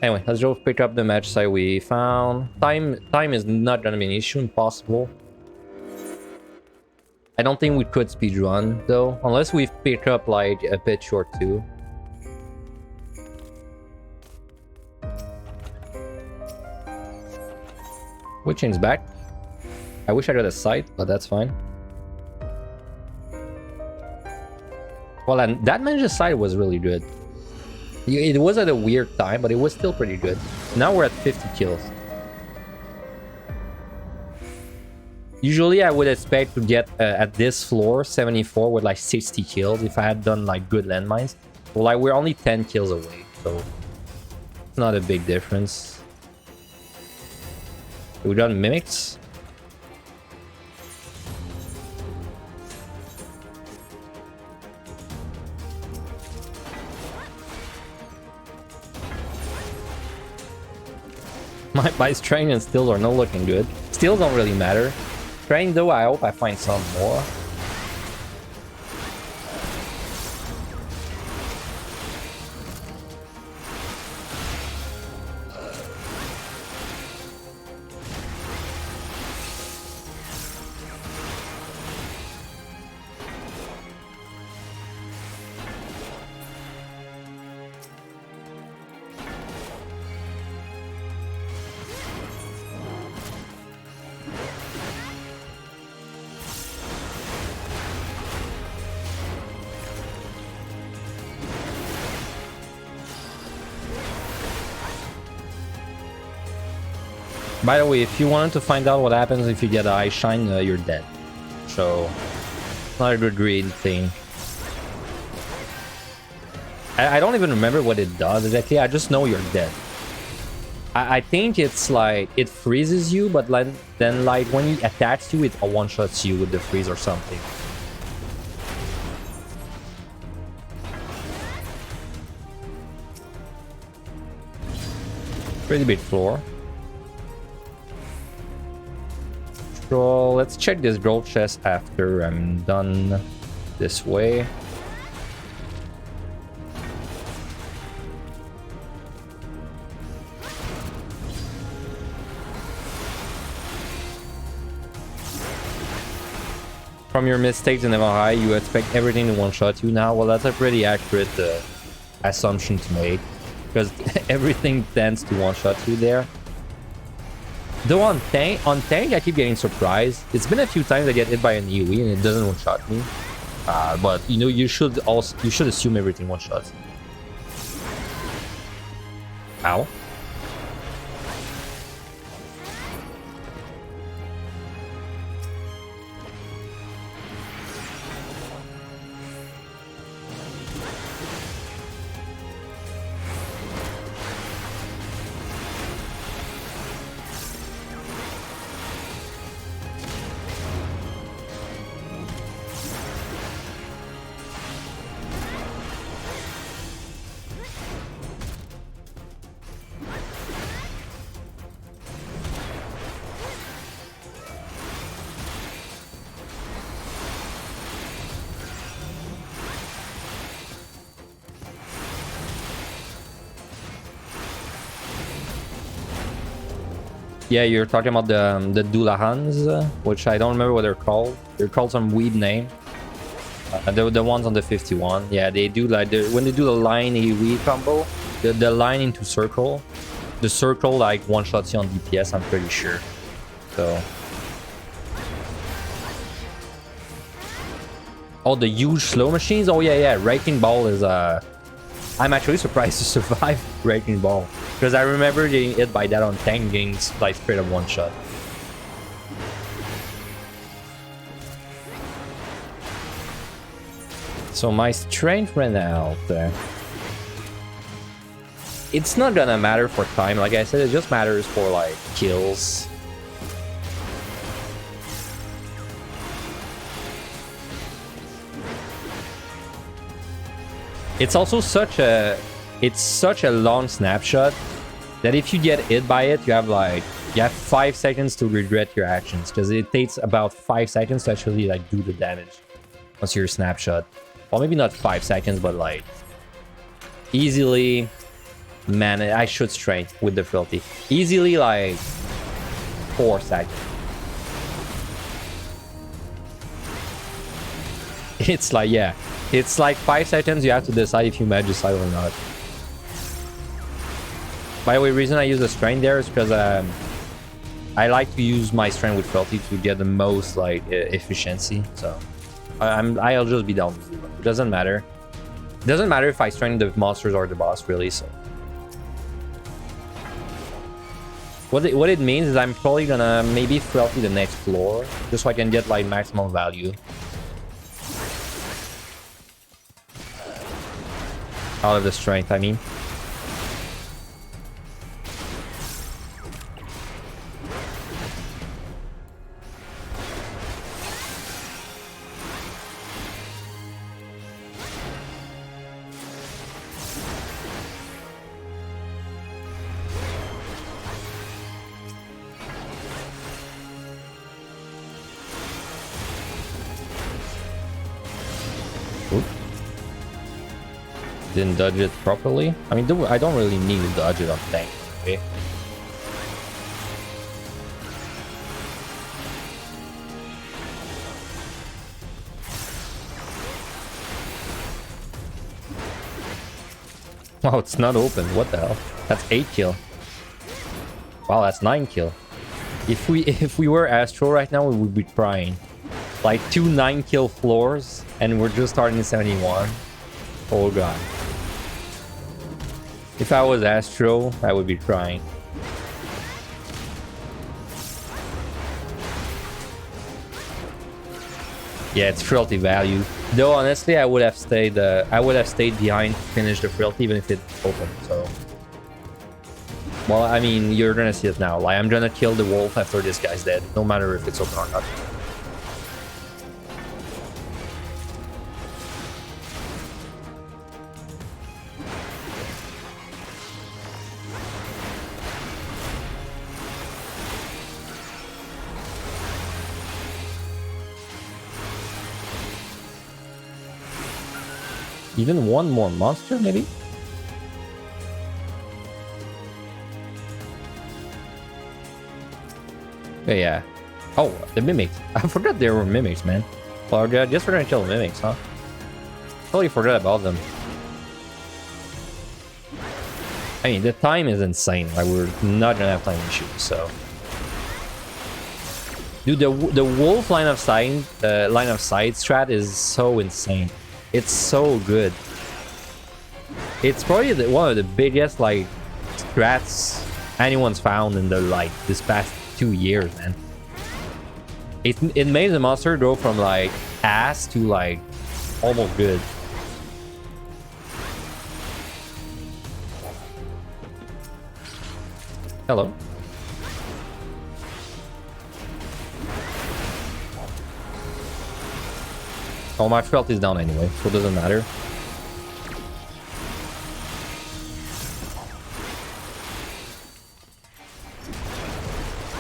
Anyway, let's go pick up the match site we found. Time is not gonna be an issue, impossible. I don't think we could speedrun though, unless we pick up like a pitch or two. We change back. I wish I got a sight, but that's fine. Well, and that manager's side was really good. It was at a weird time, but it was still pretty good. Now we're at 50 kills. Usually I would expect to get at this floor 74 with like 60 kills if I had done like good landmines. Well, like we're only 10 kills away, so it's not a big difference. We got mimics. My strain and steals are not looking good. Steals don't really matter. Strain though, I hope I find some more. By the way, if you wanted to find out what happens if you get eye shine, you're dead. So, not a good greed thing. I don't even remember what it does exactly. I just know you're dead. I think it's like it freezes you, but then like when you attach you, it one-shots you with the freeze or something. Pretty big floor. So let's check this gold chest after I'm done this way. From your mistakes in MRI, you expect everything to one-shot you now. Well, that's a pretty accurate assumption to make, because everything tends to one-shot you there. Though on tank, I keep getting surprised. It's been a few times I get hit by an AoE and it doesn't one-shot me. But you know, you should assume everything one-shots. Ow. Yeah, you're talking about the Doulahans, which I don't remember what they're called. They're called some weird name. The ones on the 51. Yeah, they do like when they do the line AoE combo, the line into circle. The circle like one-shots you on DPS, I'm pretty sure. So. Oh, the huge slow machines? Oh yeah, Wrecking Ball is I'm actually surprised to survive Wrecking Ball. Because I remember getting hit by that on tank, getting like straight up one shot. So my strength ran out. It's not gonna matter for time, like I said, it just matters for like kills. It's also such a long snapshot that if you get hit by it, you have 5 seconds to regret your actions, because it takes about 5 seconds to actually like do the damage once you're snapshot. Well, maybe not 5 seconds, but like easily. Man, I should strength with the filthy. Easily like 4 seconds. It's like, yeah, it's like 5 seconds. You have to decide if you magicite or not. By the way, reason I use the strength there is because I like to use my strength with filthy to get the most like efficiency. So I'll just be down to 0. It doesn't matter. It doesn't matter if I strengthen the monsters or the boss, really. So what it means is I'm probably gonna maybe filthy the next floor just so I can get like maximum value out of the strength, I mean. Didn't dodge it properly. I mean, I don't really need to dodge it on tank. Okay. Wow, it's not open. What the hell? That's 8 kill. Wow, that's 9 kill. If we were Astro right now, we would be crying. Like 2 9-kill floors, and we're just starting at 71. Oh god. If I was Astro, I would be crying. Yeah, it's frailty value. Though honestly, I would have stayed behind to finish the frailty even if it opened. So, well, I mean, you're gonna see it now. Like, I'm gonna kill the wolf after this guy's dead, no matter if it's open or not. Even one more monster, maybe? Yeah. Oh, the mimics. I forgot there were mimics, man. Well, I guess we're gonna kill the mimics, huh? Totally forgot about them. I mean, the time is insane. Like, we're not gonna have time issues, so. Dude, the wolf line of sight strat is so insane. It's so good. It's probably one of the biggest like strats anyone's found in the like this past 2 years, man. It made the monster go from like ass to like almost good. Hello. Oh, my frailty is down anyway, so it doesn't matter.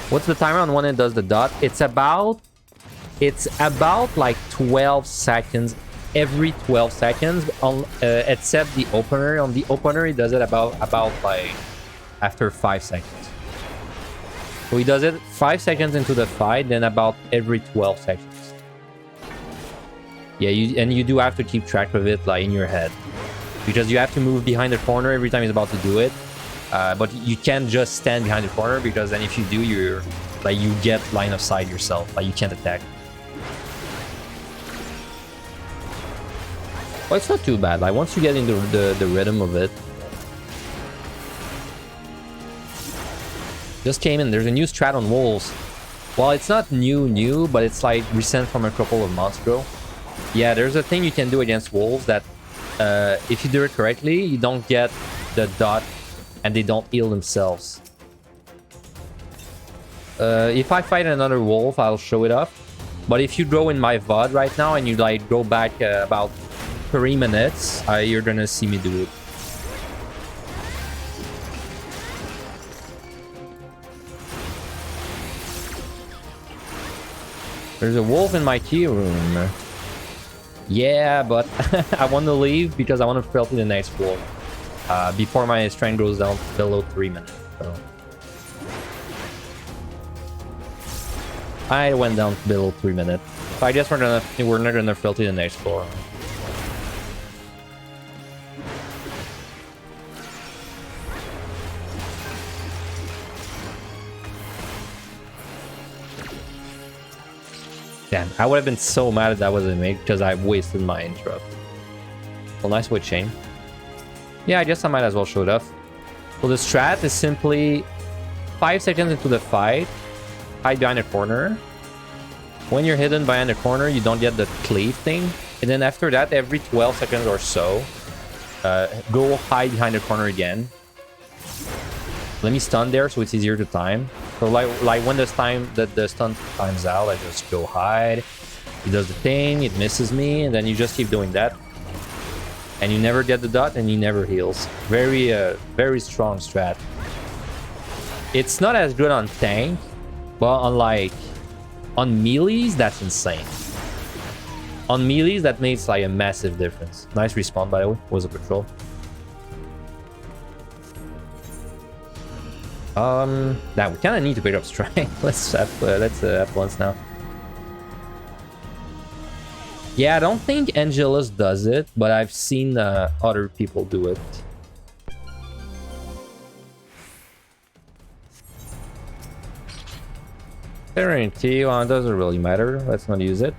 What's the timer on when it does the dot? It's about like 12 seconds every 12 seconds on except the opener. On the opener, he does it about like after 5 seconds. So he does it 5 seconds into the fight, then about every 12 seconds. Yeah, you do have to keep track of it like in your head, because you have to move behind the corner every time he's about to do it. But you can't just stand behind the corner, because then if you do, you get line of sight yourself. Like, you can't attack. Well, it's not too bad. Like, once you get into the rhythm of it. Just came in. There's a new strat on wolves. Well, it's not new, but it's like recent from a couple of months ago. Yeah, there's a thing you can do against wolves that if you do it correctly, you don't get the dot and they don't heal themselves. If I fight another wolf, I'll show it up. But if you go in my VOD right now and you like go back about 3 minutes, you're gonna see me do it. There's a wolf in my key room. Yeah, but I want to leave because I want to fill to the next floor before my strength goes down below 3 minutes. So I went down below 3 minutes. So I guess we're not gonna fill to the next floor. Damn, I would have been so mad if that wasn't me because I wasted my interrupt. Well, nice wood chain. Yeah, I guess I might as well show it off. So the strat is simply 5 seconds into the fight, hide behind a corner. When you're hidden behind a corner, you don't get the cleave thing. And then after that, every 12 seconds or so, go hide behind a corner again. Let me stun there so it's easier to time. So like when the stun times out, I just go hide. He does the thing, it misses me, and then you just keep doing that. And you never get the dot, and he never heals. Very strong strat. It's not as good on tank, but on melees, that's insane. On melees, that makes like a massive difference. Nice respawn, by the way. Was a patrol. Now we kind of need to pick up strength. let's have once now. Yeah, I don't think Angelus does it, but I've seen other people do it. Guarantee doesn't really matter. Let's not use it.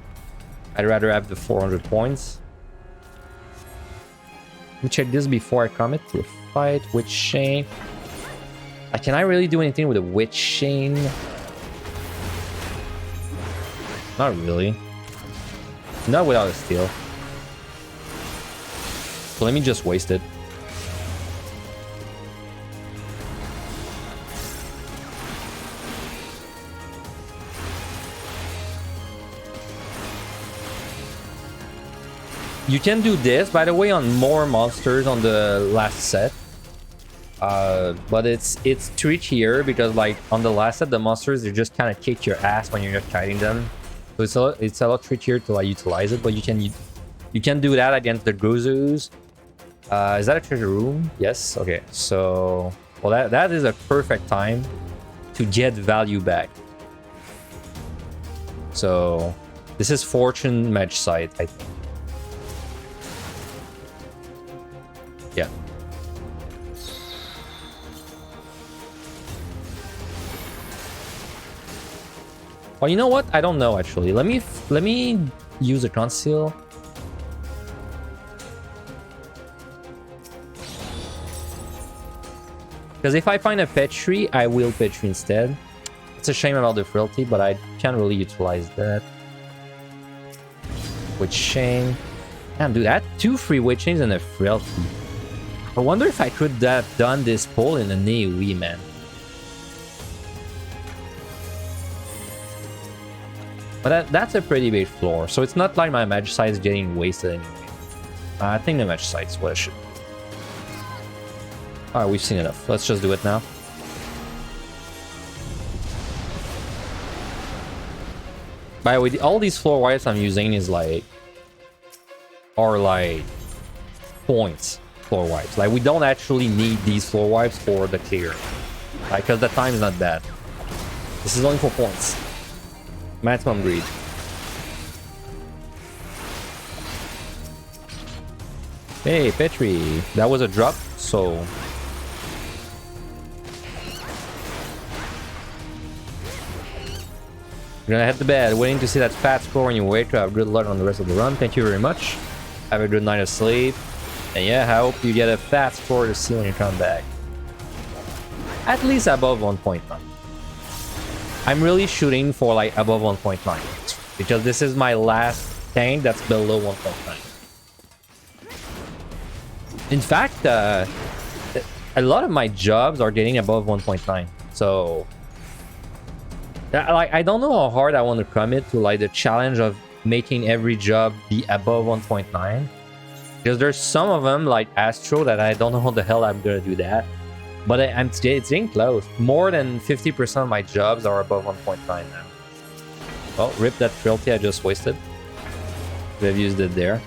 I'd rather have the 400 points. Let me check this before I commit to a fight. Witch Chain. Can I really do anything with a Witch Chain? Not really. Not without a steal. So let me just waste it. You can do this, by the way, on more monsters on the last set. But it's trickier because like on the last set, the monsters, they just kind of kick your ass when you're just fighting them. So it's a lot trickier to like utilize it, but you can do that against the Gozus. Is that a treasure room? Yes. Okay. So well, that is a perfect time to get value back. So this is Fortune Match Site, I think. Yeah. Well, you know what? I don't know actually. Let me use a conceal. Because if I find a Petri, I will Petri instead. It's a shame about the frailty, but I can't really utilize that. Witch Chain. Damn, dude, I had 2 free Witch Chains and a frailty. I wonder if I could have done this pull in an AoE, man. But that's a pretty big floor, so it's not like my match site is getting wasted anyway. I think the match site's what I should. Alright, we've seen enough. Let's just do it now. By the way, all these floor wipes I'm using is are like points floor wipes. Like we don't actually need these floor wipes for the clear. Like, because the time is not bad. This is only for points. Maximum greed. Hey, Petri. That was a drop, so... You're gonna head to bed, waiting to see that fat score when you wake up. Good luck on the rest of the run. Thank you very much. Have a good night of sleep. And yeah, I hope you get a fat score to see when you come back. At least above 1.9. I'm really shooting for like above 1.9 because this is my last tank that's below 1.9. In fact, a lot of my jobs are getting above 1.9. So, like, I don't know how hard I want to commit to like the challenge of making every job be above 1.9 because there's some of them like Astro that I don't know how the hell I'm gonna do that. But it's getting close. More than 50% of my jobs are above 1.9 now. Oh, rip that frailty I just wasted. Could have used it there.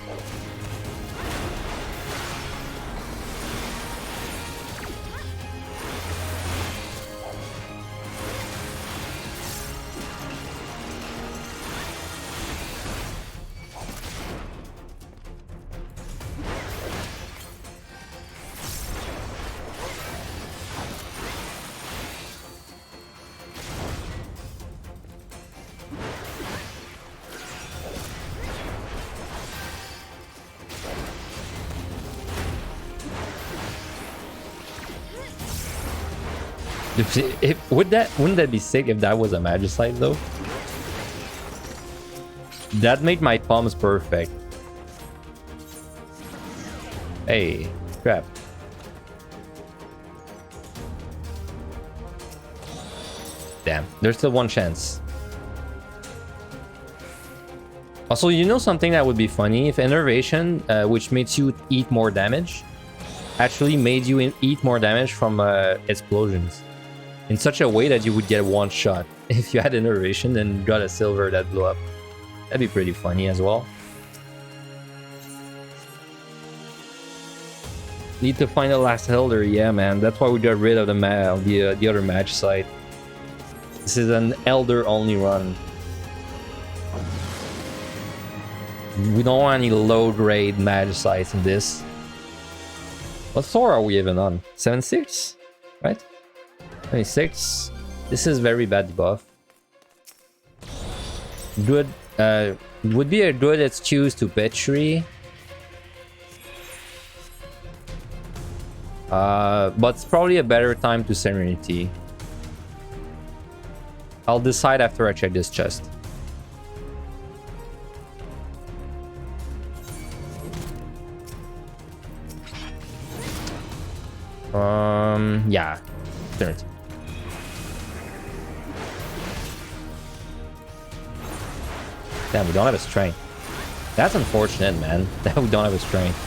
Wouldn't that be sick if that was a Magicite though? That made my palms perfect. Hey, crap. Damn, there's still one chance. Also, you know something that would be funny? If Enervation, which makes you eat more damage, actually made you eat more damage from explosions. In such a way that you would get one shot if you had Enervation and got a silver that blew up. That'd be pretty funny as well. Need to find the last Elder, yeah, man. That's why we got rid of the other match site. This is an Elder only run. We don't want any low grade match sites in this. What Thor are we even on? 7-6, right? 26. This is very bad debuff. Good. Would be a good excuse to Petri. But it's probably a better time to Serenity. I'll decide after I check this chest. Yeah. Serenity. Damn, we don't have a strength. That's unfortunate, man. That we don't have a strength.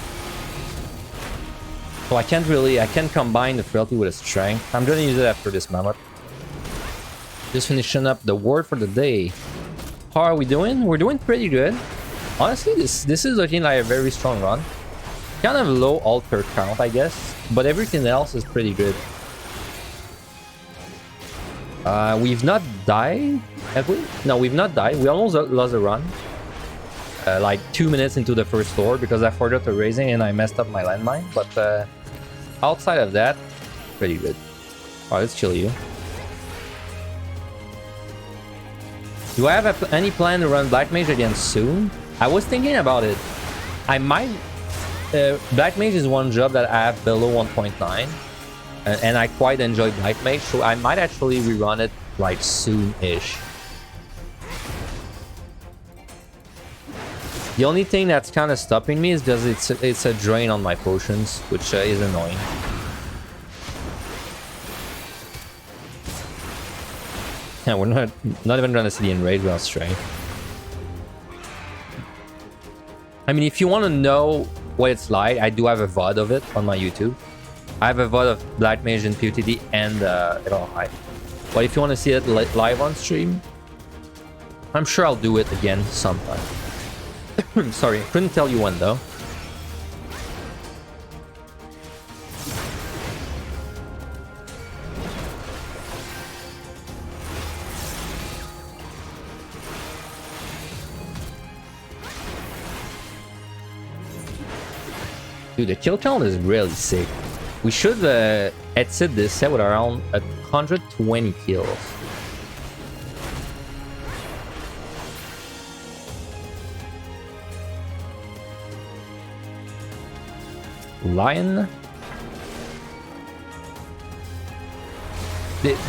So I can't combine the frailty with a strength. I'm gonna use it after this mammoth. Just finishing up the word for the day. How are we doing? We're doing pretty good. Honestly, this is looking like a very strong run. Kind of low alter count, I guess, but everything else is pretty good. We've not died, have we? No, we've not died. We almost lost a run. Like 2 minutes into the first floor because I forgot to raising and I messed up my landmine. But outside of that, pretty good. Alright, let's chill you. Do I have any plan to run Black Mage again soon? I was thinking about it. I might... Black Mage is one job that I have below 1.9. And I quite enjoy Black Mage, so I might actually rerun it like soon-ish. The only thing that's kind of stopping me is because it's a drain on my potions, which is annoying. Yeah, we're not even gonna see the enrage without strength. I mean, if you want to know what it's like, I do have a VOD of it on my YouTube. I have a VOD of Black Mage and POTD and HoH. But if you want to see it live on stream, I'm sure I'll do it again sometime. Sorry, couldn't tell you when though. Dude, the kill count is really sick. We should exit this set with around 120 kills. Lion.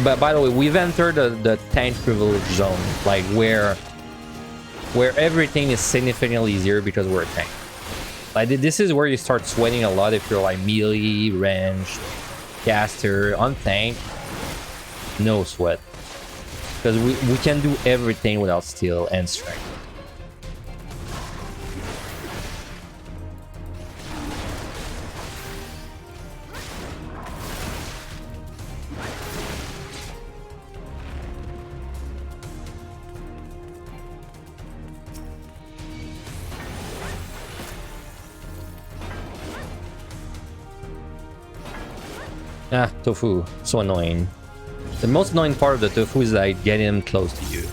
But by the way, we've entered the tank privilege zone, like where everything is significantly easier because we're a tank. Like this is where you start sweating a lot if you're like melee, ranged, caster, on tank. No sweat. Because we can do everything without steel and strength. Ah, tofu. So annoying. The most annoying part of the tofu is like getting him close to you.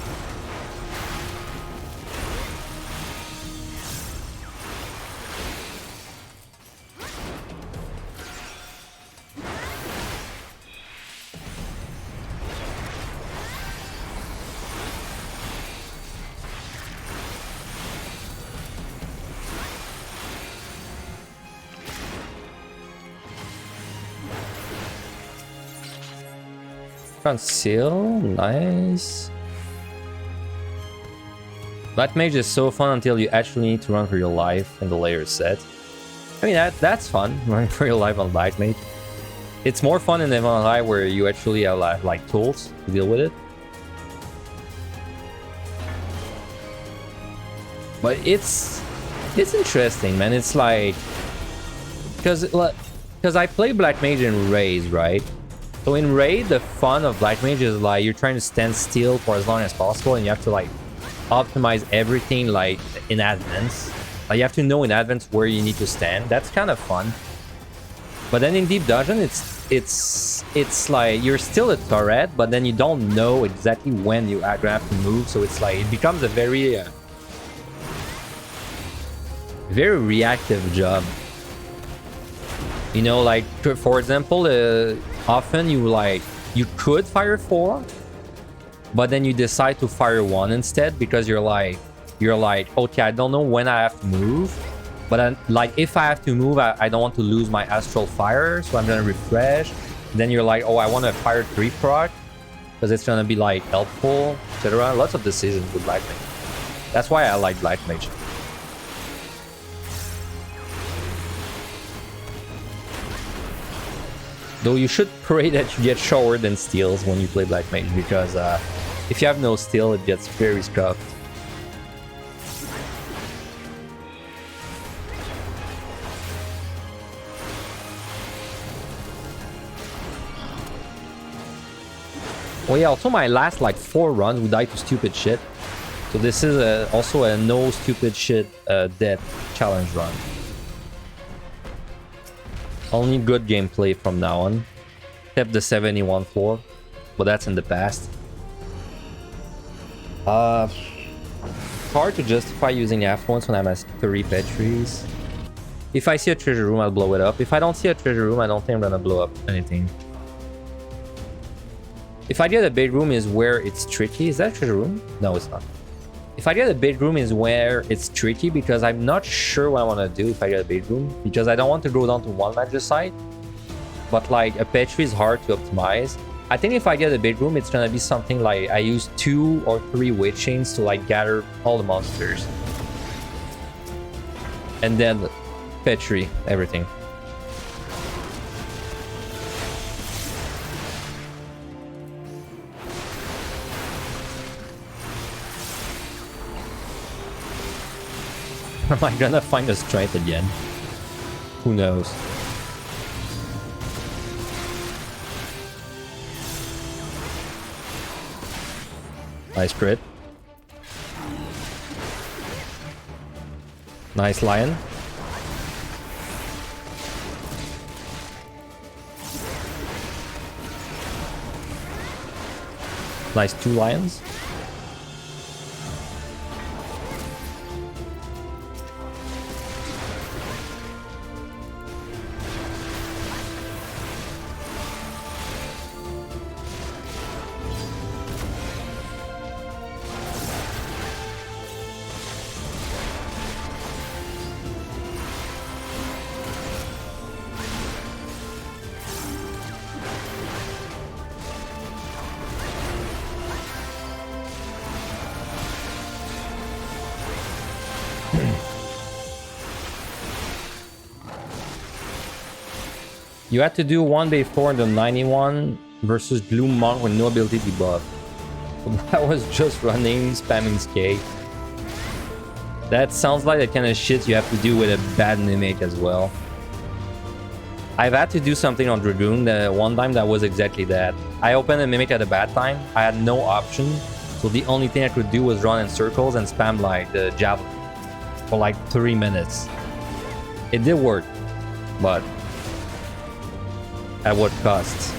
Conceal, nice. Black Mage is so fun until you actually need to run for your life in the layer set. I mean, that's fun, running for your life on Black Mage. It's more fun in MLI where you actually have like tools to deal with it. But it's interesting, man. It's like because I play Black Mage in Raid, right? So in Raid, the fun of Black Mage is like you're trying to stand still for as long as possible, and you have to like optimize everything like in advance. Like you have to know in advance where you need to stand. That's kind of fun. But then in Deep Dungeon, it's like you're still a turret, but then you don't know exactly when you are gonna have to move. So it's like it becomes a very very reactive job. You know, like for example, often you could fire 4, but then you decide to fire 1 instead because you're like, okay, I don't know when I have to move, but like if I have to move, I don't want to lose my astral fire, so I'm gonna refresh. Then you're like, oh, I want to fire 3 proc because it's gonna be like helpful, etc. Lots of decisions with Black Mage. That's why I like Black Mage. Though you should pray that you get showered and steals when you play Black Mage, because if you have no steal, it gets very scuffed. Oh yeah, also my last like 4 runs we died to stupid shit. So this is also a no stupid shit death challenge run. Only good gameplay from now on. Except the 71 floor. But that's in the past. Hard to justify using affluence when I'm at 3 petries. If I see a treasure room, I'll blow it up. If I don't see a treasure room, I don't think I'm gonna blow up anything. If I get a bedroom is where it's tricky. Is that a treasure room? No, it's not. If I get a bedroom is where it's tricky because I'm not sure what I want to do if I get a bedroom, because I don't want to go down to 1 magicite, but like a petri is hard to optimize. I think if I get a bedroom, it's gonna be something like I use 2 or 3 weight chains to like gather all the monsters, and then petri everything. Am I gonna find a strength again? Who knows? Nice crit. Nice lion. Nice 2 lions. You had to do 1v4 in the 91 versus Blue Monk with no ability debuff. That was just running, spamming skate. That sounds like the kind of shit you have to do with a bad mimic as well. I've had to do something on Dragoon the one time that was exactly that. I opened a mimic at a bad time. I had no option. So the only thing I could do was run in circles and spam like the javelin for like 3 minutes. It did work, but At what cost?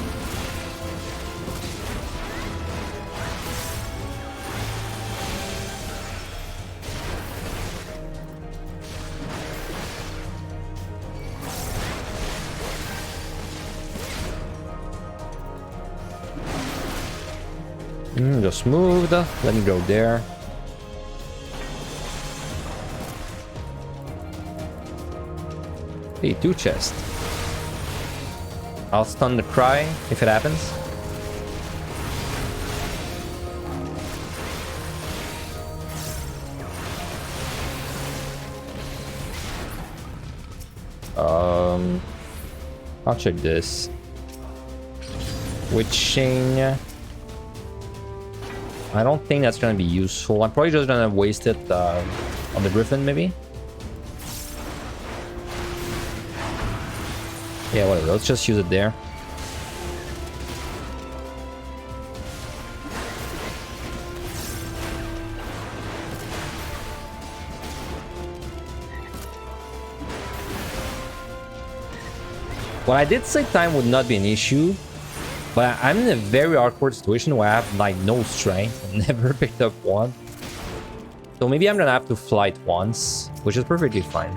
Just moved. Let me go there. Hey, 2 chests. I'll stun the cry if it happens. I'll check this. Witching. I don't think that's gonna be useful. I'm probably just gonna waste it on the Griffin, maybe. Yeah, whatever. Let's just use it there. Well, I did say time would not be an issue, but I'm in a very awkward situation where I have like no strength and never picked up one. So maybe I'm gonna have to flight once, which is perfectly fine.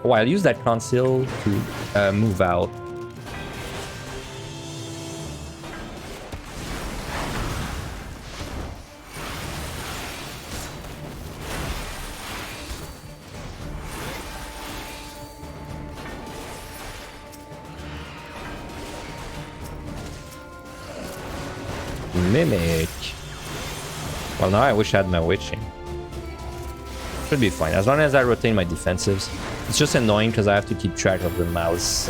Oh, I'll use that conceal to move out. Mimic. Well, now I wish I had my witching. Should be fine, as long as I retain my defensives. It's just annoying because I have to keep track of the mouse.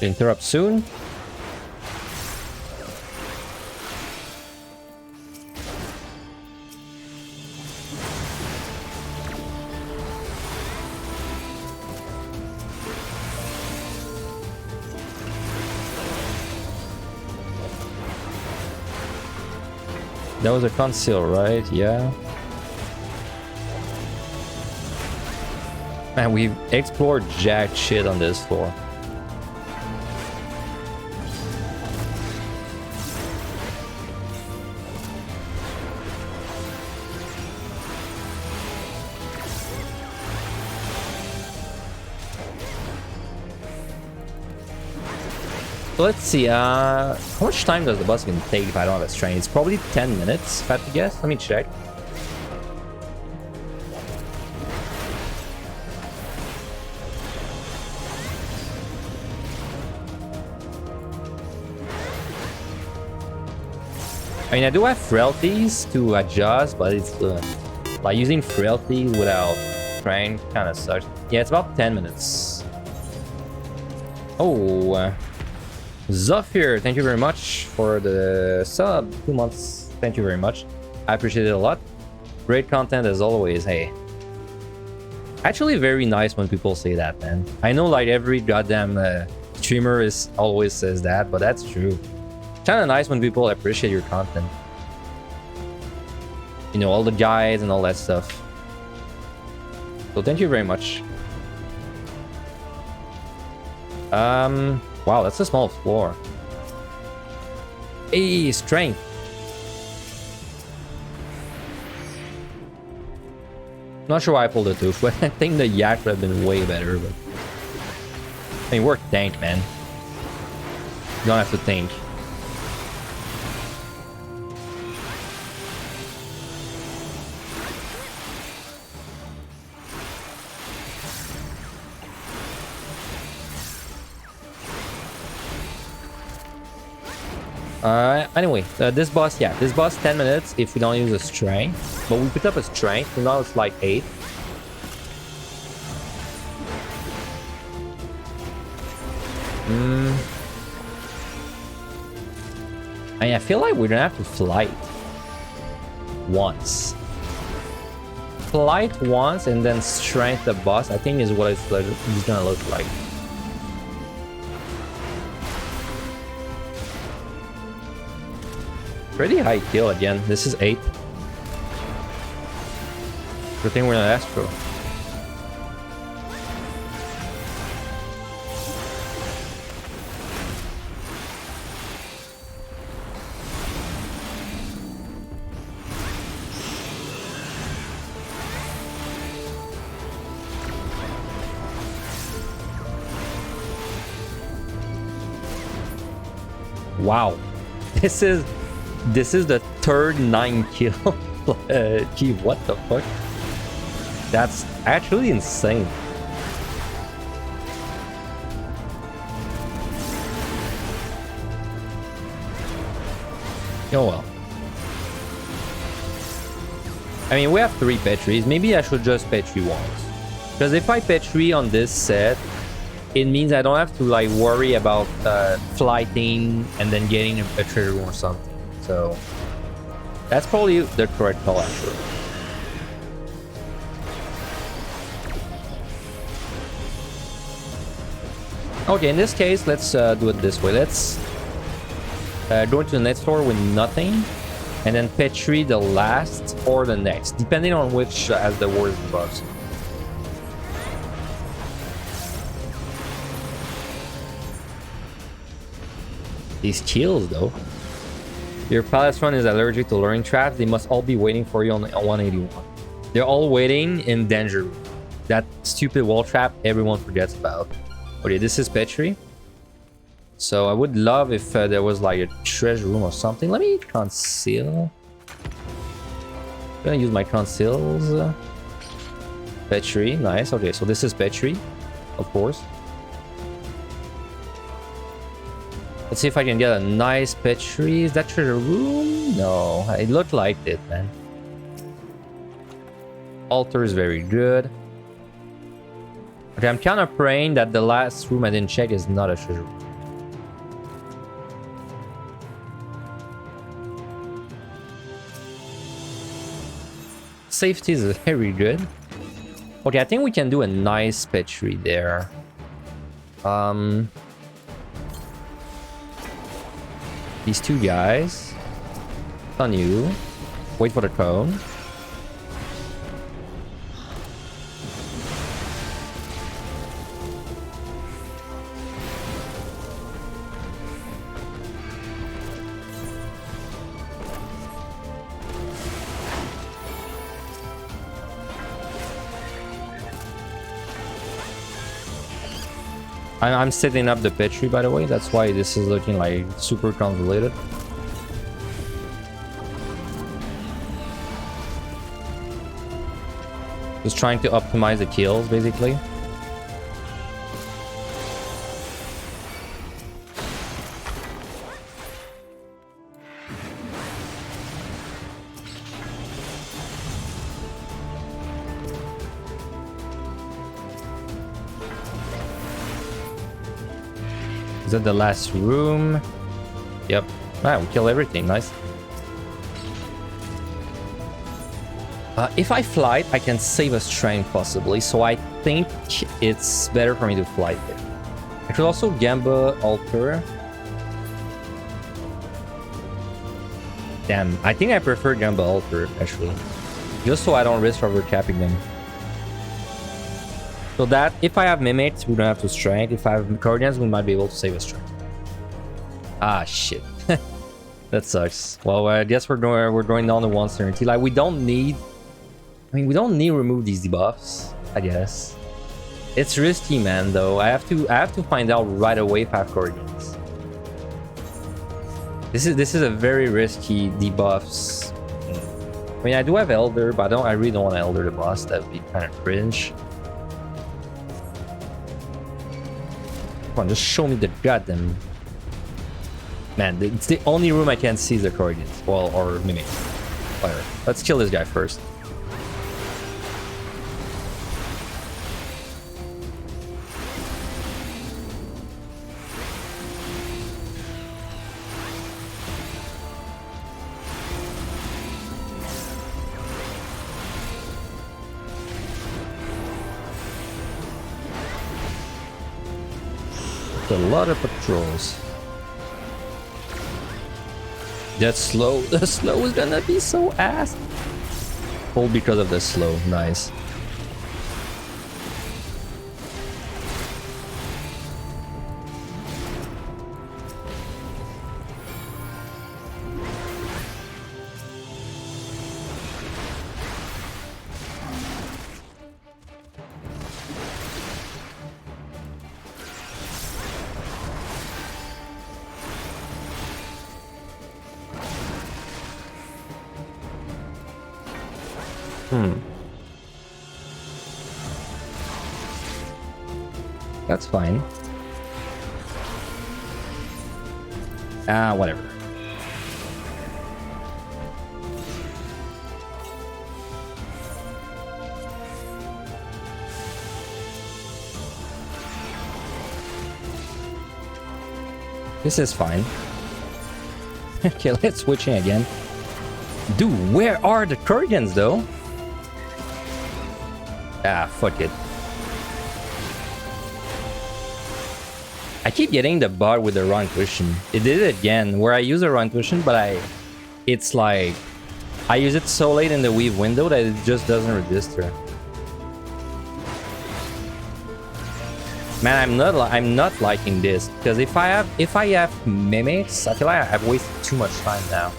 Interrupt soon. That was a conceal, right? Yeah. Man, we've explored jack shit on this floor. So let's see, how much time does the boss even take if I don't have a strain? It's probably 10 minutes, if I had to guess. Let me check. I mean, I do have frailties to adjust, but it's like using frailties without strain kind of sucks. Yeah, it's about 10 minutes. Oh, Zofir, thank you very much for the sub. 2 months. Thank you very much. I appreciate it a lot. Great content as always. Hey, actually very nice when people say that, man. I know like every goddamn streamer always says that, but that's true. Kind of nice when people appreciate your content. You know, all the guides and all that stuff. So thank you very much. Wow, that's a small floor. Hey, strength. Not sure why I pulled the tooth, but I think the yak would have been way better. But I mean, we're tanked, man. You don't have to think. Anyway, this boss, yeah, this boss 10 minutes if we don't use a strength. But we picked up a strength, so now it's like 8. I mean, I feel like we're gonna have to flight. once. Flight once and then strength the boss, I think is what it's gonna look like. Pretty high kill again. This is 8. Good thing we're not Astro. Wow, this is the third 9 kill key. What the fuck? That's actually insane. Oh well. I mean, we have 3 Petries. Maybe I should just Petri once. Because if I Petri on this set, it means I don't have to like worry about flighting and then getting a treasure room or something. So that's probably the correct call actually. Okay, in this case, let's do it this way. Let's go into the next floor with nothing, and then Petri the last or the next, depending on which has the worst buffs. These kills though. Your palace run is allergic to luring traps. They must all be waiting for you on 181. They're all waiting in danger. That stupid wall trap everyone forgets about. Okay, this is Petri. So I would love if there was like a treasure room or something. Let me conceal. I'm gonna use my conceals. Petri, nice. Okay, so this is Petri, of course. Let's see if I can get a nice Petri. Is that treasure room? No, it looked like it, man. Altar is very good. Okay, I'm kind of praying that the last room I didn't check is not a treasure room. Safety is very good. Okay, I think we can do a nice Petri there. These 2 guys. On you. Wait for the cone. I'm setting up the Petri, by the way. That's why this is looking like super convoluted. Just trying to optimize the kills, basically. Is that the last room? Yep. Ah, we kill everything. Nice. If I flight, I can save a strength possibly. So I think it's better for me to flight there. I could also Gamba Altar. Damn, I think I prefer Gamba Altar actually. Just so I don't risk overcapping them. So that if I have Mimics, we don't have to strength. If I have Guardians, we might be able to save a strength. Ah, shit. That sucks. Well, I guess we're going down to 170. Like, we don't need... I mean, we don't need to remove these debuffs, I guess. It's risky, man, though. I have to find out right away if I have Guardians. This is a very risky debuffs. I mean, I do have Elder, but I really don't want to Elder the boss. That would be kind of cringe. Come on, just show me the goddamn... Man, it's the only room I can't see the Guardians. Well, or Mimic. Whatever. Let's kill this guy first. a lot of patrols. That slow, the slow is gonna be so ass. All because of the slow, nice. That's fine. Whatever. This is fine. Okay, let's switching again. Dude, where are the Kurgans though? Fuck it. I keep getting the bot with the wrong cushion. It did it again, where I use the wrong cushion, but it's like I use it so late in the weave window that it just doesn't register. Man, I'm not liking this because if I have mimics, I feel like I've wasted too much time now.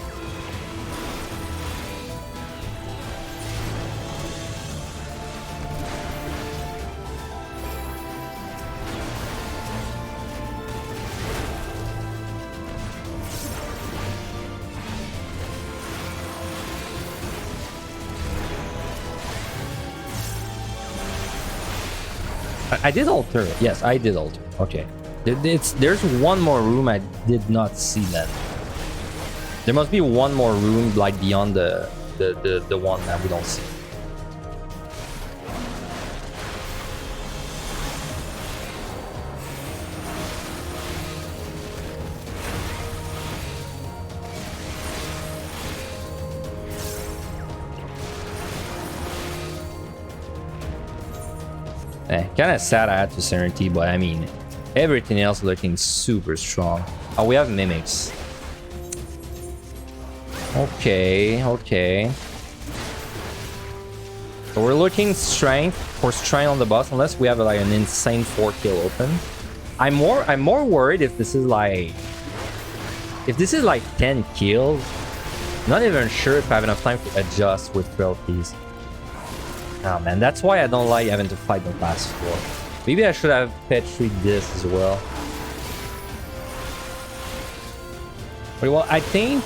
I did alter. Yes, I did alter. Okay. There's one more room I did not see then. There must be one more room like beyond the one that we don't see. Kind of sad I had to Serenity, but I mean, everything else looking super strong. Oh, we have mimics. Okay. So we're looking strength for strength on the boss, unless we have like an insane 4 kill open. I'm more worried if this is like 10 kills. Not even sure if I have enough time to adjust with 12 keys. Oh man, that's why I don't like having to fight the last floor. Maybe I should have petried this as well. But well, I think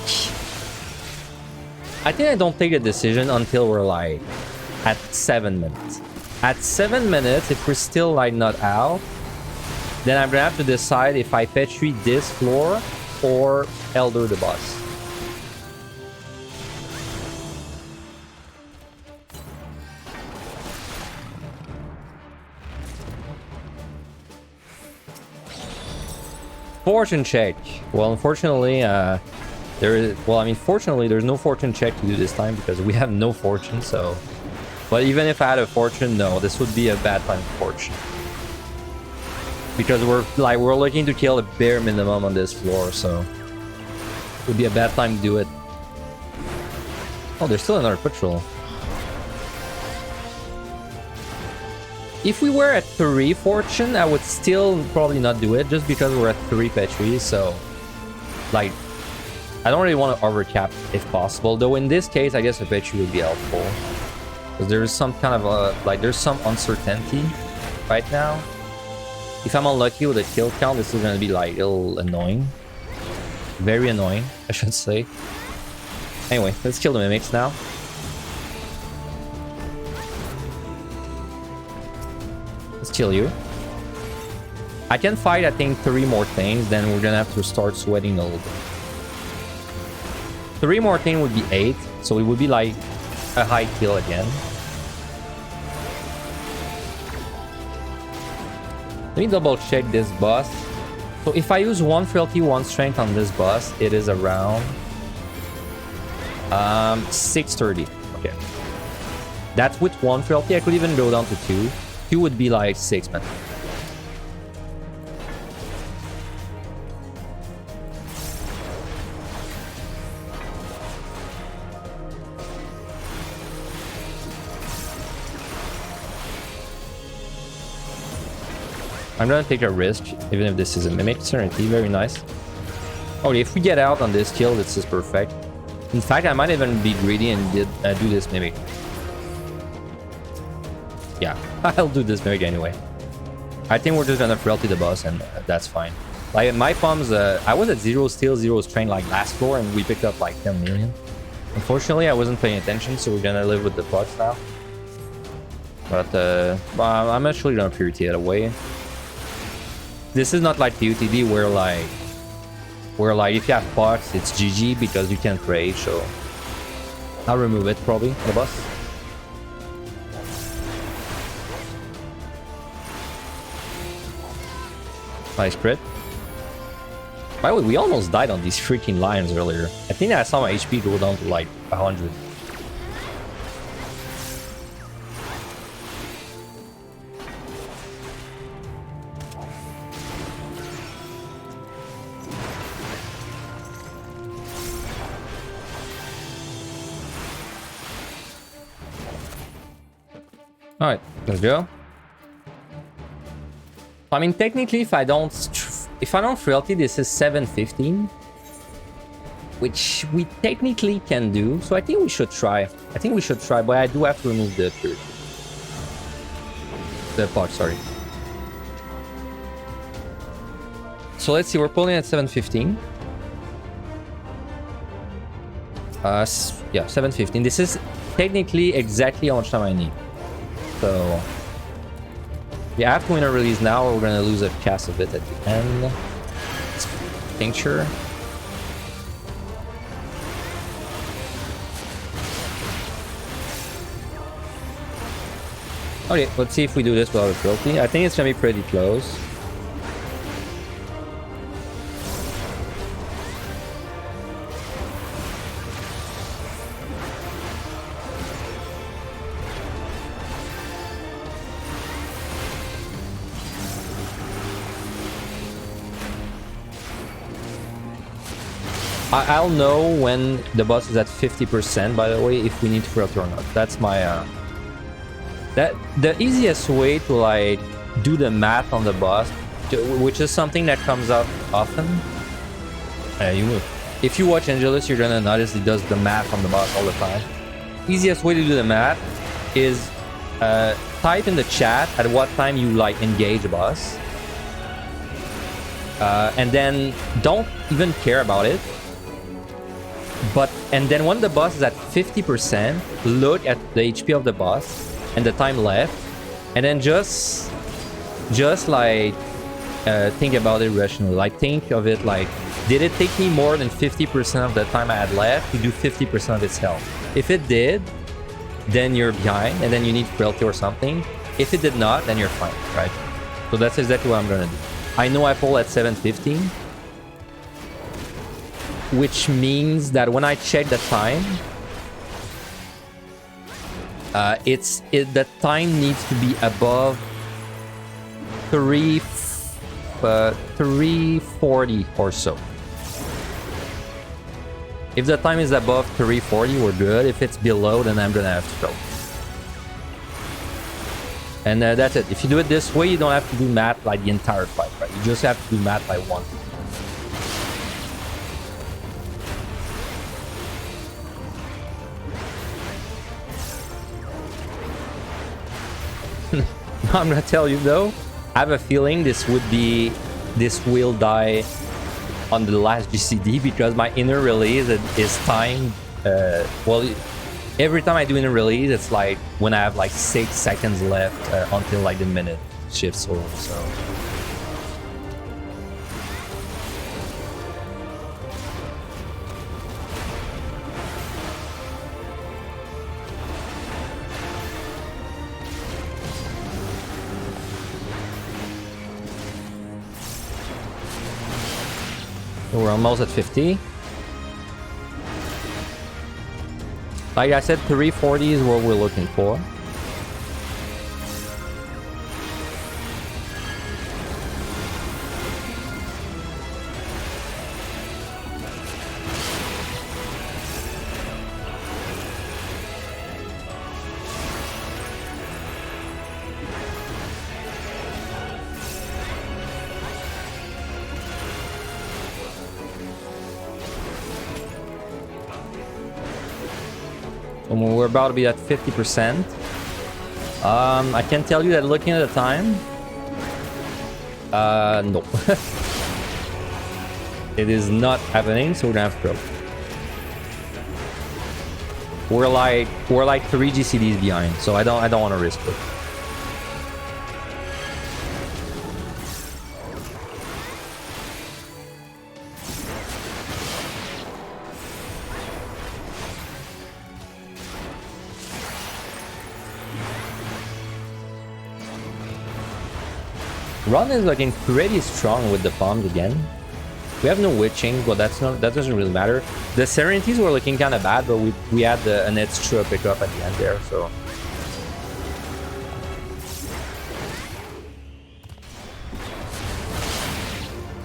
I don't take a decision until we're like at 7 minutes. At 7 minutes, if we're still like not out, then I'm gonna have to decide if I petri this floor or Elder the boss. Fortune check. Well, unfortunately, fortunately, there's no fortune check to do this time because we have no fortune, so... But even if I had a fortune, no, this would be a bad time for fortune. Because we're looking to kill the bare minimum on this floor, so... It would be a bad time to do it. Oh, there's still another patrol. If we were at 3 fortune, I would still probably not do it, just because we're at 3 petri, so... Like, I don't really want to overcap if possible, though in this case, I guess a petri would be helpful. Because there's some kind of a... there's some uncertainty right now. If I'm unlucky with a kill count, this is going to be, like, a little annoying. Very annoying, I should say. Anyway, let's kill the mimics now. Let's kill you. I can fight, I think, 3 more things, then we're gonna have to start sweating a little bit. 3 more things would be 8, so it would be like a high kill again. Let me double check this boss. So if I use 1 frailty, 1 strength on this boss, it is around 630. Okay. That's with 1 frailty. I could even go down to 2. 2 would be like 6, man. I'm gonna take a risk, even if this is a Mimic. Certainty, very nice. Oh, if we get out on this kill, this is perfect. In fact, I might even be greedy and do this Mimic. Yeah, I'll do this Mimic anyway. I think we're just gonna frailty the boss, and that's fine. Like, my palms, I was at 0 steel, 0 strain like last floor, and we picked up like 10 million. Unfortunately, I wasn't paying attention, so we're gonna live with the pots now. But I'm actually gonna purity it away. This is not like PUTD where if you have pots, it's GG because you can't rage, so I'll remove it probably, the boss. Nice crit. By the way, we almost died on these freaking lions earlier. I think I saw my HP go down to like 100. Alright, let's go. I mean, technically, if I don't frailty, this is 715, which we technically can do. So I think we should try. But I do have to remove the part. Sorry. So let's see. We're pulling at 715. Yeah, 715. This is technically exactly how much time I need. So yeah, I have to win a release now, or we're gonna lose a cast of it at the end. Tincture. Okay, let's see if we do this without a frailty. I think it's gonna be pretty close. I'll know when the boss is at 50%, by the way, if we need frailty or not. That's my the easiest way to like do the math on the boss, which is something that comes up often. You move. If you watch Angelus, you're gonna notice he does the math on the boss all the time. Easiest way to do the math is type in the chat at what time you like engage a boss, and then don't even care about it. And then when the boss is at 50%, look at the HP of the boss and the time left, and then just like think about it rationally. Like, think of it like, did it take me more than 50% of the time I had left to do 50% of its health? If it did, then you're behind, and then you need frailty or something. If it did not, then you're fine, right? So that's exactly what I'm gonna do. I know I pull at 715. Which means that when I check the time, the time needs to be above 340 or so. If the time is above 340, we're good. If it's below, then I'm gonna have to throw. And that's it. If you do it this way, you don't have to do math like the entire fight, right? You just have to do math by one. I'm gonna tell you though, I have a feeling this will die on the last GCD, because my inner release is timed. Well, every time I do inner release, it's like when I have like 6 seconds left until like the minute shifts over. So we're almost at 50. Like I said, 340 is what we're looking for. We're about to be at 50%. I can tell you that looking at the time, no. It is not happening, so we're gonna have to go. We're like 3 GCDs behind, so I don't want to risk it. Run is looking pretty strong with the bombs again. We have no witching, but that doesn't really matter. The serenities were looking kind of bad, but we had an extra pickup at the end there, so.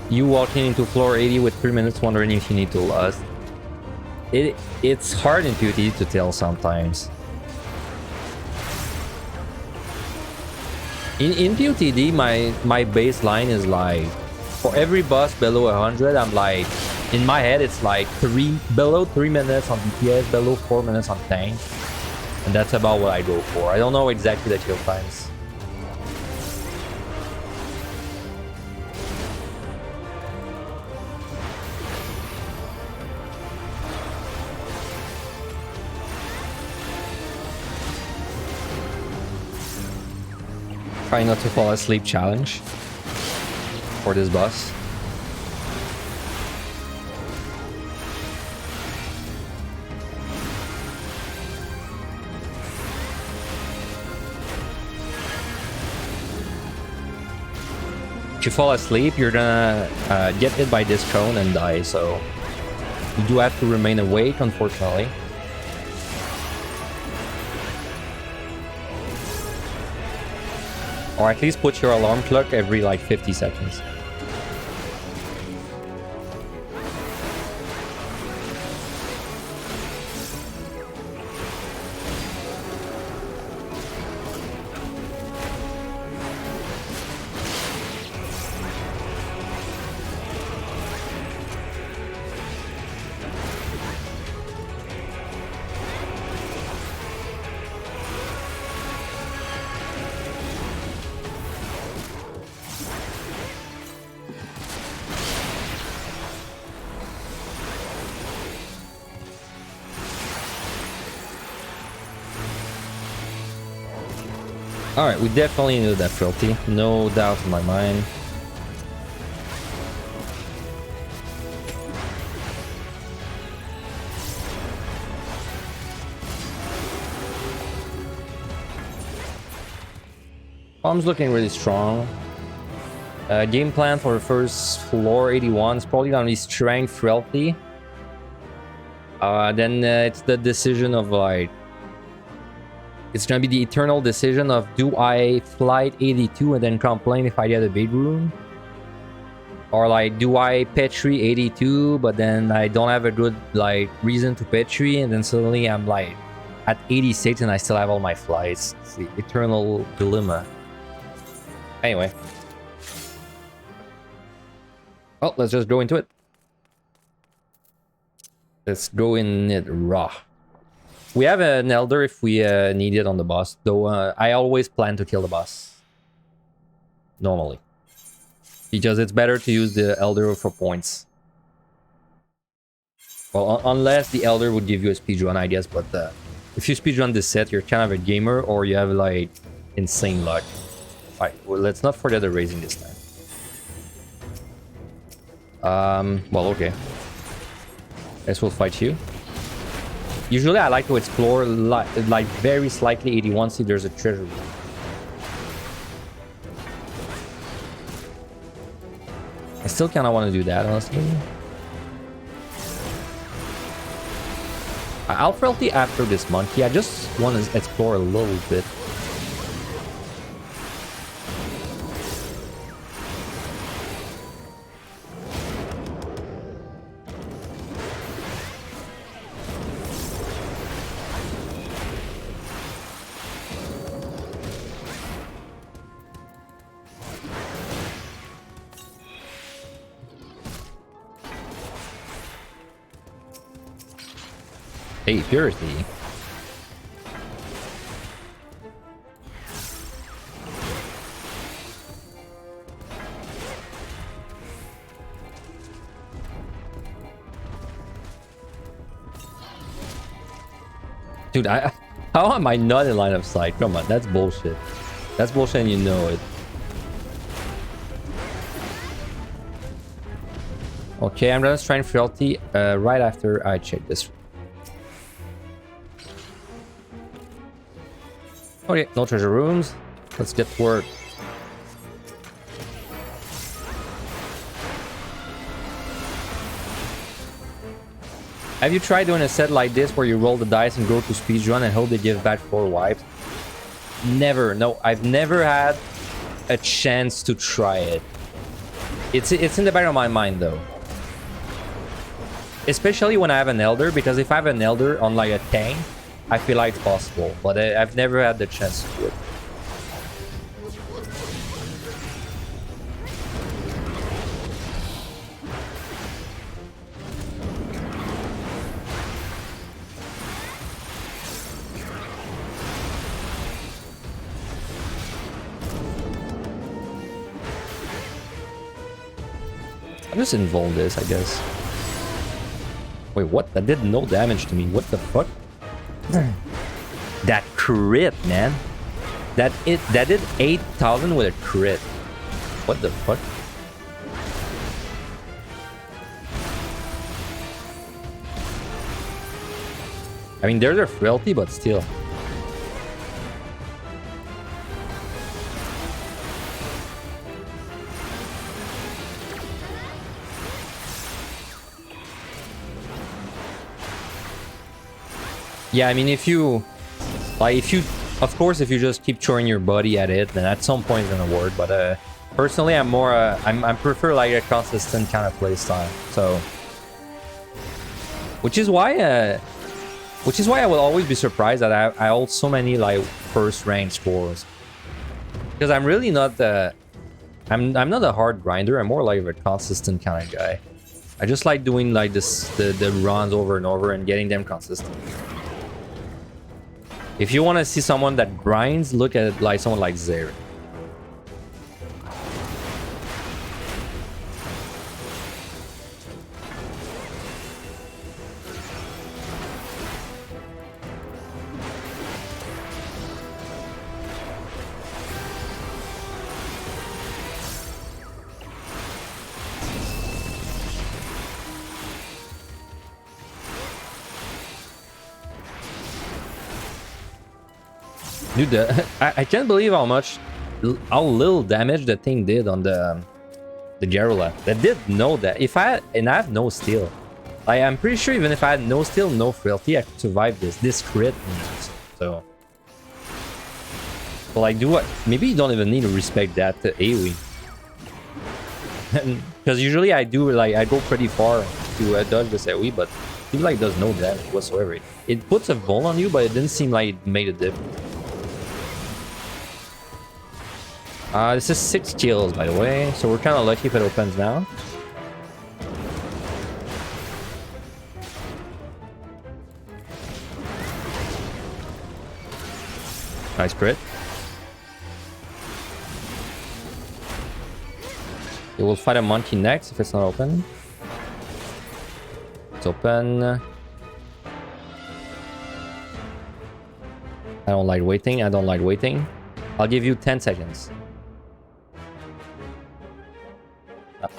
You walking into floor 80 with 3 minutes, wondering if you need to lust. It's hard in PvT to tell sometimes. In POTD, my baseline is like, for every boss below 100, I'm like, in my head, it's like below 3 minutes on DPS, below 4 minutes on tank. And that's about what I go for. I don't know exactly the kill times. Try not to fall asleep challenge for this boss. If you fall asleep, you're gonna get hit by this cone and die, so you do have to remain awake, unfortunately. Or at least put your alarm clock every like 50 seconds. Alright, we definitely knew that frailty. No doubt in my mind. Bomb's looking really strong. Game plan for the first floor 81 is probably gonna be strength frailty. Then it's the decision of like, it's gonna be the eternal decision of, do I flight 82 and then complain if I get a big room? Or like, do I Petri 82 but then I don't have a good like reason to Petri, and then suddenly I'm like at 86 and I still have all my flights. It's the eternal dilemma. Anyway. Well, let's just go into it. Let's go in it raw. We have an Elder if we need it on the boss, though I always plan to kill the boss. Normally. Because it's better to use the Elder for points. Well, unless the Elder would give you a speedrun, I guess, but if you speedrun this set, you're kind of a gamer, or you have, like, insane luck. Alright, well, let's not forget the raising this time. Well, okay. Guess we'll fight you. Usually I like to explore like very slightly 81, see if there's a treasure room. I still kind of want to do that, honestly. I'll frailty after this monkey. I just want to explore a little bit. Hey, purity. Dude, how am I not in line of sight? Come on, that's bullshit. That's bullshit and you know it. Okay, I'm gonna try and frailty right after I check this. Okay, no treasure rooms. Let's get to work. Have you tried doing a set like this where you roll the dice and go to speedrun and hope they give back 4 wipes? Never. No, I've never had a chance to try it. It's in the back of my mind though. Especially when I have an elder, because if I have an elder on like a tank, I feel like it's possible. But I've never had the chance to do it. I'm just involved this, I guess. Wait, what? That did no damage to me. What the fuck? That crit, man. That did 8,000 with a crit. What the fuck? I mean, there's a frailty, but still. Yeah, I mean, if you, of course, if you just keep throwing your body at it, then at some point it's gonna work. But personally, I'm more, I prefer like a consistent kind of play style. So, which is why I will always be surprised that I hold so many like first rank scores, because I'm really not the, I'm not a hard grinder. I'm more like a consistent kind of guy. I just like doing like this, the runs over and over and getting them consistent. If you want to see someone that grinds, look at like someone like Zeri. Dude, I can't believe how little damage the thing did on the Garrula. That did know that. If I have no steel. Like, I'm pretty sure even if I had no steel, no frailty, I could survive this crit. So like, do what? Maybe you don't even need to respect that AoE. Because usually I do, like, I go pretty far to dodge this AoE, but it like does no damage whatsoever. It puts a bone on you, but it didn't seem like it made a difference. This is 6 kills, by the way, so we're kind of lucky if it opens now. Nice crit. We will fight a monkey next if it's not open. It's open. I don't like waiting. I don't like waiting. I'll give you 10 seconds.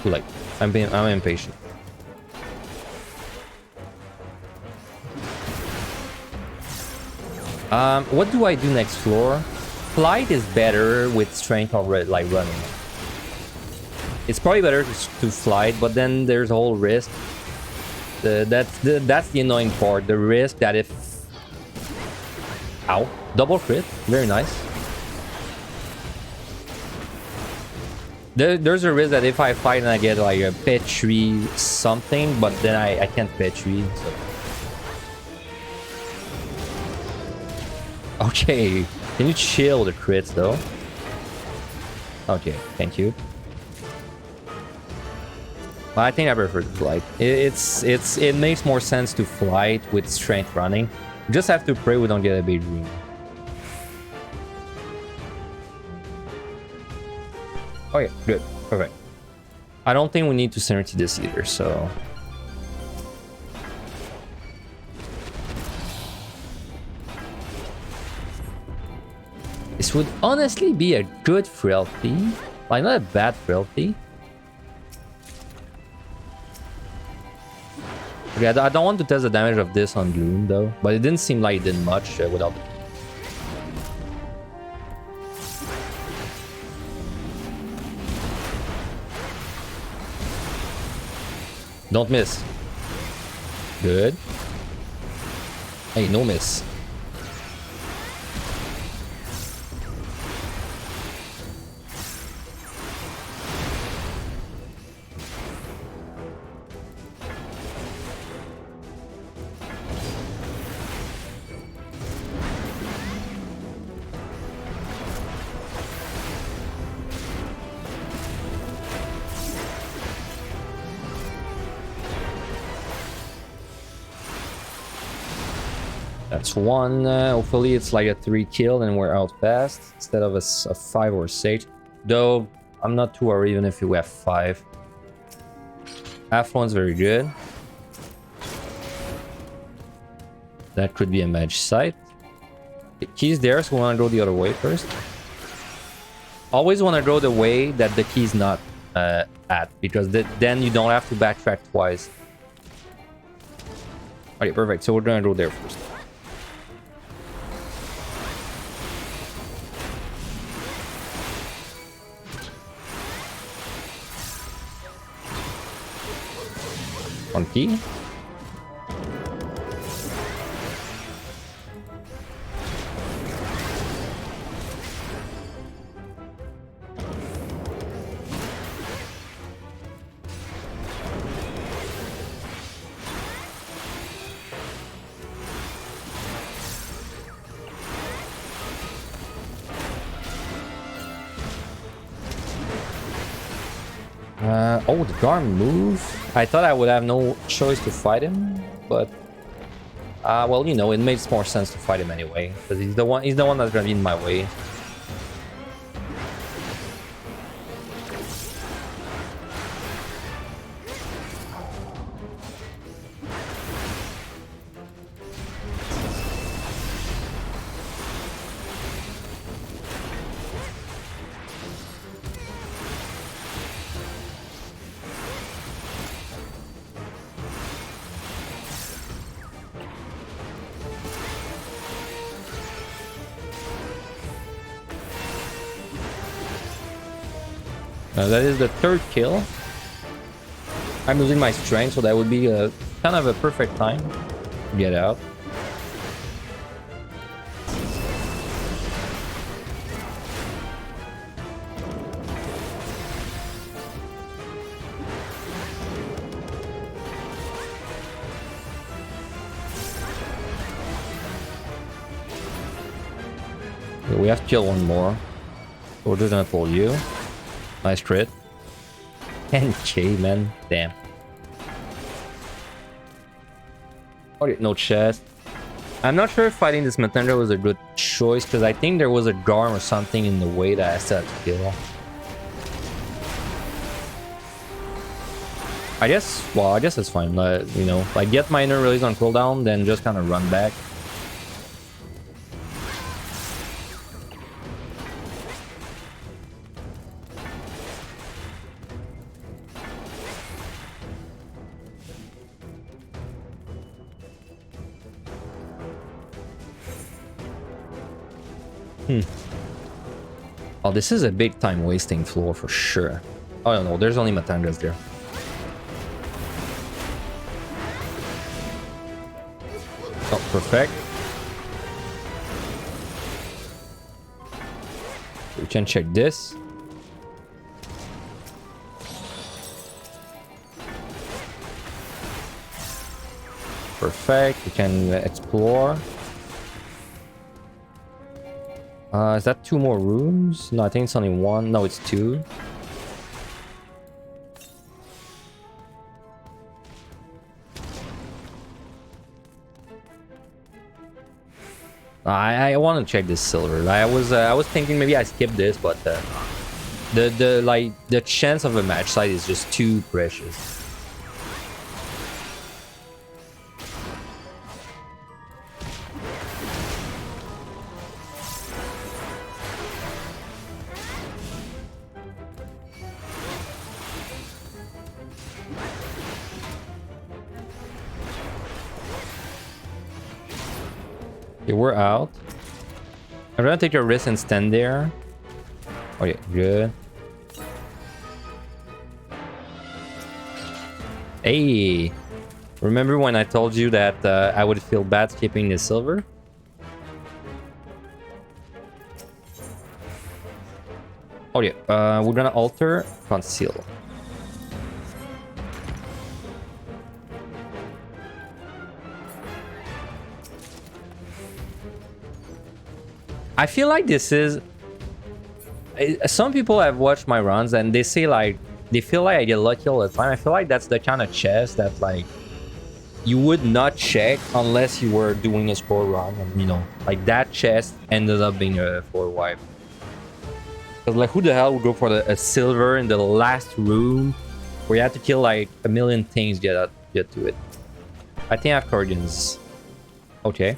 Too late. I'm impatient. What do I do next floor? Flight is better with strength or like running. It's probably better to flight, but then there's a whole risk. That's the annoying part. The risk that if... Ow. Double crit. Very nice. There's a risk that if I fight and I get like a petri something, but then I can't petri. So. Okay, can you chill the crits though? Okay, thank you. But I think I prefer to flight. It makes more sense to flight with strength running. You just have to pray we don't get a big dream. Okay, good. Perfect. I don't think we need to sanity this either, so... This would honestly be a good frailty. Like, not a bad frailty. Okay, I don't want to test the damage of this on Gloom, though. But it didn't seem like it did much without the... Don't miss. Good. Hey, no miss. That's one. Hopefully it's like a 3 kill and we're out fast instead of a 5 or 6. Though I'm not too worried even if we have 5. Half one's very good. That could be a match site. The key's there, so we want to go the other way first. Always want to go the way that the key's not at, because then you don't have to backtrack twice. Okay, perfect. So we're gonna go there first. One key. Oh, the Garm move. I thought I would have no choice to fight him, but well, you know, it makes more sense to fight him anyway, because he's the one that's gonna be in my way. That is the 3rd kill. I'm losing my strength, so that would be a kind of a perfect time to get out. Okay, we have to kill one more. So we're just gonna pull you. Nice crit. 10k, man. Damn. Okay, no chest. I'm not sure if fighting this Matandra was a good choice, because I think there was a Garm or something in the way that I still had to kill. I guess it's fine. You know, like get my inner release on cooldown, then just kind of run back. Oh, this is a big time wasting floor for sure. Oh no, there's only Matandras there. Oh, perfect. We can check this. Perfect. We can explore. Is that 2 more rooms? No, I think it's only 1. No, it's 2. I want to check this silver. I was thinking maybe I skip this, but the chance of a match site is just too precious. Okay, we're out. I'm gonna take a risk and stand there. Okay, good. Hey, remember when I told you that I would feel bad skipping the silver? Oh yeah, we're gonna alter conceal. I feel like this is... Some people have watched my runs and they say like, they feel like I get lucky all the time. I feel like that's the kind of chest that like, you would not check unless you were doing a score run. And, you know, like that chest ended up being a 4 wipe. Because like, who the hell would go for a silver in the last room where you have to kill like a million things to get to it? I think I have Corrigan's. Okay.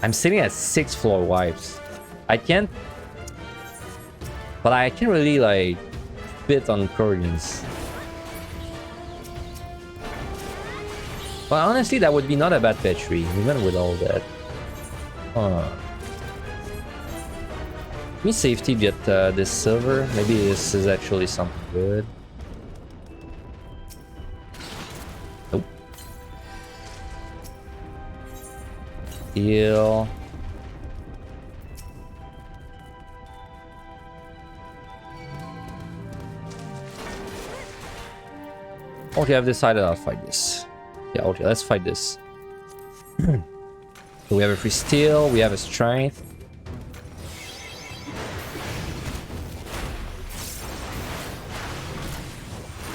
I'm sitting at 6 floor wipes. I can't... But I can't really, like, fit on Corrigan's. But honestly, that would be not a bad petri, even with all that. Let me safety get this silver. Maybe this is actually something good. Nope. Heal. Okay, I've decided I'll fight this. Yeah, okay, let's fight this. So we have a free steal, we have a strength.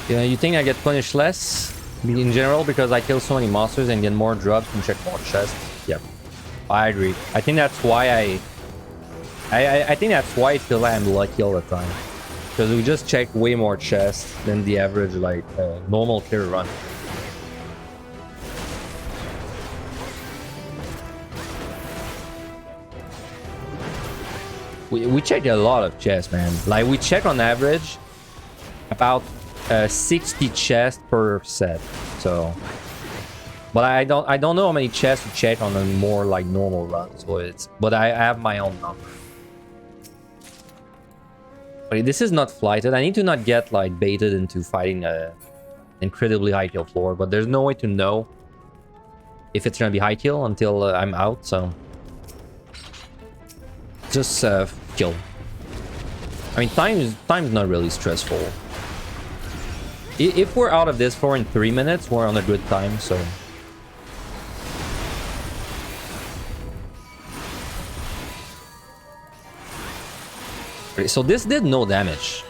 Yeah, you think I get punished less in general because I kill so many monsters and get more drops and check more chests? Yep, I agree. I think that's why I think that's why I feel like I'm lucky all the time. Because we just check way more chests than the average, like, normal clear run. We check a lot of chests, man. Like, we check on average about 60 chests per set. So, but I don't know how many chests to check on a more like normal run. So but I have my own number. Okay, this is not flighted. I need to not get like baited into fighting a incredibly high kill floor, but there's no way to know if it's gonna be high kill until I'm out. So just kill. I mean, time's not really stressful. If we're out of this floor in 3 minutes, we're on a good time. So. So this did no damage.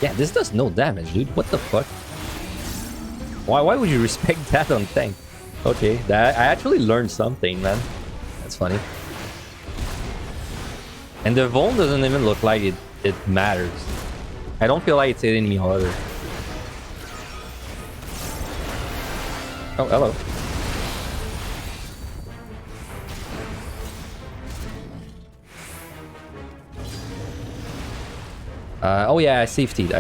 Yeah, this does no damage, dude. What the fuck? Why would you respect that on tank? Okay, I actually learned something, man. That's funny. And the Vaughn doesn't even look like it matters. I don't feel like it's hitting me harder. Oh, hello. Oh yeah, I safetied.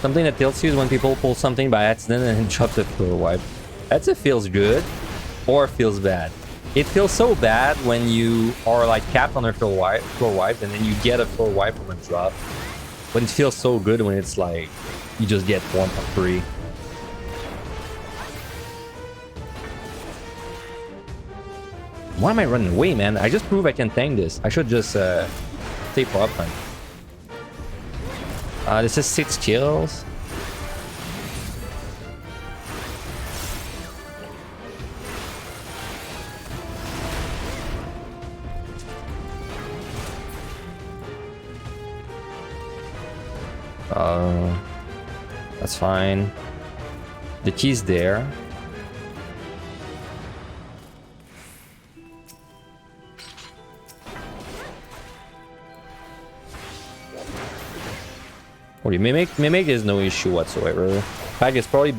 Something that tilts you is when people pull something by accident and drop the floor wipe. That's it feels good or feels bad. It feels so bad when you are like capped on a floor wipe and then you get a floor wipe from a drop. But it feels so good when it's like you just get one for free. Why am I running away, man? I just proved I can tank this. I should just stay for uptime. This is 6 kills. That's fine. The key's there. Okay, mimic is no issue whatsoever. In fact, it's probably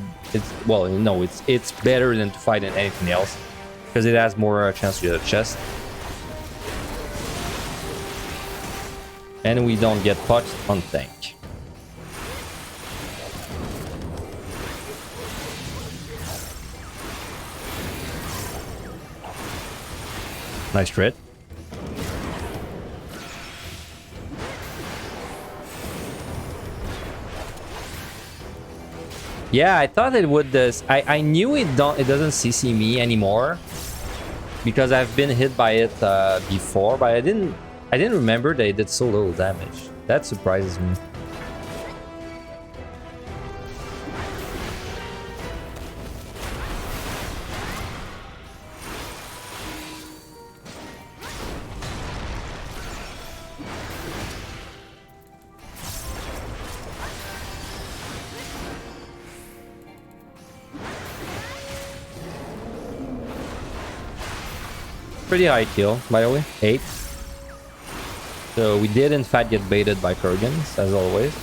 well, no, it's better than to fight in anything else. because it has more chance to get a chest. And we don't get pucked on tank. Nice crit. Yeah, I thought it would. I knew it doesn't CC me anymore because I've been hit by it before, but I didn't remember that it did so little damage. That surprises me. Pretty high kill, by the way. 8. So we did in fact get baited by Kurgans, as always.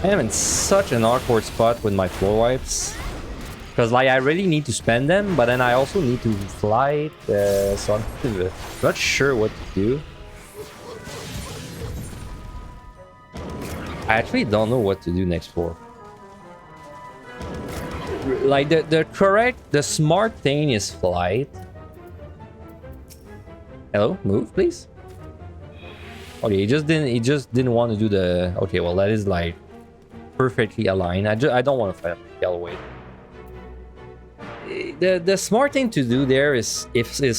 I am in such an awkward spot with my floor wipes. Because like I really need to spend them, but then I also need to fly it, so I'm not sure what to do. I actually don't know what to do next floor. Like the smart thing is flight. Hello, move please. Okay, he just didn't want to do the. Okay, well that is like perfectly aligned. I don't want to fight yellow weight. The smart thing to do there is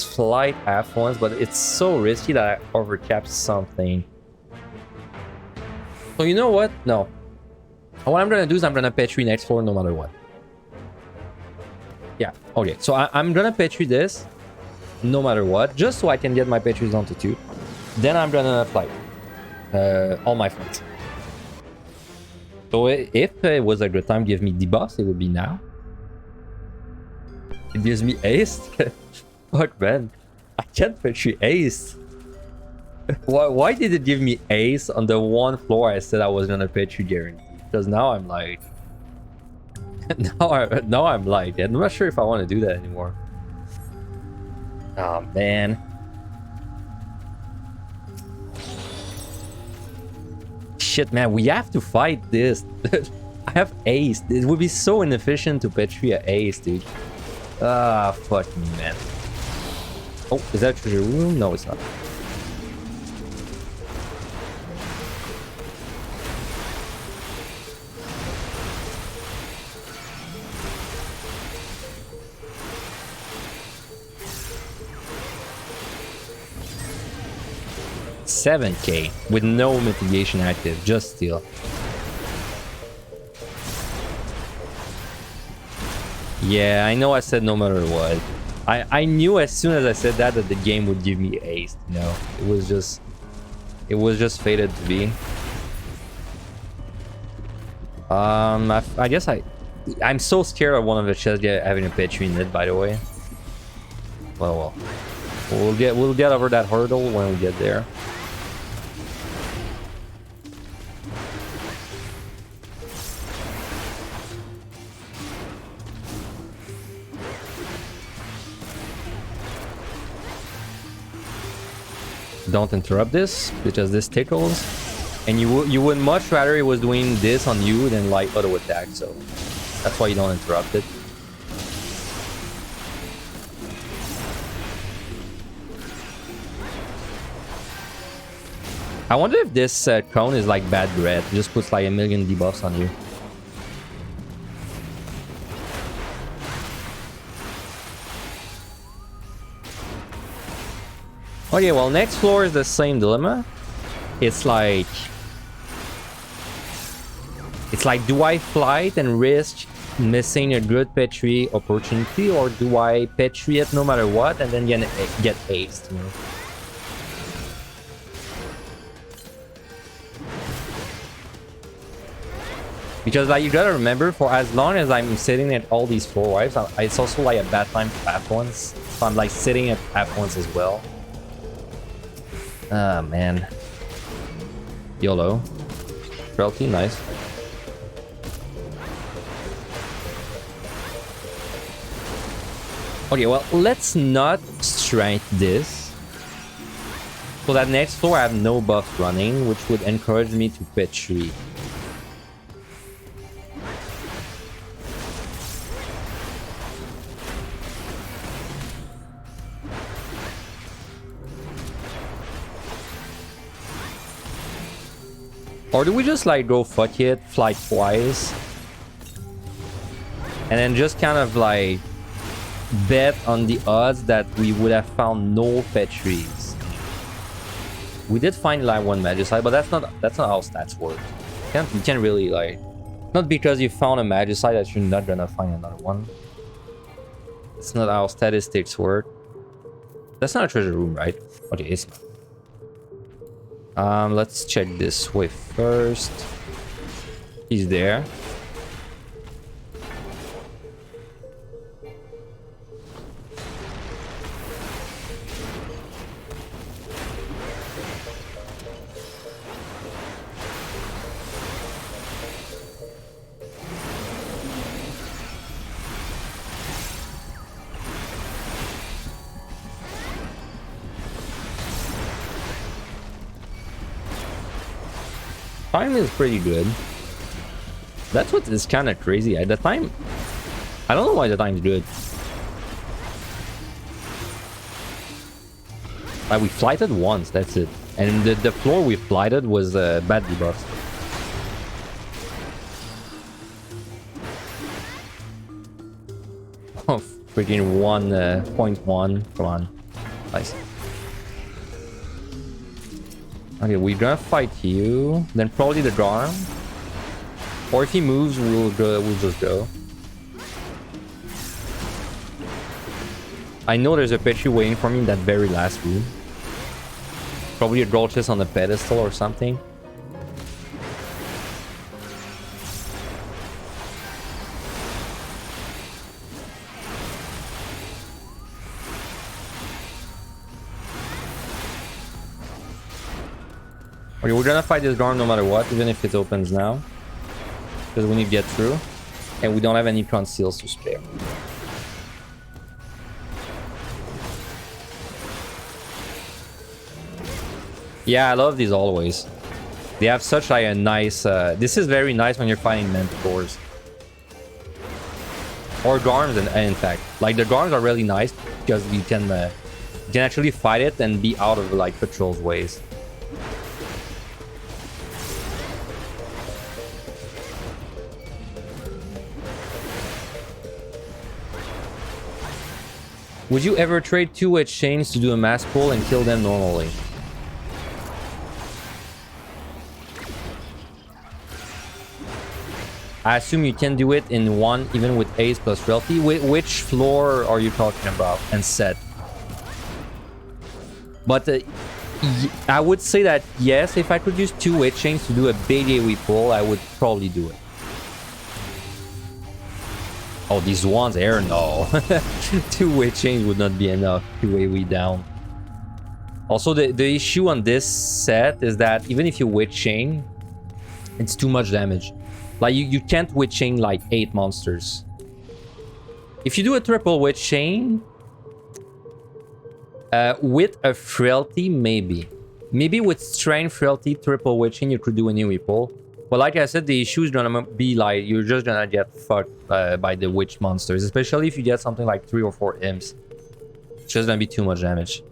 flight half once, but it's so risky that I overcap something. So you know what? No. What I'm gonna do is I'm gonna Petri next floor no matter what. Yeah, okay. So I'm gonna Petri this no matter what, just so I can get my Petris down to 2. Then I'm gonna fly all my flights. So if it was a good time to give me debuffs, it would be now. It gives me ace. Fuck man, I can't Petri ace. Why did it give me ace on the one floor I said I was gonna Petri guarantee? Because now I'm like, now I'm like, I'm not sure if I want to do that anymore. Oh man. Shit man, we have to fight this. I have ace. It would be so inefficient to Petri a ace, dude. Ah, fuck me, man. Oh, is that a treasure room? No, it's not. $7K with no mitigation active, just steal. Yeah, I know I said no matter what. I knew as soon as I said that the game would give me ace. You know, it was just fated to be. I guess I'm so scared of one of the chests having a Petri in it. By the way. Well, we'll get over that hurdle when we get there. Don't interrupt this because this tickles, and you would much rather it was doing this on you than like auto attack, so that's why you don't interrupt it. I wonder if this cone is like bad bread, it just puts like a million debuffs on you. Okay, well, next floor is the same dilemma. It's like, do I flight and risk missing a good Petri opportunity, or do I Petri it no matter what and then get aced? You know? Because like you gotta remember, for as long as I'm sitting at all these floor wipes, it's also like a bad time for F1s. So I'm like sitting at F1s as well. Ah, man. YOLO. Frailty, nice. Okay, well, let's not strength this. So that next floor I have no buffs running, which would encourage me to pet tree. Or do we just like go fuck it, fly twice, and then just kind of like bet on the odds that we would have found no pet trees? We did find like one Magicite, but that's not how stats work. You can't really like, not because you found a Magicite that you're not gonna find another one. It's not how statistics work. That's not a treasure room, right? Okay, it's not. Let's check this way first. He's there. Time is pretty good. That's what is kind of crazy. At the time, I don't know why the time's good. Like we flighted once, that's it. And the floor we flighted was bad debuffs. Oh, freaking 1.1. Come on. Nice. Okay, we're gonna fight you. Then probably the Garm. Or if he moves, we'll just go. I know there's a Petri waiting for me in that very last room. Probably a Gold chest on the pedestal or something. Okay, we're gonna fight this Garm no matter what, even if it opens now. Because we need to get through. And we don't have any conceals to spare. Yeah, I love these always. They have such like a nice... this is very nice when you're fighting Mentors. Or Garms, in fact. Like, the Garms are really nice because you can actually fight it and be out of, like, Patrol's ways. Would you ever trade 2-wedge chains to do a mass pull and kill them normally? I assume you can do it in one, even with Ace plus Realty. Which floor are you talking about? And set? But I would say that yes, if I could use 2-wedge chains to do a big AoE pull, I would probably do it. Oh, these ones here? No. 2-wedge chains would not be enough to AoE down. Also, the issue on this set is that even if you wedge chain, it's too much damage. Like, you can't wedge chain like 8 monsters. If you do a triple wedge chain, with a frailty, maybe. Maybe with strength, frailty, triple wedge chain, you could do a new pull. But like I said, the issue is gonna be like, you're just gonna get fucked by the witch monsters. Especially if you get something like 3 or 4 imps. It's just gonna be too much damage.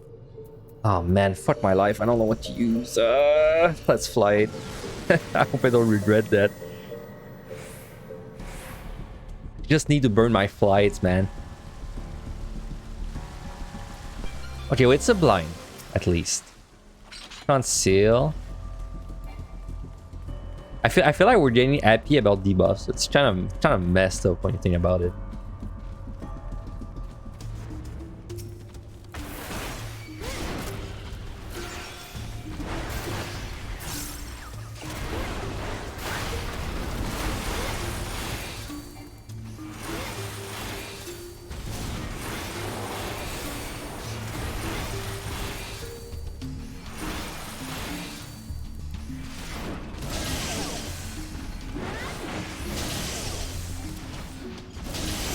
Oh man, fuck my life. I don't know what to use. Let's fly it. I hope I don't regret that. Just need to burn my flights, man. Okay, well, it's a blind, at least. Conceal. I feel like we're getting happy about debuffs. It's kind of messed up when you think about it.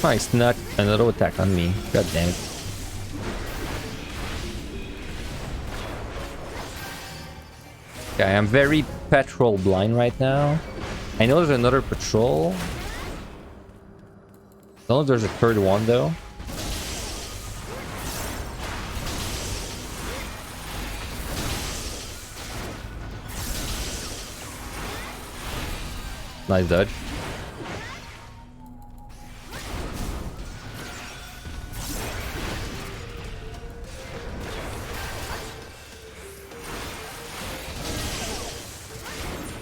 Nice, not another attack on me. God damn it. Okay, I'm very patrol blind right now. I know there's another patrol. I don't know if there's a third one though. Nice dodge.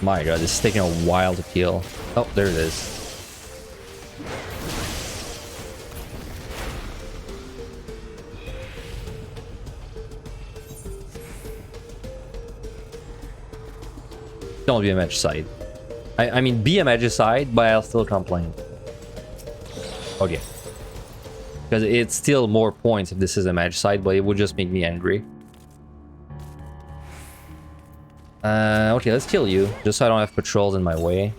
My god, this is taking a while to kill. Oh, there it is. Don't be a match side. I mean, be a magicide, but I'll still complain. Okay. Because it's still more points if this is a magicide, but it would just make me angry. Okay, let's kill you, just so I don't have patrols in my way.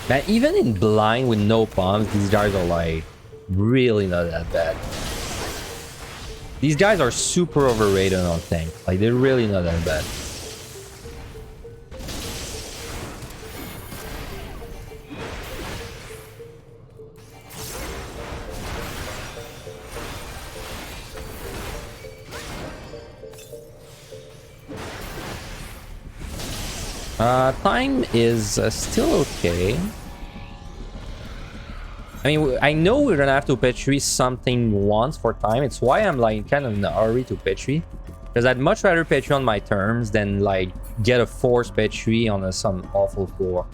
Man, even in blind with no bombs, these guys are like really not that bad. These guys are super overrated on tank. Like, they're really not that bad. Time is still okay. I mean, I know we're gonna have to Petri something once for time. It's why I'm like kind of in a hurry to Petri. Because I'd much rather Petri on my terms than like get a forced Petri on some awful floor.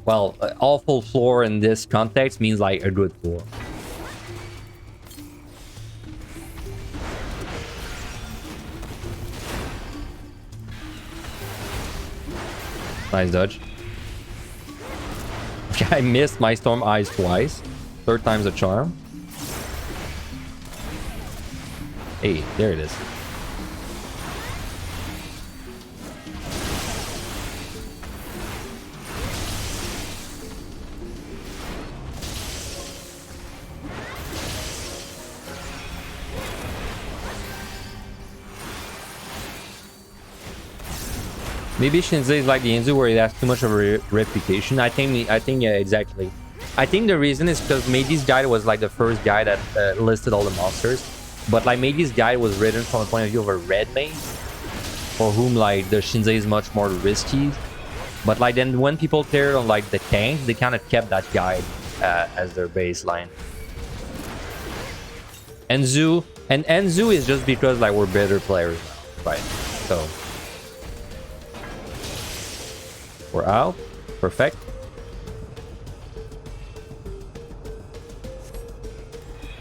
Well, awful floor in this context means like a good floor. Nice dodge. I missed my Storm Eyes twice. Third time's a charm. Hey, there it is. Maybe Shinzei is like the Inzu where it has too much of a reputation. I think yeah, exactly. I think the reason is because Meiji's guide was like the first guy that listed all the monsters. But like Meiji's guide was written from the point of view of a red mage, for whom like the Shinzei is much more risky. But like then when people cared on like the tanks, they kind of kept that guide as their baseline. Enzu is just because like we're better players now, right? So we're out. Perfect.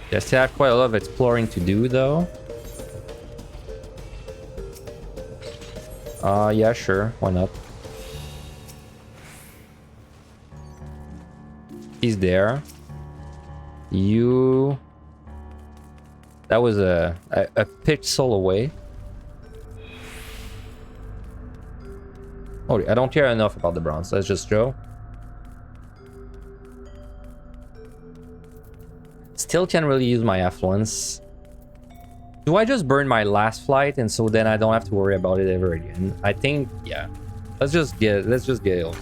I still have quite a lot of exploring to do, though. Yeah, sure. Why not? He's there. You... That was a pixel away. Oh, I don't care enough about the bronze. Let's just go. Still can't really use my affluence. Do I just burn my last flight and so then I don't have to worry about it ever again? I think, yeah. Let's just get it.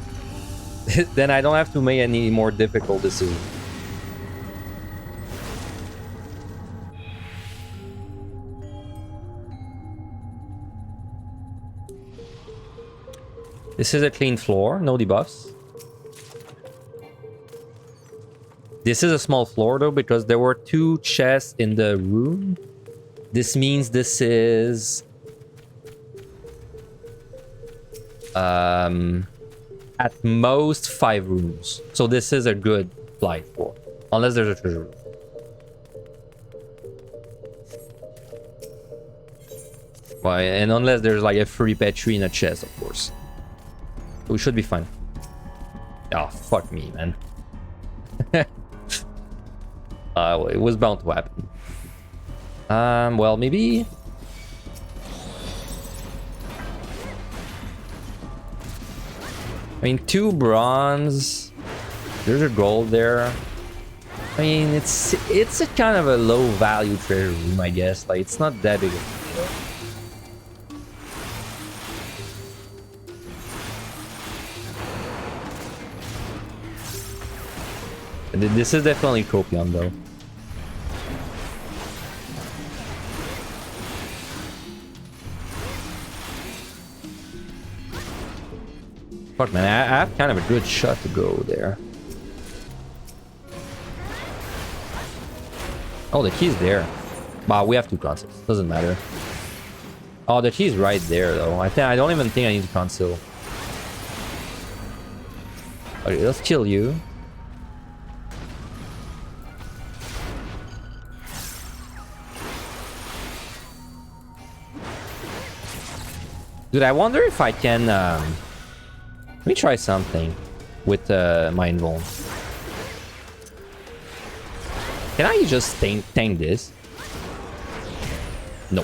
Then I don't have to make any more difficult decisions. This is a clean floor, no debuffs. This is a small floor though, because there were 2 chests in the room. This means this is At most 5 rooms. So this is a good flight for, unless there's a treasure room. Well, and unless there's like a free petri in a chest, of course. We should be fine. Oh, fuck me, man. Well, it was bound to happen. Well, maybe... I mean, 2 bronze. There's a gold there. I mean, it's a kind of a low value treasure room, I guess. Like, it's not that big of a deal. This is definitely copium, though. Fuck, man, I have kind of a good shot to go there. Oh, the key's there. Wow, we have 2 conceals. Doesn't matter. Oh, the key's right there, though. I don't even think I need to conceal. Okay, let's kill you. Dude, I wonder if I can... Let me try something with my invuln. Can I just tank this? No.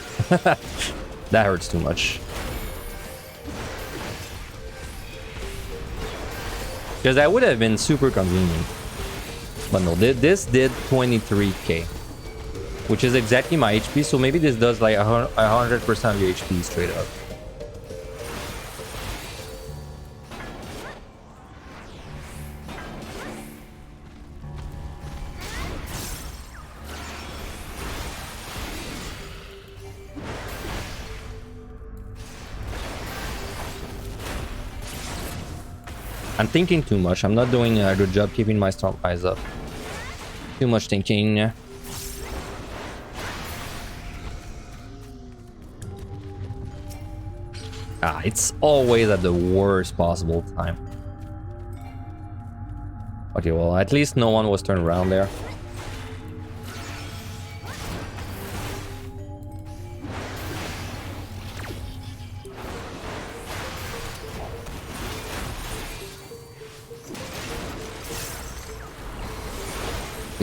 That hurts too much. Because that would have been super convenient. But no, this did 23k. Which is exactly my HP, so maybe this does like 100% of your HP straight up. I'm thinking too much. I'm not doing a good job keeping my strong eyes up. Too much thinking. It's always at the worst possible time. Okay, well, at least no one was turned around there.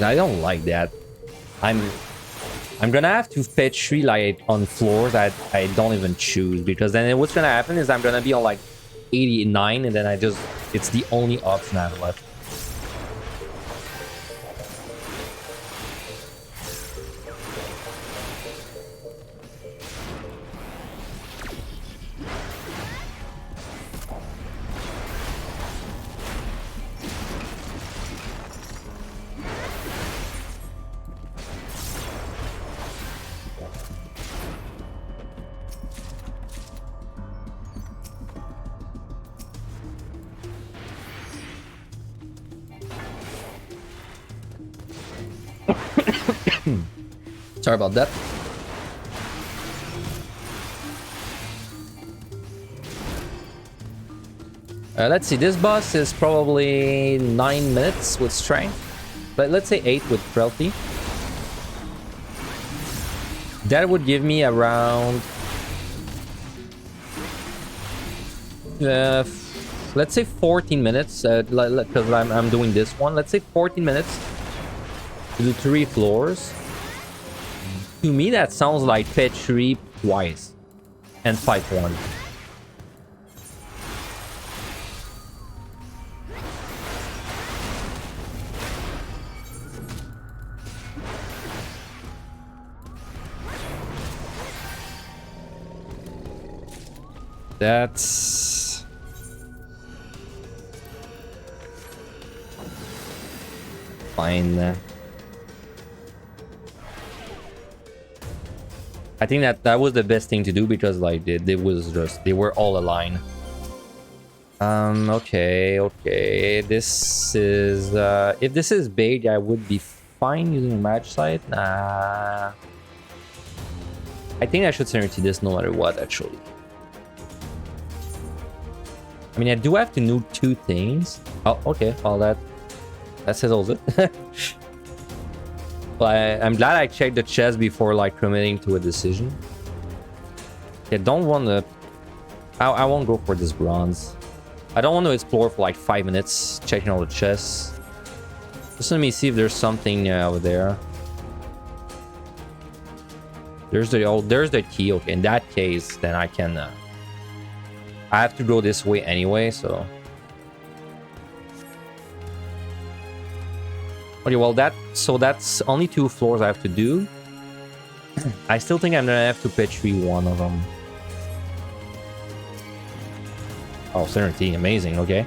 I don't like that. I'm gonna have to fetch 3 like on floors that I don't even choose, because then what's gonna happen is I'm gonna be on like 89 and then it's the only option I have left. Sorry about that. Let's see, this boss is probably 9 minutes with strength, but let's say 8 with frailty. That would give me around let's say 14 minutes, because I'm doing this one. Let's say 14 minutes to do 3 floors. To me, that sounds like fetch 3 twice and fight 1. That's fine. I think that was the best thing to do, because like they were all aligned. Okay. This is if this is big, I would be fine using a match site. Nah. I think I should certainty this no matter what, actually. I mean, I do have to do 2 things. Oh, okay. Well, that settles it. But I'm glad I checked the chest before like committing to a decision. I don't want to... I won't go for this bronze. I don't want to explore for like 5 minutes, checking all the chests. Just let me see if there's something over there. There's the key. Okay, in that case, then I can... I have to go this way anyway, so... Okay, well that's only 2 floors I have to do. I still think I'm gonna have to pitch 1 of them. Oh, certainty, amazing, okay.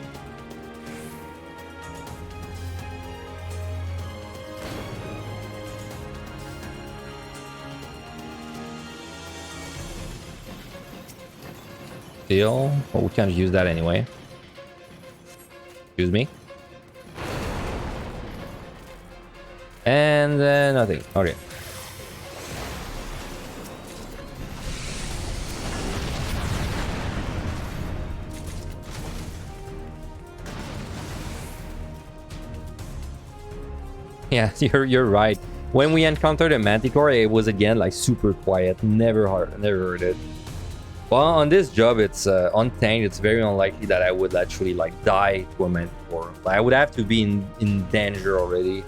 Deal. Well, we can't use that anyway. Excuse me. And then nothing. Okay. Yeah, you're right. When we encountered a manticore, it was again like super quiet. Never heard it. Well, on this job, it's untamed. It's very unlikely that I would actually like die to a manticore. Like, I would have to be in danger already.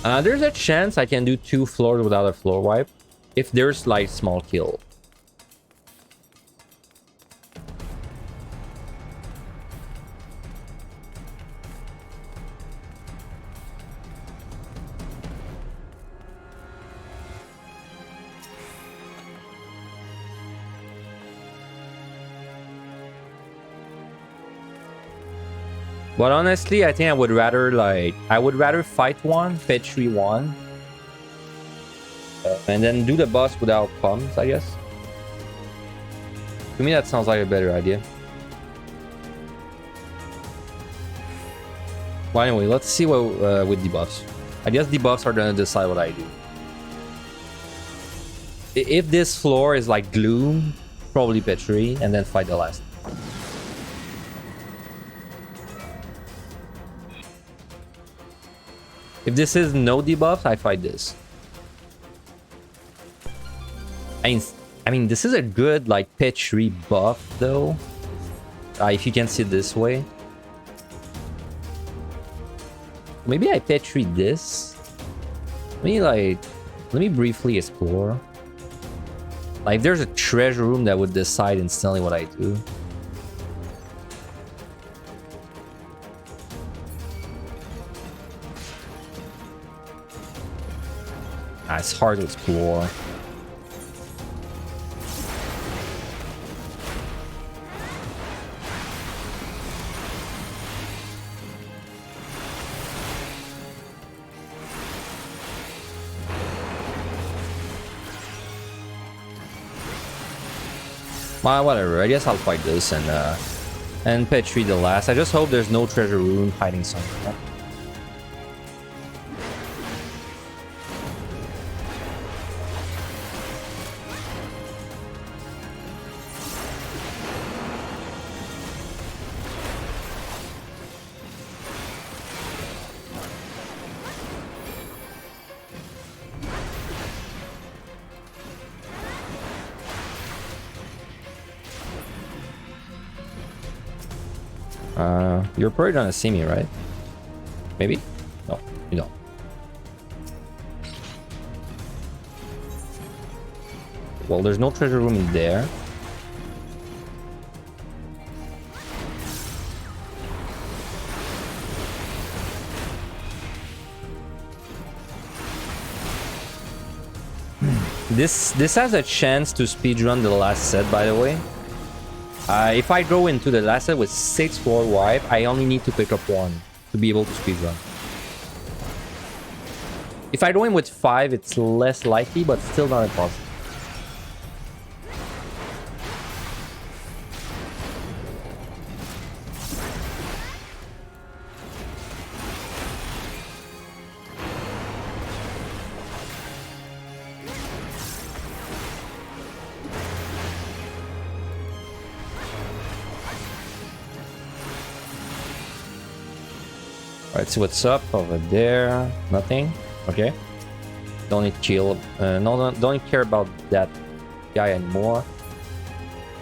There's a chance I can do 2 floors without a floor wipe if there's like small kill. But honestly, I think I would rather fight 1, fetch 1, and then do the boss without pumps, I guess. To me, that sounds like a better idea. Well, anyway, let's see what with debuffs. I guess debuffs are gonna decide what I do. If this floor is like gloom, probably Petri, and then fight the last. If this is no debuffs, I fight this. I mean, this is a good like Petri buff though. If you can see it this way. Maybe I Petri this. Let me briefly explore. Like, there's a treasure room that would decide instantly what I do. It's hard to explore. Well, whatever. I guess I'll fight this and Petri the last. I just hope there's no treasure room hiding somewhere. You're probably gonna see me, right? Maybe? No, you don't. Well, there's no treasure room in there. This has a chance to speedrun the last set, by the way. If I go into the last set with 6 floor wipe, I only need to pick up 1 to be able to speedrun. If I go in with 5, it's less likely, but still not impossible. Alright, see what's up over there. Nothing. Okay. Don't need to kill. No, don't need to care about that guy anymore.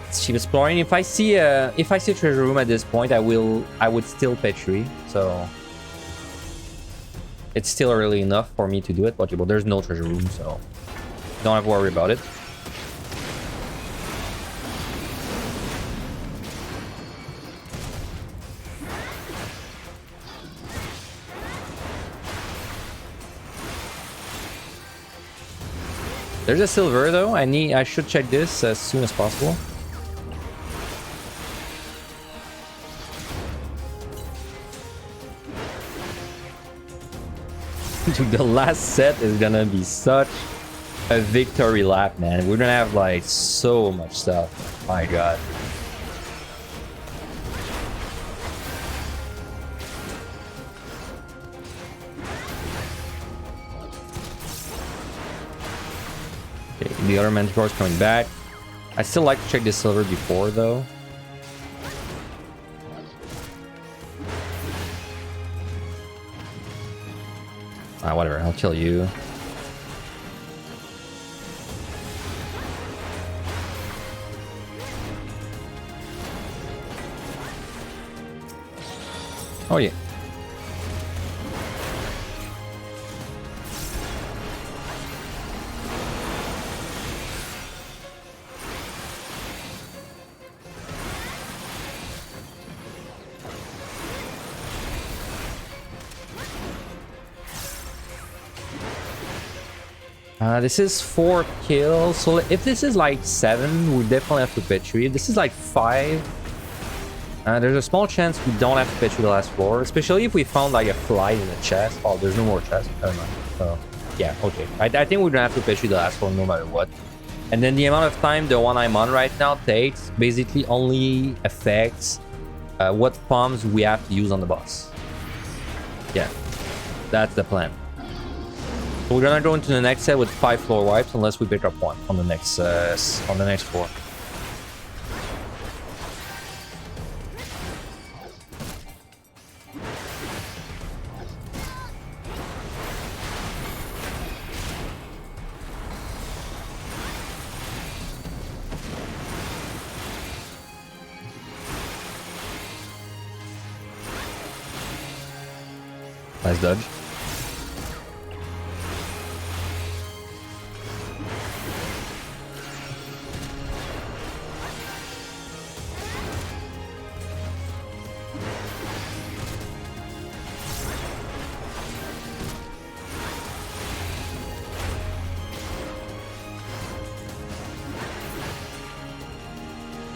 Let's keep exploring. If I see a treasure room at this point, I would still petri. So it's still early enough for me to do it. But well, there's no treasure room, so don't have to worry about it. There's a silver though. I should check this as soon as possible. Dude, the last set is gonna be such a victory lap, man. We're gonna have like so much stuff. My god. Okay, the other Manticore is coming back. I still like to check this silver before though. Whatever, I'll kill you. Oh yeah. This is 4 kills, so if this is like 7, we definitely have to petri. If this is like 5, there's a small chance we don't have to petri the last floor, especially if we found like a fly in the chest. Oh, there's no more chest. Never mind. So, yeah, okay. I think we're gonna have to petri the last floor no matter what. And then the amount of time the one I'm on right now takes basically only affects what palms we have to use on the boss. Yeah, that's the plan. So we're gonna go into the next set with 5 floor wipes unless we pick up 1 on the next floor. Nice dodge.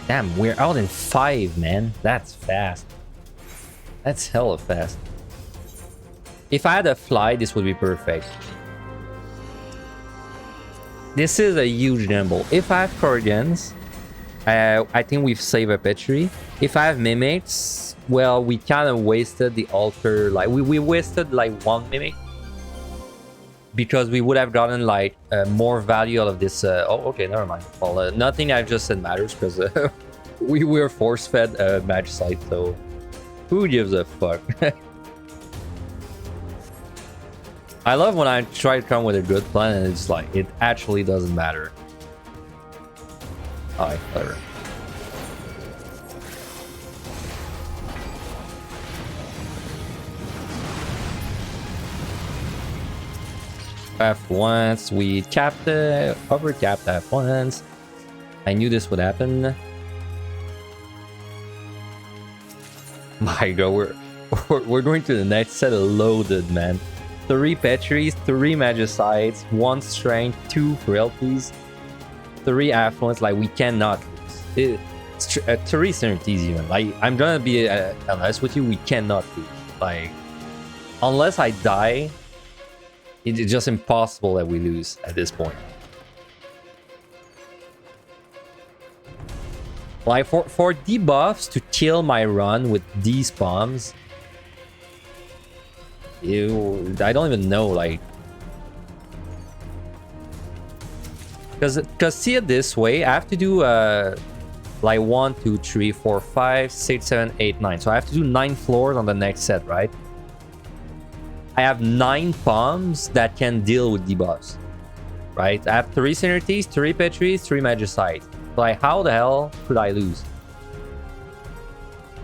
Damn, we're out in 5, man. That's fast. That's hella fast. If I had a fly, this would be perfect. This is a huge gamble. If I have Corrigans, I think we've saved a petri. If I have Mimics, well, we kind of wasted the altar. Like, we wasted like 1 Mimic. Because we would have gotten like more value out of this. Oh, okay, never mind. Well, nothing I've just said matters because we were force-fed match site, so who gives a fuck? I love when I try to come with a good plan and it's like it actually doesn't matter. Alright, whatever. F1s, we capped the overcapped F1s. I knew this would happen. My god, we're going to the next set loaded, man. 3 Petries, 3 Magicites, 1 Strength, 2 Frailties, 3 Affluence. Like, we cannot lose. It's 3 Certainties even. Like, I'm gonna be honest with you, we cannot lose. Like, unless I die, it's just impossible that we lose at this point. Like, for debuffs to kill my run with these bombs, I don't even know, like... Because see it this way, I have to do like 1, 2, 3, 4, 5, 6, 7, 8, 9. So I have to do 9 floors on the next set, right? I have 9 palms that can deal with debuffs. Right? I have 3 Synergies, 3 Petries, 3 Magicite. Like, how the hell could I lose?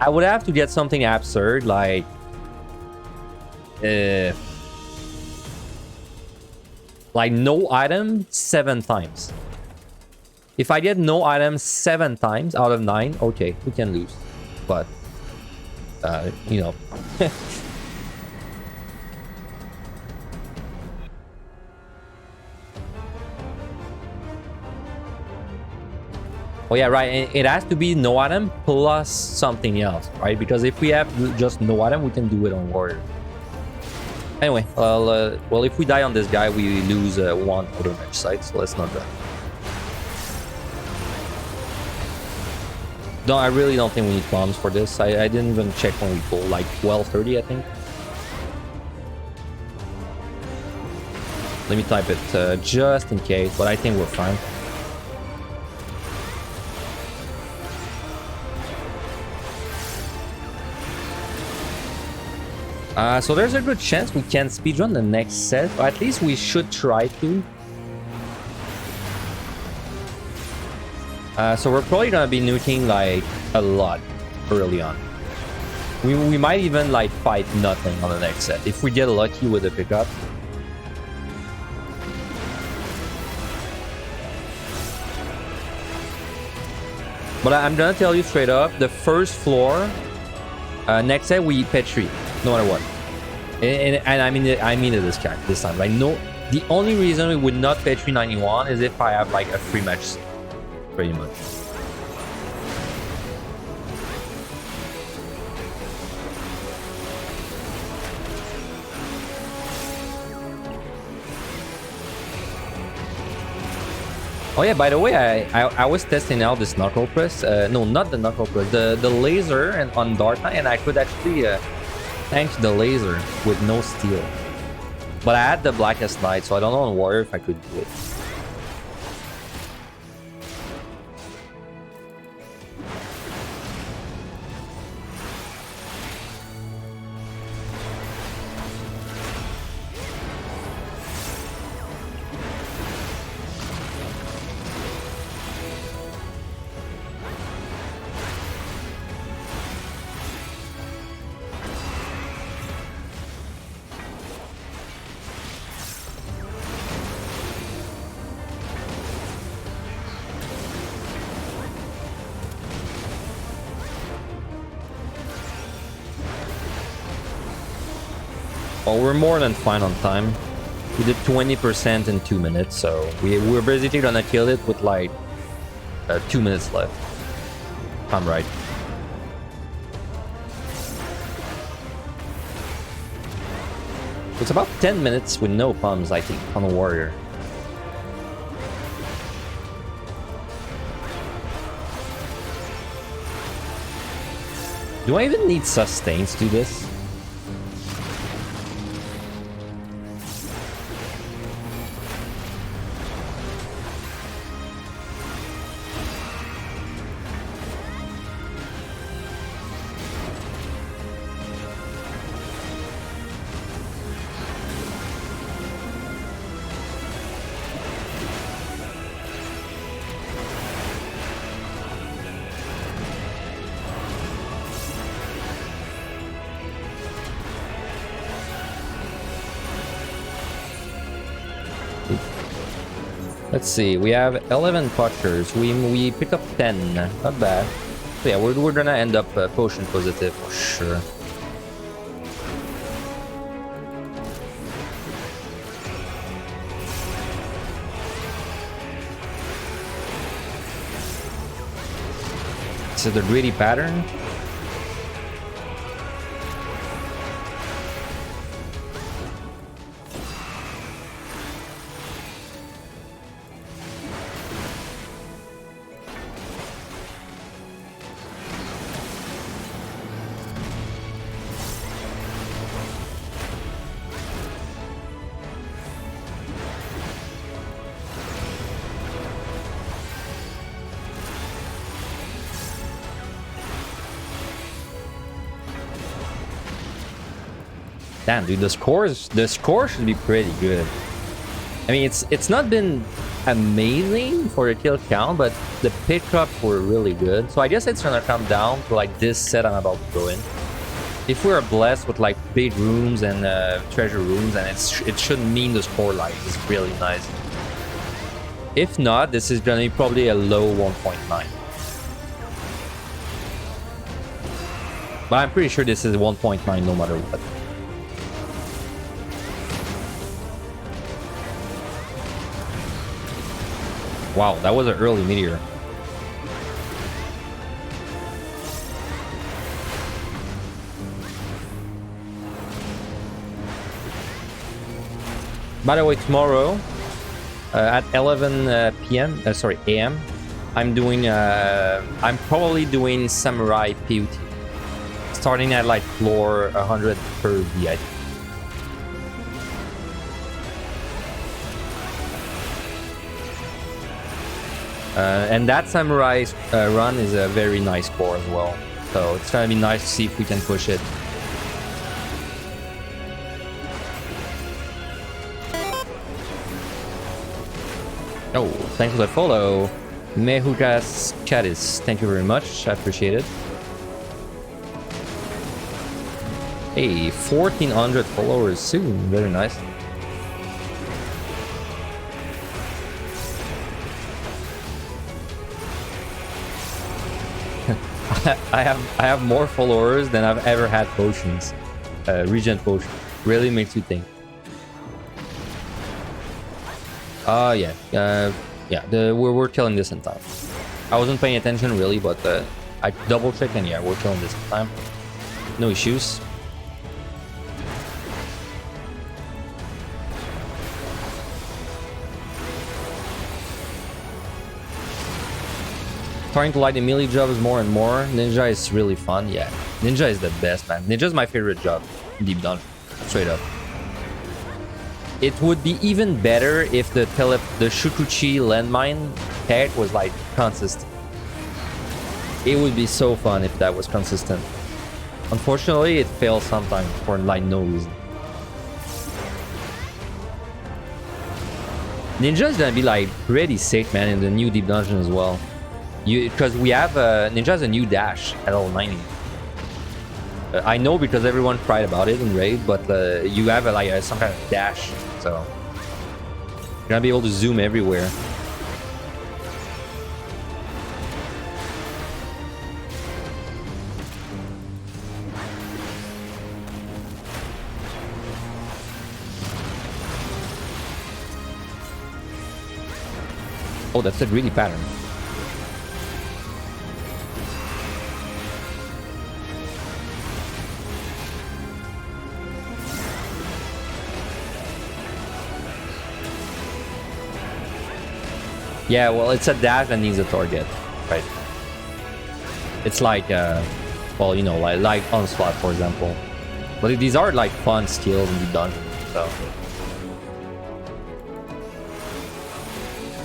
I would have to get something absurd, like... like, no item 7 times. If I get no item 7 times out of 9, okay, we can lose. But, you know... Oh yeah, right. It has to be no item plus something else, right? Because if we have just no item, we can do it on warrior. Anyway, well, if we die on this guy, we lose 1 other match site, so let's not do that. No, I really don't think we need bombs for this. I didn't even check when we pulled, like 12:30, I think. Let me type it just in case, but I think we're fine. So there's a good chance we can speedrun the next set, or at least we should try to. So we're probably gonna be nuking like a lot early on. We might even like fight nothing on the next set if we get lucky with the pickup. But I'm gonna tell you straight up, the first floor, next set we Petri, no matter what. And I mean it this time. Like, no, the only reason we would not Petri 91 is if I have like a free match, pretty much. Oh yeah, by the way, I was testing out this knuckle press. No, not the knuckle press, the laser and on Dark Knight, and I could actually tank the laser with no steel. But I had the Blackest Night, so I don't know on Warrior if I could do it. Well, we're more than fine on time. We did 20% in 2 minutes, so we're basically gonna kill it with like 2 minutes left. I'm right. It's about 10 minutes with no pumps, I think, on a warrior. Do I even need sustains to do this? Let's see, we have 11 pushers. We pick up 10, not bad. So yeah, we're gonna end up potion positive for sure. So the greedy pattern. Damn, dude, the score should be pretty good. I mean, it's not been amazing for the kill count, but the pickups were really good. So I guess it's gonna come down to like this set I'm about to go in. If we are blessed with like big rooms and treasure rooms, and it should mean the score like is really nice. If not, this is gonna be probably a low 1.9. But I'm pretty sure this is 1.9 no matter what. Wow, that was an early meteor. By the way, tomorrow at 11 p.m. Sorry, a.m. I'm probably doing Samurai PUT, starting at like floor 100 per V. And that Samurai run is a very nice score as well. So it's gonna be nice to see if we can push it. Oh, thanks for the follow. Mehugas Chatis, thank you very much. I appreciate it. Hey, 1,400 followers soon. Very nice. I have more followers than I've ever had potions. Regen potion. Really makes you think. Yeah. We're killing this in time. I wasn't paying attention really, but I double checked and yeah, we're killing this in time. No issues. Starting to like the melee jobs more and more. Ninja is really fun. Yeah, Ninja is the best, man. Ninja is my favorite job in Deep Dungeon. Straight up. It would be even better if the Shukuchi landmine tech was like consistent. It would be so fun if that was consistent. Unfortunately, it fails sometimes for like no reason. Ninja is gonna be like pretty sick, man, in the new Deep Dungeon as well. Because we have Ninja has a new dash at level 90. I know because everyone cried about it in raid, but you have some kind of dash, so you're gonna be able to zoom everywhere. Oh, that's a greedy pattern. Yeah, well, it's a dash that needs a target, right? It's like, well, you know, like Onslaught, for example. But these are like fun skills in the dungeon, so.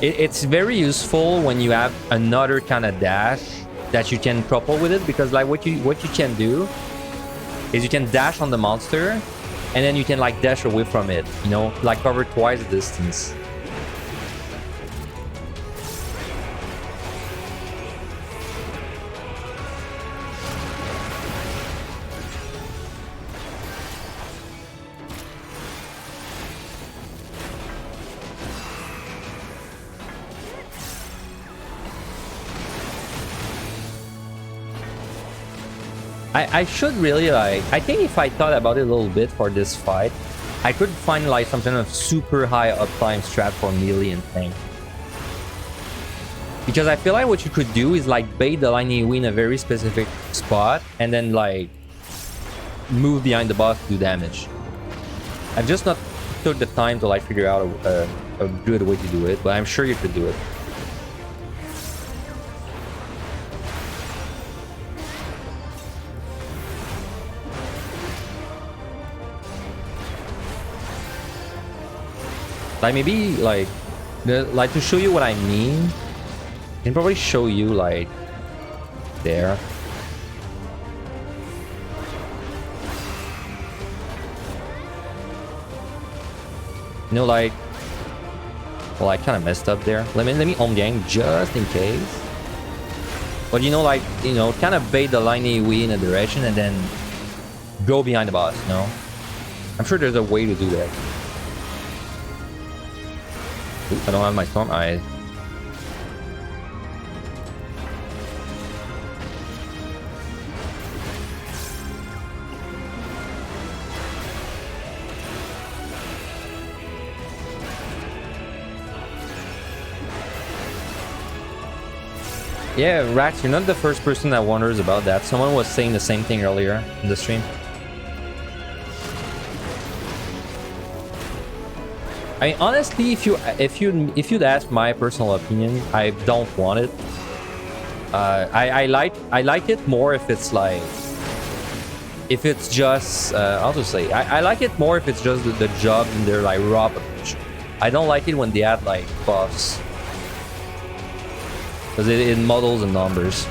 It's very useful when you have another kind of dash that you can couple with it, because like what you can do is you can dash on the monster, and then you can like dash away from it, you know, like cover twice the distance. I should really like, I think if I thought about it a little bit for this fight, I could find like some kind of super high uptime strat for melee and tank. Because I feel like what you could do is like bait the Lightning Wing in a very specific spot and then like move behind the boss to do damage. I've just not took the time to like figure out a good way to do it, but I'm sure you could do it. Like maybe like to show you what I mean, I can probably show you like there. You know, like... Well, I kind of messed up there. Let me home gang just in case. But you know, like, you know, kind of bait the line AoE in a direction and then go behind the boss, you know? I'm sure there's a way to do that. Ooh, I don't have my storm eyes. Yeah, Rax, you're not the first person that wonders about that. Someone was saying the same thing earlier in the stream. I mean, honestly, if you'd ask my personal opinion, I don't want it. I like it more if it's like, if it's just I'll just say I like it more if it's just the job in their like raw potential. I don't like it when they add like buffs. Because it models the numbers,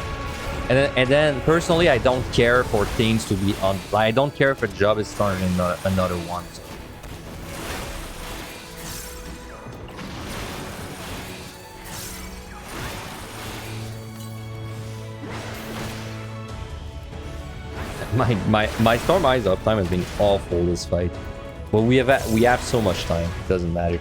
and then personally, I don't care for things to be on. I don't care if a job is starting another one. So. My Storm Eyes uptime has been awful this fight, but we have so much time. It doesn't matter.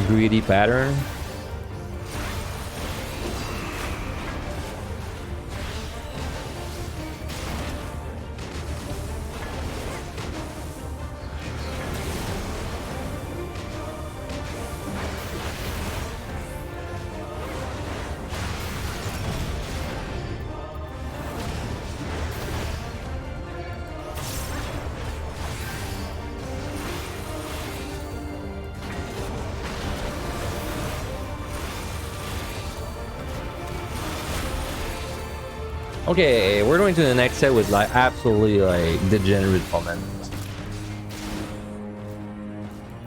Greedy pattern. Okay, we're going to the next set with like absolutely like degenerate momentum.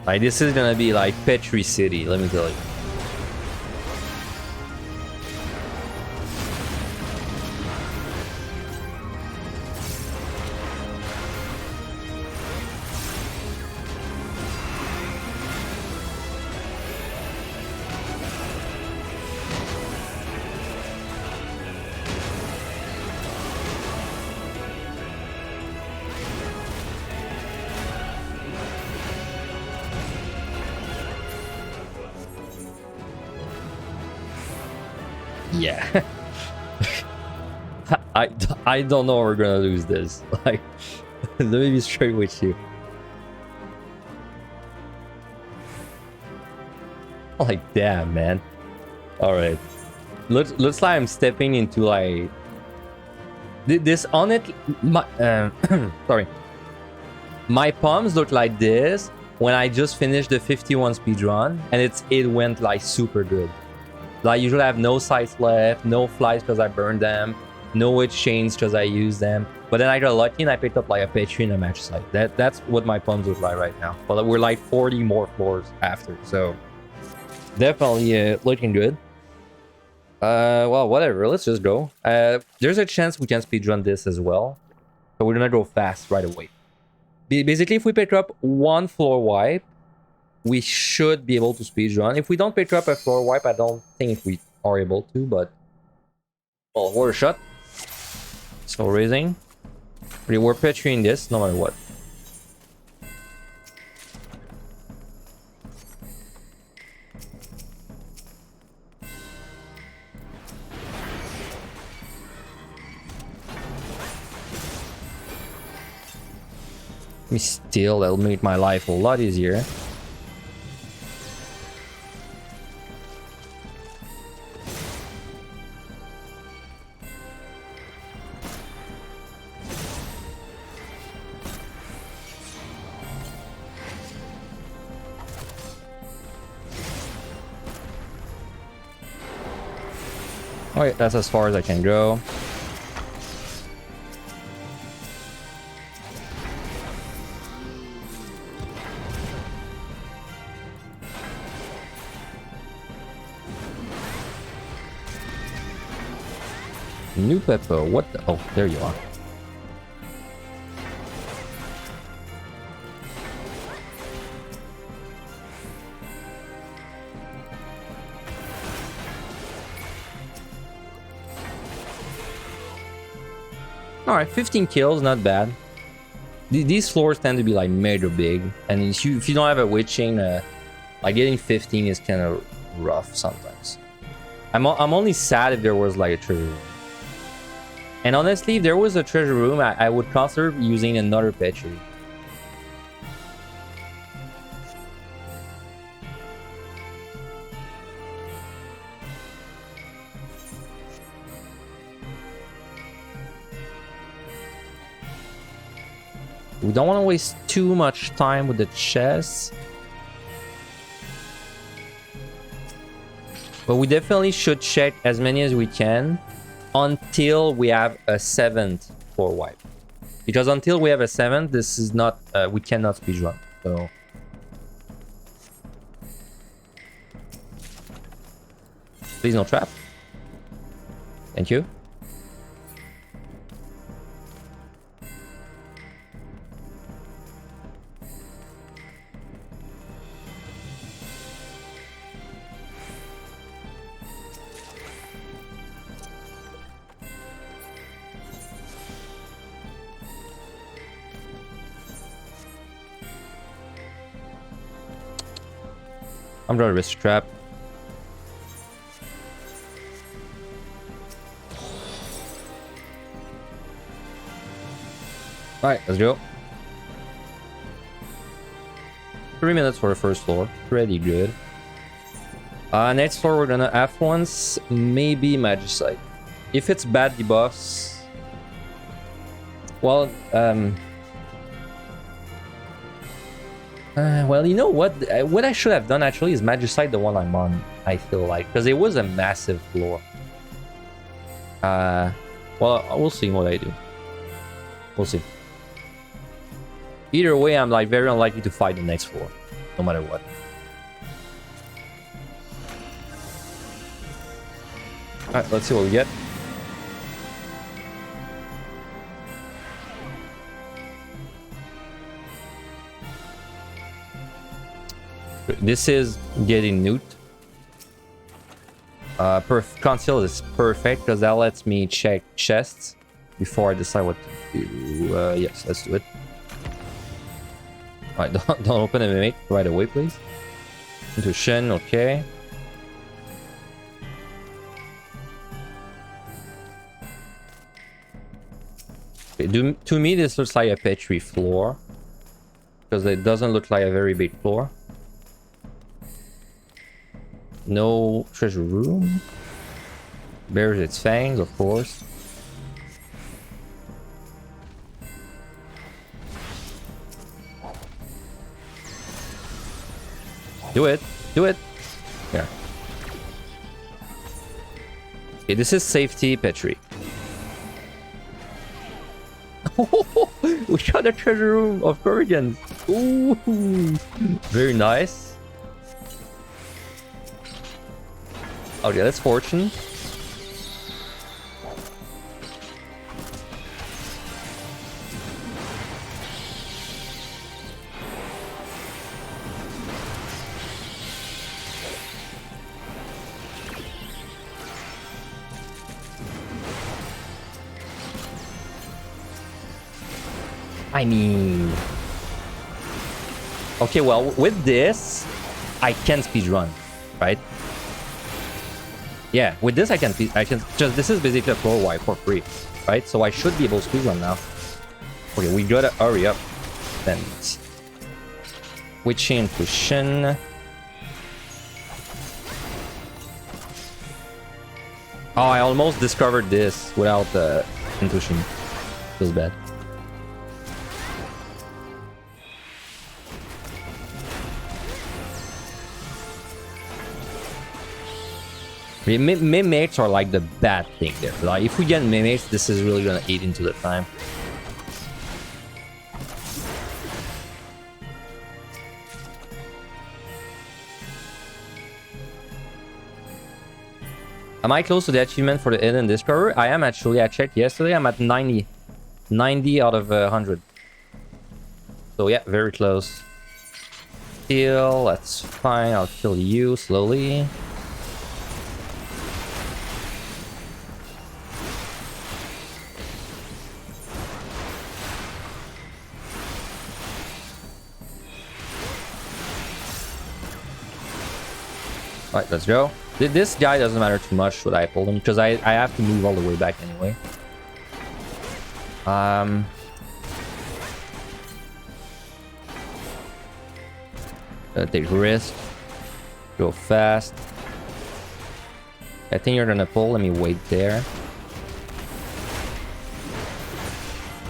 Like this is gonna be like Petri City, let me tell you. Yeah. I don't know we're gonna lose this. Like, let me be straight with you. Like, damn, man. All right. Looks like I'm stepping into like this on it. My sorry. My palms look like this when I just finished the 51 speedrun, and it went like super good. Like usually I have no sights left, no flies because I burned them, no witch chains because I used them. But then I got lucky and I picked up like a Petri and a match site. That's what my palms look like right now. But we're like 40 more floors after, so definitely looking good. Well, whatever. Let's just go. There's a chance we can speedrun this as well, so we're gonna go fast right away. Basically, if we pick up one floor wipe, we should be able to speedrun. If we don't pick up a floor wipe, I don't think we are able to, but... Well, we're a shot. So raising. We're Petri in this, no matter what. Me steal, that'll make my life a lot easier. Alright, that's as far as I can go. New Pepper, what the? Oh, there you are. Alright, 15 kills, not bad. These floors tend to be like mega big, and if you don't have a witching, like getting 15 is kind of rough sometimes. I'm only sad if there was like a treasure room. And honestly, if there was a treasure room, I would consider using another petri. We don't want to waste too much time with the chests. But we definitely should check as many as we can until we have a 7th floor wipe. Because until we have a 7th, this is not, we cannot speedrun. So. Please no trap. Thank you. I'm gonna risk trap. Alright, let's go. 3 minutes for the first floor. Pretty good. Next floor we're gonna F1s, maybe Magicite. If it's bad debuffs... Well, well, you know what? What I should have done actually is Magicite the one I'm on, I feel like. Because it was a massive floor. Well, we'll see what I do. We'll see. Either way, I'm like very unlikely to fight the next floor. No matter what. Alright, let's see what we get. This is getting newt. Conceal is perfect because that lets me check chests before I decide what to do. Yes, let's do it. Alright, don't open MMA right away, please. Intuition, okay. Okay, to me, this looks like a petri floor because it doesn't look like a very big floor. No treasure room. Bears its fangs, of course. Do it. Do it. Yeah. Okay, this is safety petri. We got a treasure room of Corrigans. Ooh, very nice. Okay, that's fortune. I mean... Okay, well, with this, I can speedrun, right? Yeah, with this I can just, this is basically a floor wipe for free, right? So I should be able to speedrun now. Okay, we gotta hurry up. Then, witching intuition. Oh, I almost discovered this without the intuition. Feels bad. Mimics are like the bad thing there. Like if we get mimics, this is really gonna eat into the time. Am I close to the achievement for the hidden discovery? I am actually. I checked yesterday. I'm at 90. 90 out of 100. So yeah, very close. Heal, that's fine. I'll kill you slowly. Alright, let's go. This guy doesn't matter too much what I pulled him, because I have to move all the way back anyway. Take risk. Go fast. I think you're gonna pull. Let me wait there.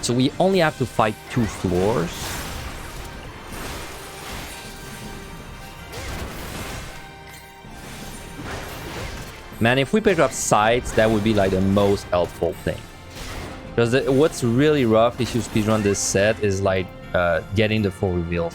So we only have to fight 2 floors. Man, if we pick up sides, that would be like the most helpful thing. Because what's really rough if you speedrun this set is like getting the full reveal.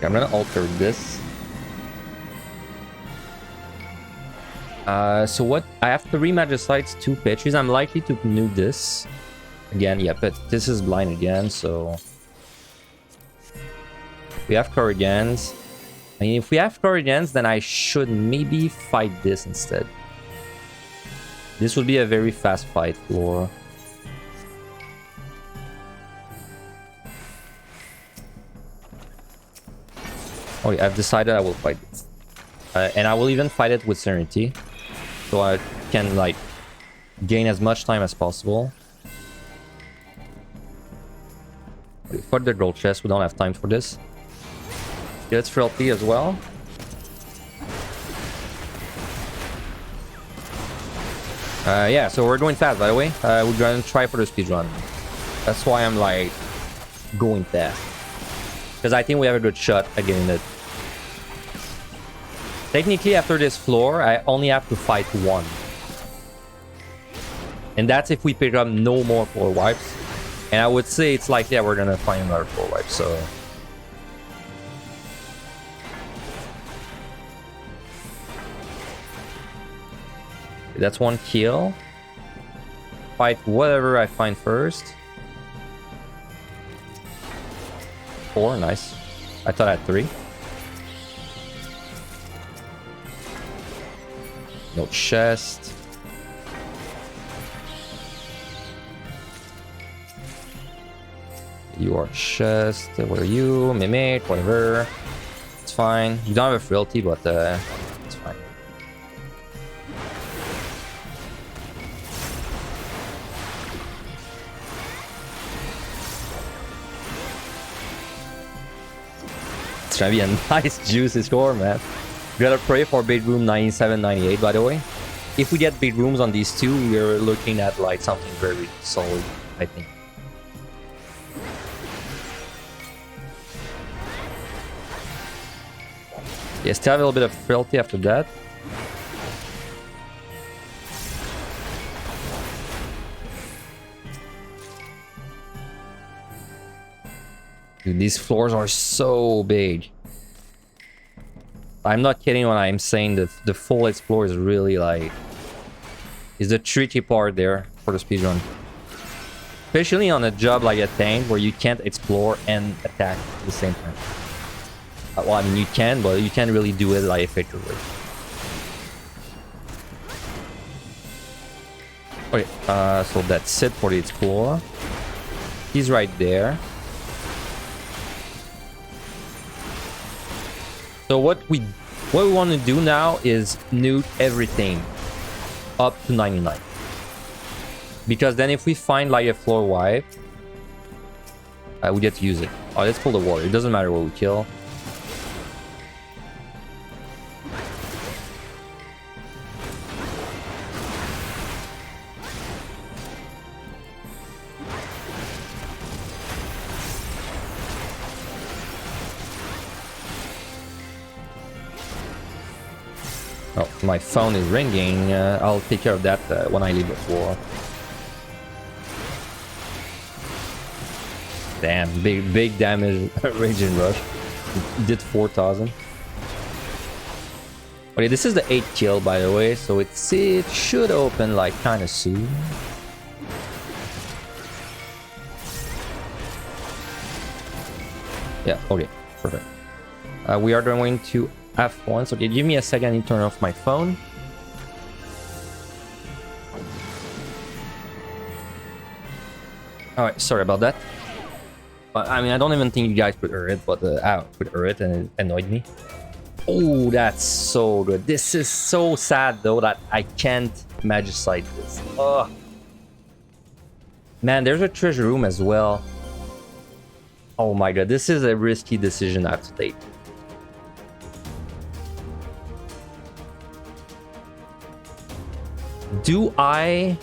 I'm gonna alter this. So what? I have 3 Magicites, 2 pitches. I'm likely to nuke this. Again, yeah, but this is blind again, so... We have Corrigans. I mean, if we have Corrigans, then I should maybe fight this instead. This would be a very fast fight floor. Oh yeah, I've decided I will fight this. And I will even fight it with Serenity. So I can, like, gain as much time as possible. For the gold chest, we don't have time for this. Yeah, it's frailty as well. Yeah, so we're going fast, by the way. We're going to try for the speedrun. That's why I'm, like, going fast. Because I think we have a good shot at getting it. Technically, after this floor, I only have to fight 1. And that's if we pick up no more floor wipes. And I would say it's likely that we're going to find another floor wipe, so... That's 1 kill. Fight whatever I find first. 4, nice. I thought I had 3. No chest. You are chest. Where are you? Mimic, whatever. It's fine. You don't have a frailty, but it's fine. It's gonna be a nice juicy score, man. We gotta pray for big room 97, 98, by the way. If we get big rooms on these 2, we're looking at like something very solid, I think. Yeah, still have a little bit of frailty after that. Dude, these floors are so big. I'm not kidding when I'm saying that the full explore is really like... is the tricky part there for the speedrun. Especially on a job like a tank where you can't explore and attack at the same time. Well, I mean, you can, but you can't really do it like effectively. Okay, so that's it for the explore. He's right there. So what we want to do now is nuke everything up to 99. Because then if we find like a floor wipe, we get to use it. Oh, let's pull the water. It doesn't matter what we kill. Oh, my phone is ringing. I'll take care of that when I leave the floor. Damn, big damage. Raging Rush. Did 4,000. Okay, this is the 8th kill, by the way, so it should open like kind of soon. Yeah, okay, perfect. We are going to F1, so give me a second to turn off my phone. Alright, sorry about that. I mean, I don't even think you guys could hear it, but I could hear it and it annoyed me. Oh, that's so good. This is so sad, though, that I can't Magicite this. Ugh. Man, there's a treasure room as well. Oh my god, this is a risky decision I have to take. Do I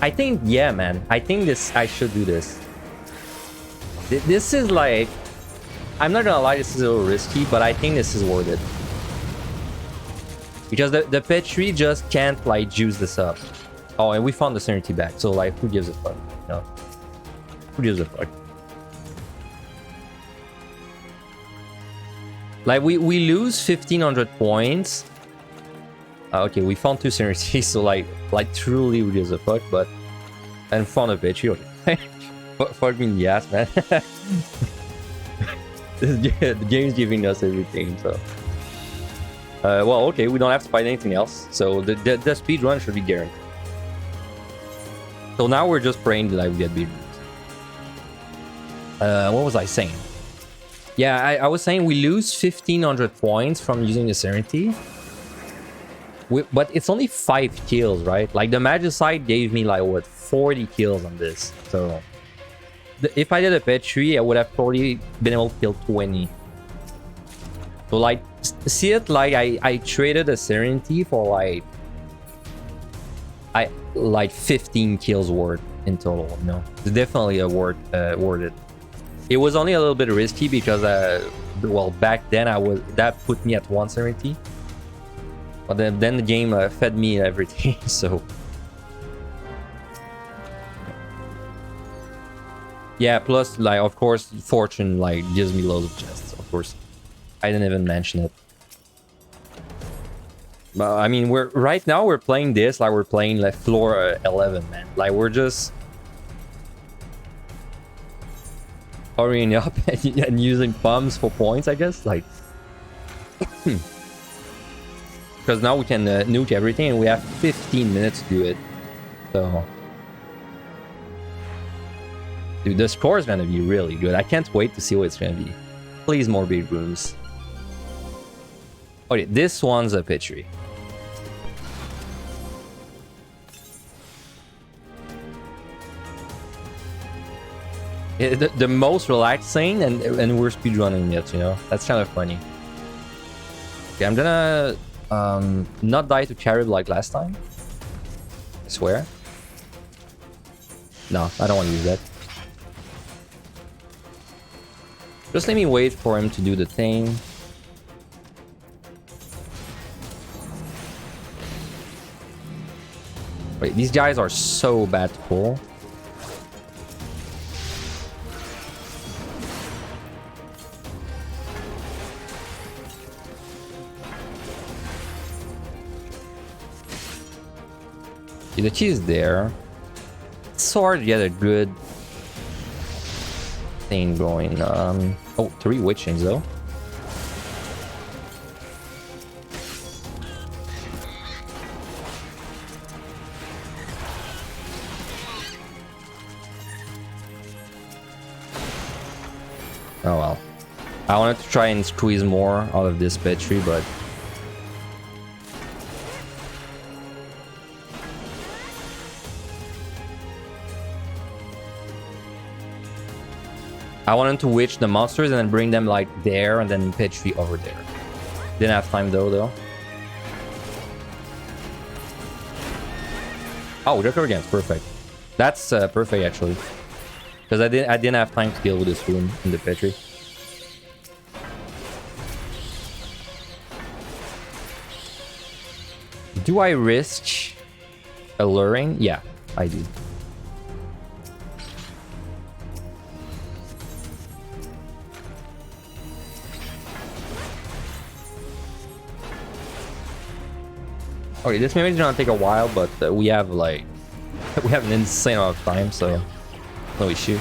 think, yeah, man. I think I should do this. This is like... I'm not gonna lie, this is a little risky, but I think this is worth it. Because the Petri just can't, like, juice this up. Oh, and we found the Serenity back, so, like, who gives a fuck? You know? Who gives a fuck? Like, we lose 1,500 points. Okay, we found 2 Serenities, so, like, truly who gives a fuck, but... And found a Petri, okay. Fuck me in the ass, man. The game's giving us everything, so... well, okay, we don't have to fight anything else, so the speed run should be guaranteed. So now we're just praying that we get beat. What was I saying? Yeah, I was saying we lose 1,500 points from using the Serenity. But it's only 5 kills, right? Like, the Magicite gave me, like, what, 40 kills on this, so... If I did a Petri, I would have probably been able to kill 20. So, like, see it like I traded a Serenity for, like 15 kills worth in total, you know? It's definitely worth it. It was only a little bit risky because, well, back then that put me at 1 Serenity. But then the game fed me everything, so... Yeah, plus, like, of course, Fortune, like, gives me loads of chests, of course. I didn't even mention it. But, I mean, right now we're playing this like we're playing, like, floor 11, man. Like, we're just... hurrying up and using bombs for points, I guess, like... Because now we can nuke everything, and we have 15 minutes to do it. So... Dude, the score is gonna be really good. I can't wait to see what it's gonna be. Please, more big rooms. Okay, this one's a Petri. The most relaxing, and we're speedrunning it, you know? That's kind of funny. Okay, I'm gonna not die to Carib like last time. I swear. No, I don't want to use that. Just let me wait for him to do the thing. Wait, these guys are so bad to pull. Okay, the key is there. It's so hard to get a good thing going. Oh, 3 witchings though. Oh well. I wanted to try and squeeze more out of this Petri, but I wanted to witch the monsters and then bring them like there and then Petri over there. Didn't have time though. Oh, Joker again, perfect. That's perfect actually, because I didn't have time to deal with this room in the Petri. Do I risk alluring? Yeah, I do. Okay, this maybe is gonna take a while, but we have like we have an insane amount of time, so no issue.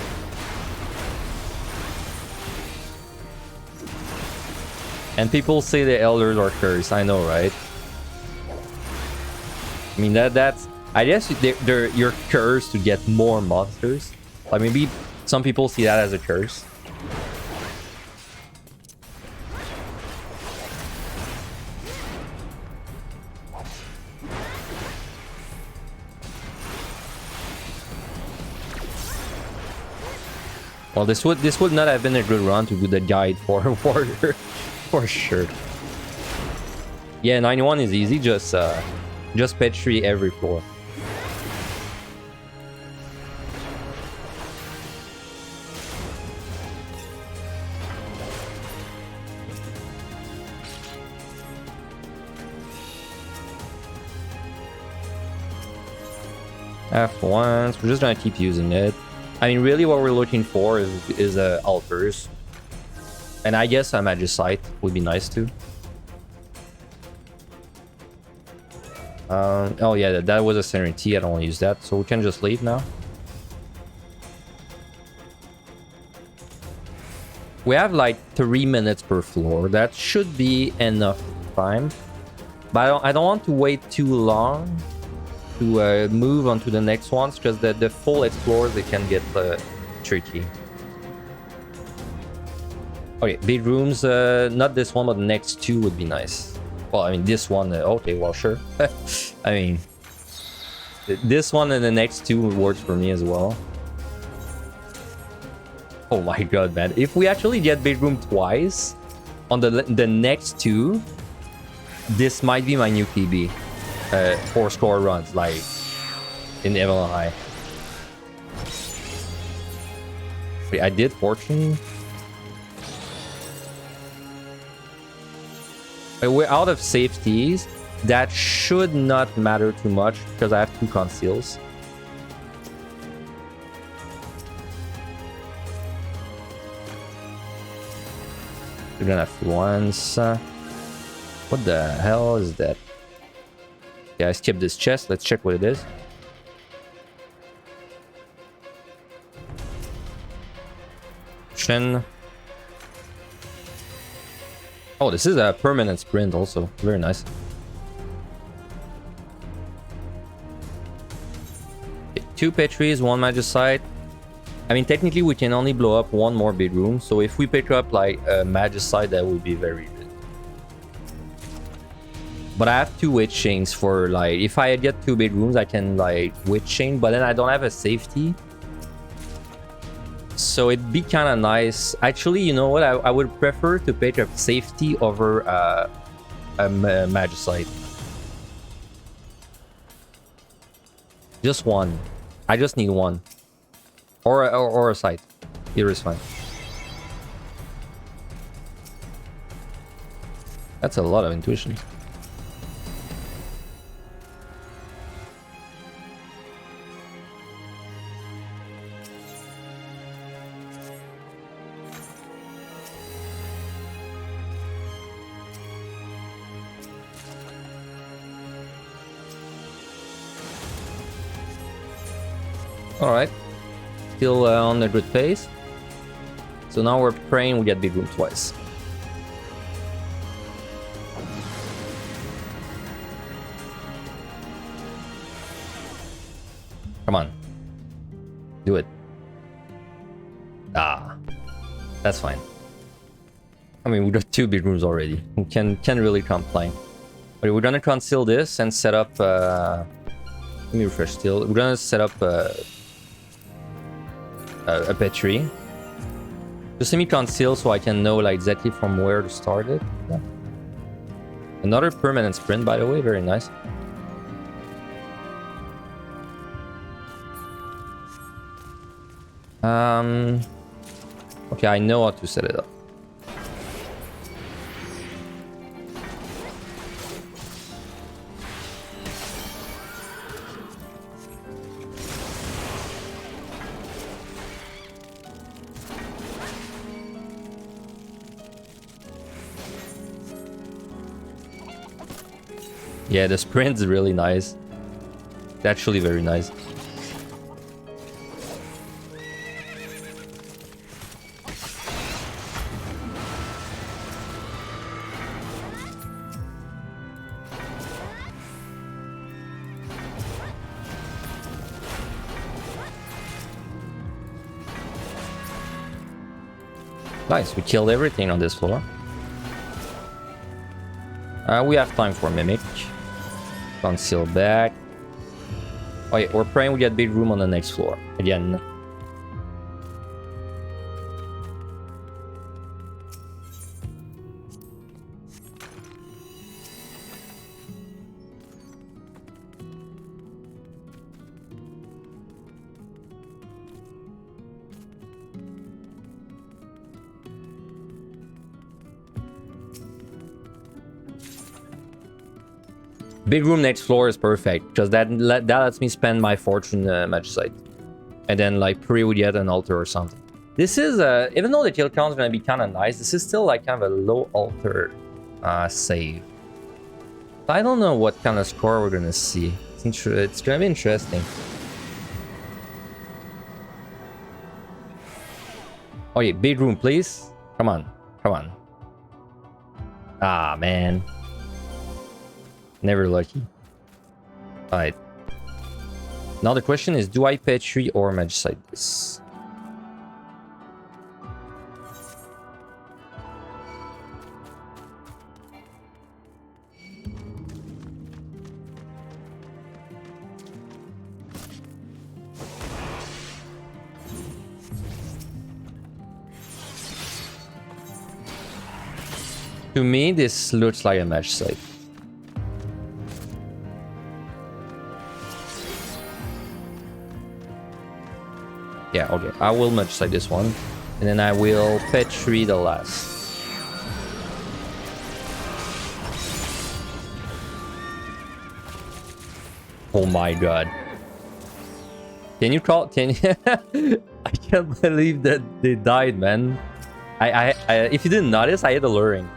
And people say the elders are cursed. I know, right? I mean that's I guess you're cursed to get more monsters. Like maybe some people see that as a curse. Well, this would not have been a good run to do the guide for a warrior, for sure. Yeah, 91 is easy. Just patch 3 every floor. F1, we're just gonna keep using it. I mean, really what we're looking for is altars. And I guess a Magicite would be nice too. Oh yeah, that was a Serenity. I don't want to use that, so we can just leave now. We have like 3 minutes per floor. That should be enough time. But I don't want to wait too long to move on to the next ones, because the full explorers, they can get tricky. Okay, big rooms, not this one, but the next two would be nice. Well, I mean, this one, okay, well, sure. I mean, this one and the next two works for me as well. Oh my god, man. If we actually get big room twice on the next two, this might be my new PB. 4 score runs, like in Evelyn High. Wait, I did Fortune. We're out of safeties. That should not matter too much because I have 2 conceals. We're gonna have once. What the hell is that? Yeah, I skipped this chest. Let's check what it is. Shin. Oh, this is a permanent sprint also. Very nice. Okay, 2 Petries, 1 Magicite. I mean, technically we can only blow up 1 more big room. So if we pick up like a Magicite, that would be very good. But I have 2 Witch Chains for like, if I get 2 big rooms, I can like Witch Chain, but then I don't have a safety. So it'd be kind of nice. Actually, you know what? I would prefer to pick up safety over a Magicite. Just 1. I just need 1. Or a sight. Either is fine. That's a lot of intuition. Alright, still on a good pace. So now we're praying we get big room twice. Come on. Do it. Ah, that's fine. I mean, we got 2 big rooms already. We can't really complain. Okay, we're gonna conceal this and set up... let me refresh still. We're gonna set up... a battery. Just let me conceal so I can know like exactly from where to start it. Yeah. Another permanent sprint, by the way, very nice. Okay, I know how to set it up. Yeah, the sprint is really nice. It's actually very nice. Nice, we killed everything on this floor. We have time for Mimic. Conceal back. Oh yeah, we're praying we get big room on the next floor. Again. Big room next floor is perfect because that lets me spend my fortune match site, and then like pre would get an altar or something. This is even though the kill count is gonna be kind of nice, this is still like kind of a low altar save. I don't know what kind of score we're gonna see. It's gonna be interesting. Oh yeah, big room, please. Come on, come on. Ah man. Never lucky. Alright. Now the question is, do I Petri or Magicite this? To me, this looks like a Magicite. Yeah, okay. I will match like this one. And then I will Petri the last. Oh my god. Can you call... Can you... I can't believe that they died, man. If you didn't notice, I hit alluring.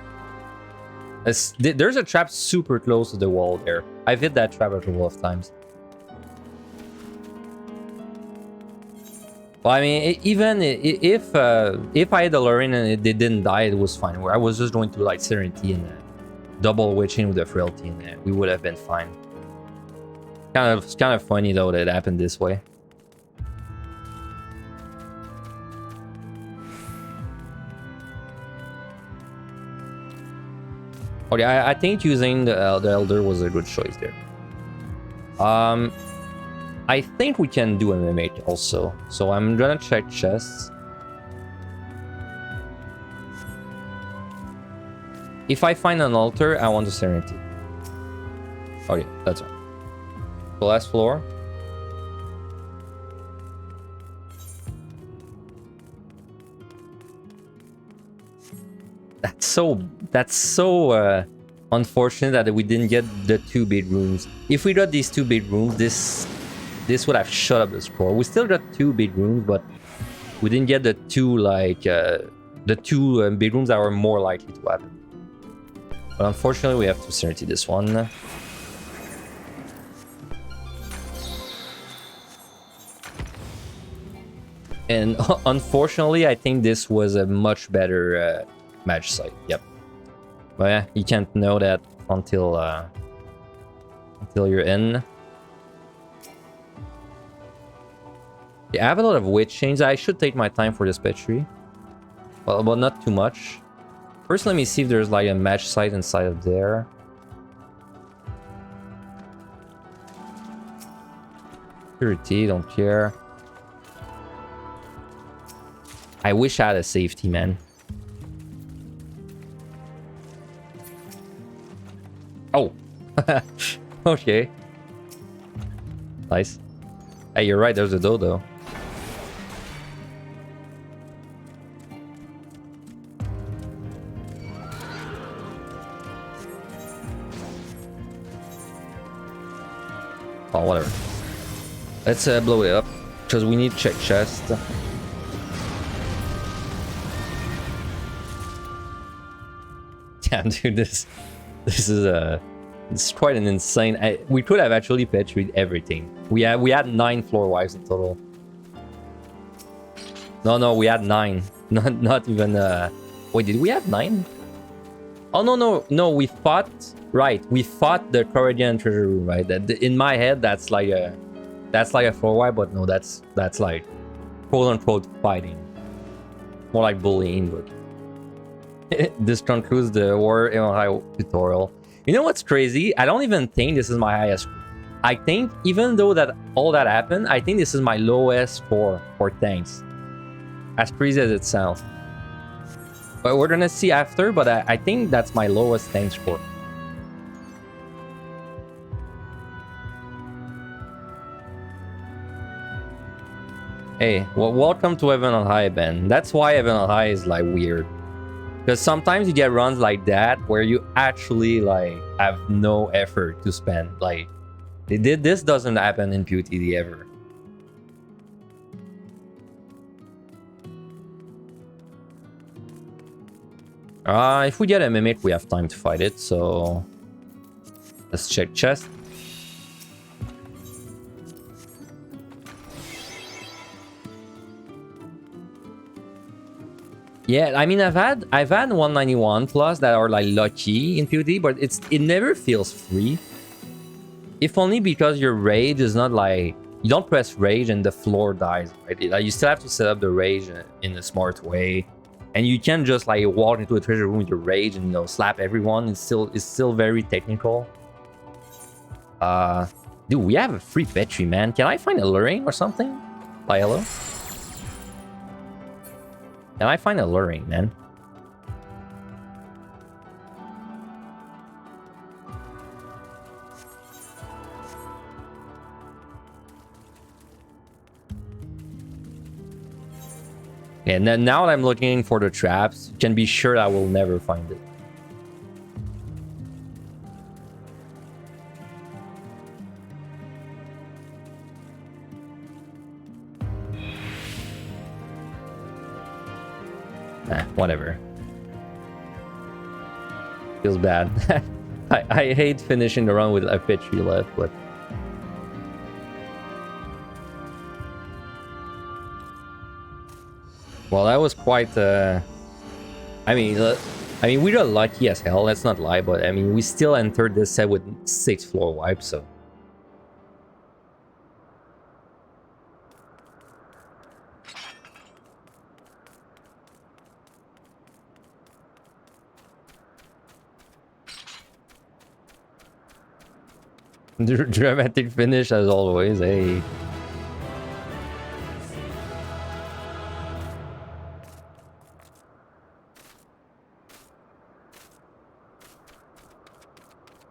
There's a trap super close to the wall there. I've hit that trap a couple of times. Well, I mean, even if I had a Lorraine and they didn't die, it was fine. I was just going to like Serenity and double witching with the Frailty, and we would have been fine. It's kind of funny though that it happened this way. Okay, I think using the Elder was a good choice there. I think we can do a Mimic also, so I'm gonna check chests. If I find an altar, I want the Serenity. Okay, that's right. The last floor. That's so unfortunate that we didn't get the 2 big rooms. If we got these 2 big rooms, this would have shut up the score. We still got 2 big rooms, but we didn't get the 2 like the 2 big rooms that were more likely to happen. But unfortunately, we have to Serenity this one. And unfortunately, I think this was a much better match site. Yep. But yeah, you can't know that until you're in. Yeah, I have a lot of witch chains. I should take my time for this Petri. Well, but not too much. First, let me see if there's like a match site inside of there. Purity, don't care. I wish I had a safety, man. Oh. Okay. Nice. Hey, you're right, there's a dodo. Oh, whatever. Let's blow it up, because we need to check chest. Damn, dude, this It's quite an insane... we could have actually petrified everything. We had 9 floor wipes in total. No, we had 9. Not even... Wait, did we have 9? Oh, no, we fought... Right, we fought the Corrigan treasure room, right? In my head, that's like a floor wipe, but no, that's like quote-unquote fighting. More like bullying, but... This concludes the War in High tutorial. You know what's crazy? I don't even think this is my highest. I think, even though that all that happened, I think this is my lowest score for tanks. As crazy as it sounds. But we're gonna see after, but I think that's my lowest tank score. Hey, well, welcome to Heaven on High, Ben. That's why Heaven on High is like weird. Because sometimes you get runs like that where you actually like have no effort to spend. Like, this doesn't happen in PUTD ever. If we get a Mimic, we have time to fight it, so... Let's check chest. Yeah, I mean, I've had 191 plus that are like lucky in PUD, but it never feels free. If only because your rage is not like... You don't press rage and the floor dies, right? Like, you still have to set up the rage in a smart way. And you can't just like walk into a treasure room with your rage and, you know, slap everyone. It's still very technical. Dude, we have a free petri, man. Can I find a luring or something? Like, hello? Can I find a luring, man? And then now that I'm looking for the traps, you can be sure I will never find it. Whatever. Feels bad. I hate finishing the run with a petri left, but... Well, that was quite... I mean, we got lucky as hell, let's not lie, but I mean, we still entered this set with 6 floor wipes, so... Dramatic finish as always, hey.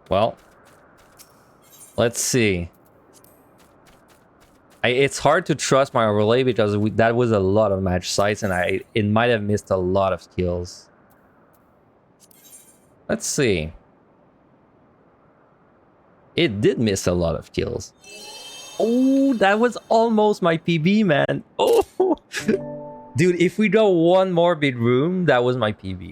Well, let's see. It's hard to trust my overlay because that was a lot of match sites and it might have missed a lot of skills. Let's see. It did miss a lot of kills. Oh, that was almost my PB, man. Oh, dude, if we go one more big room, that was my PB.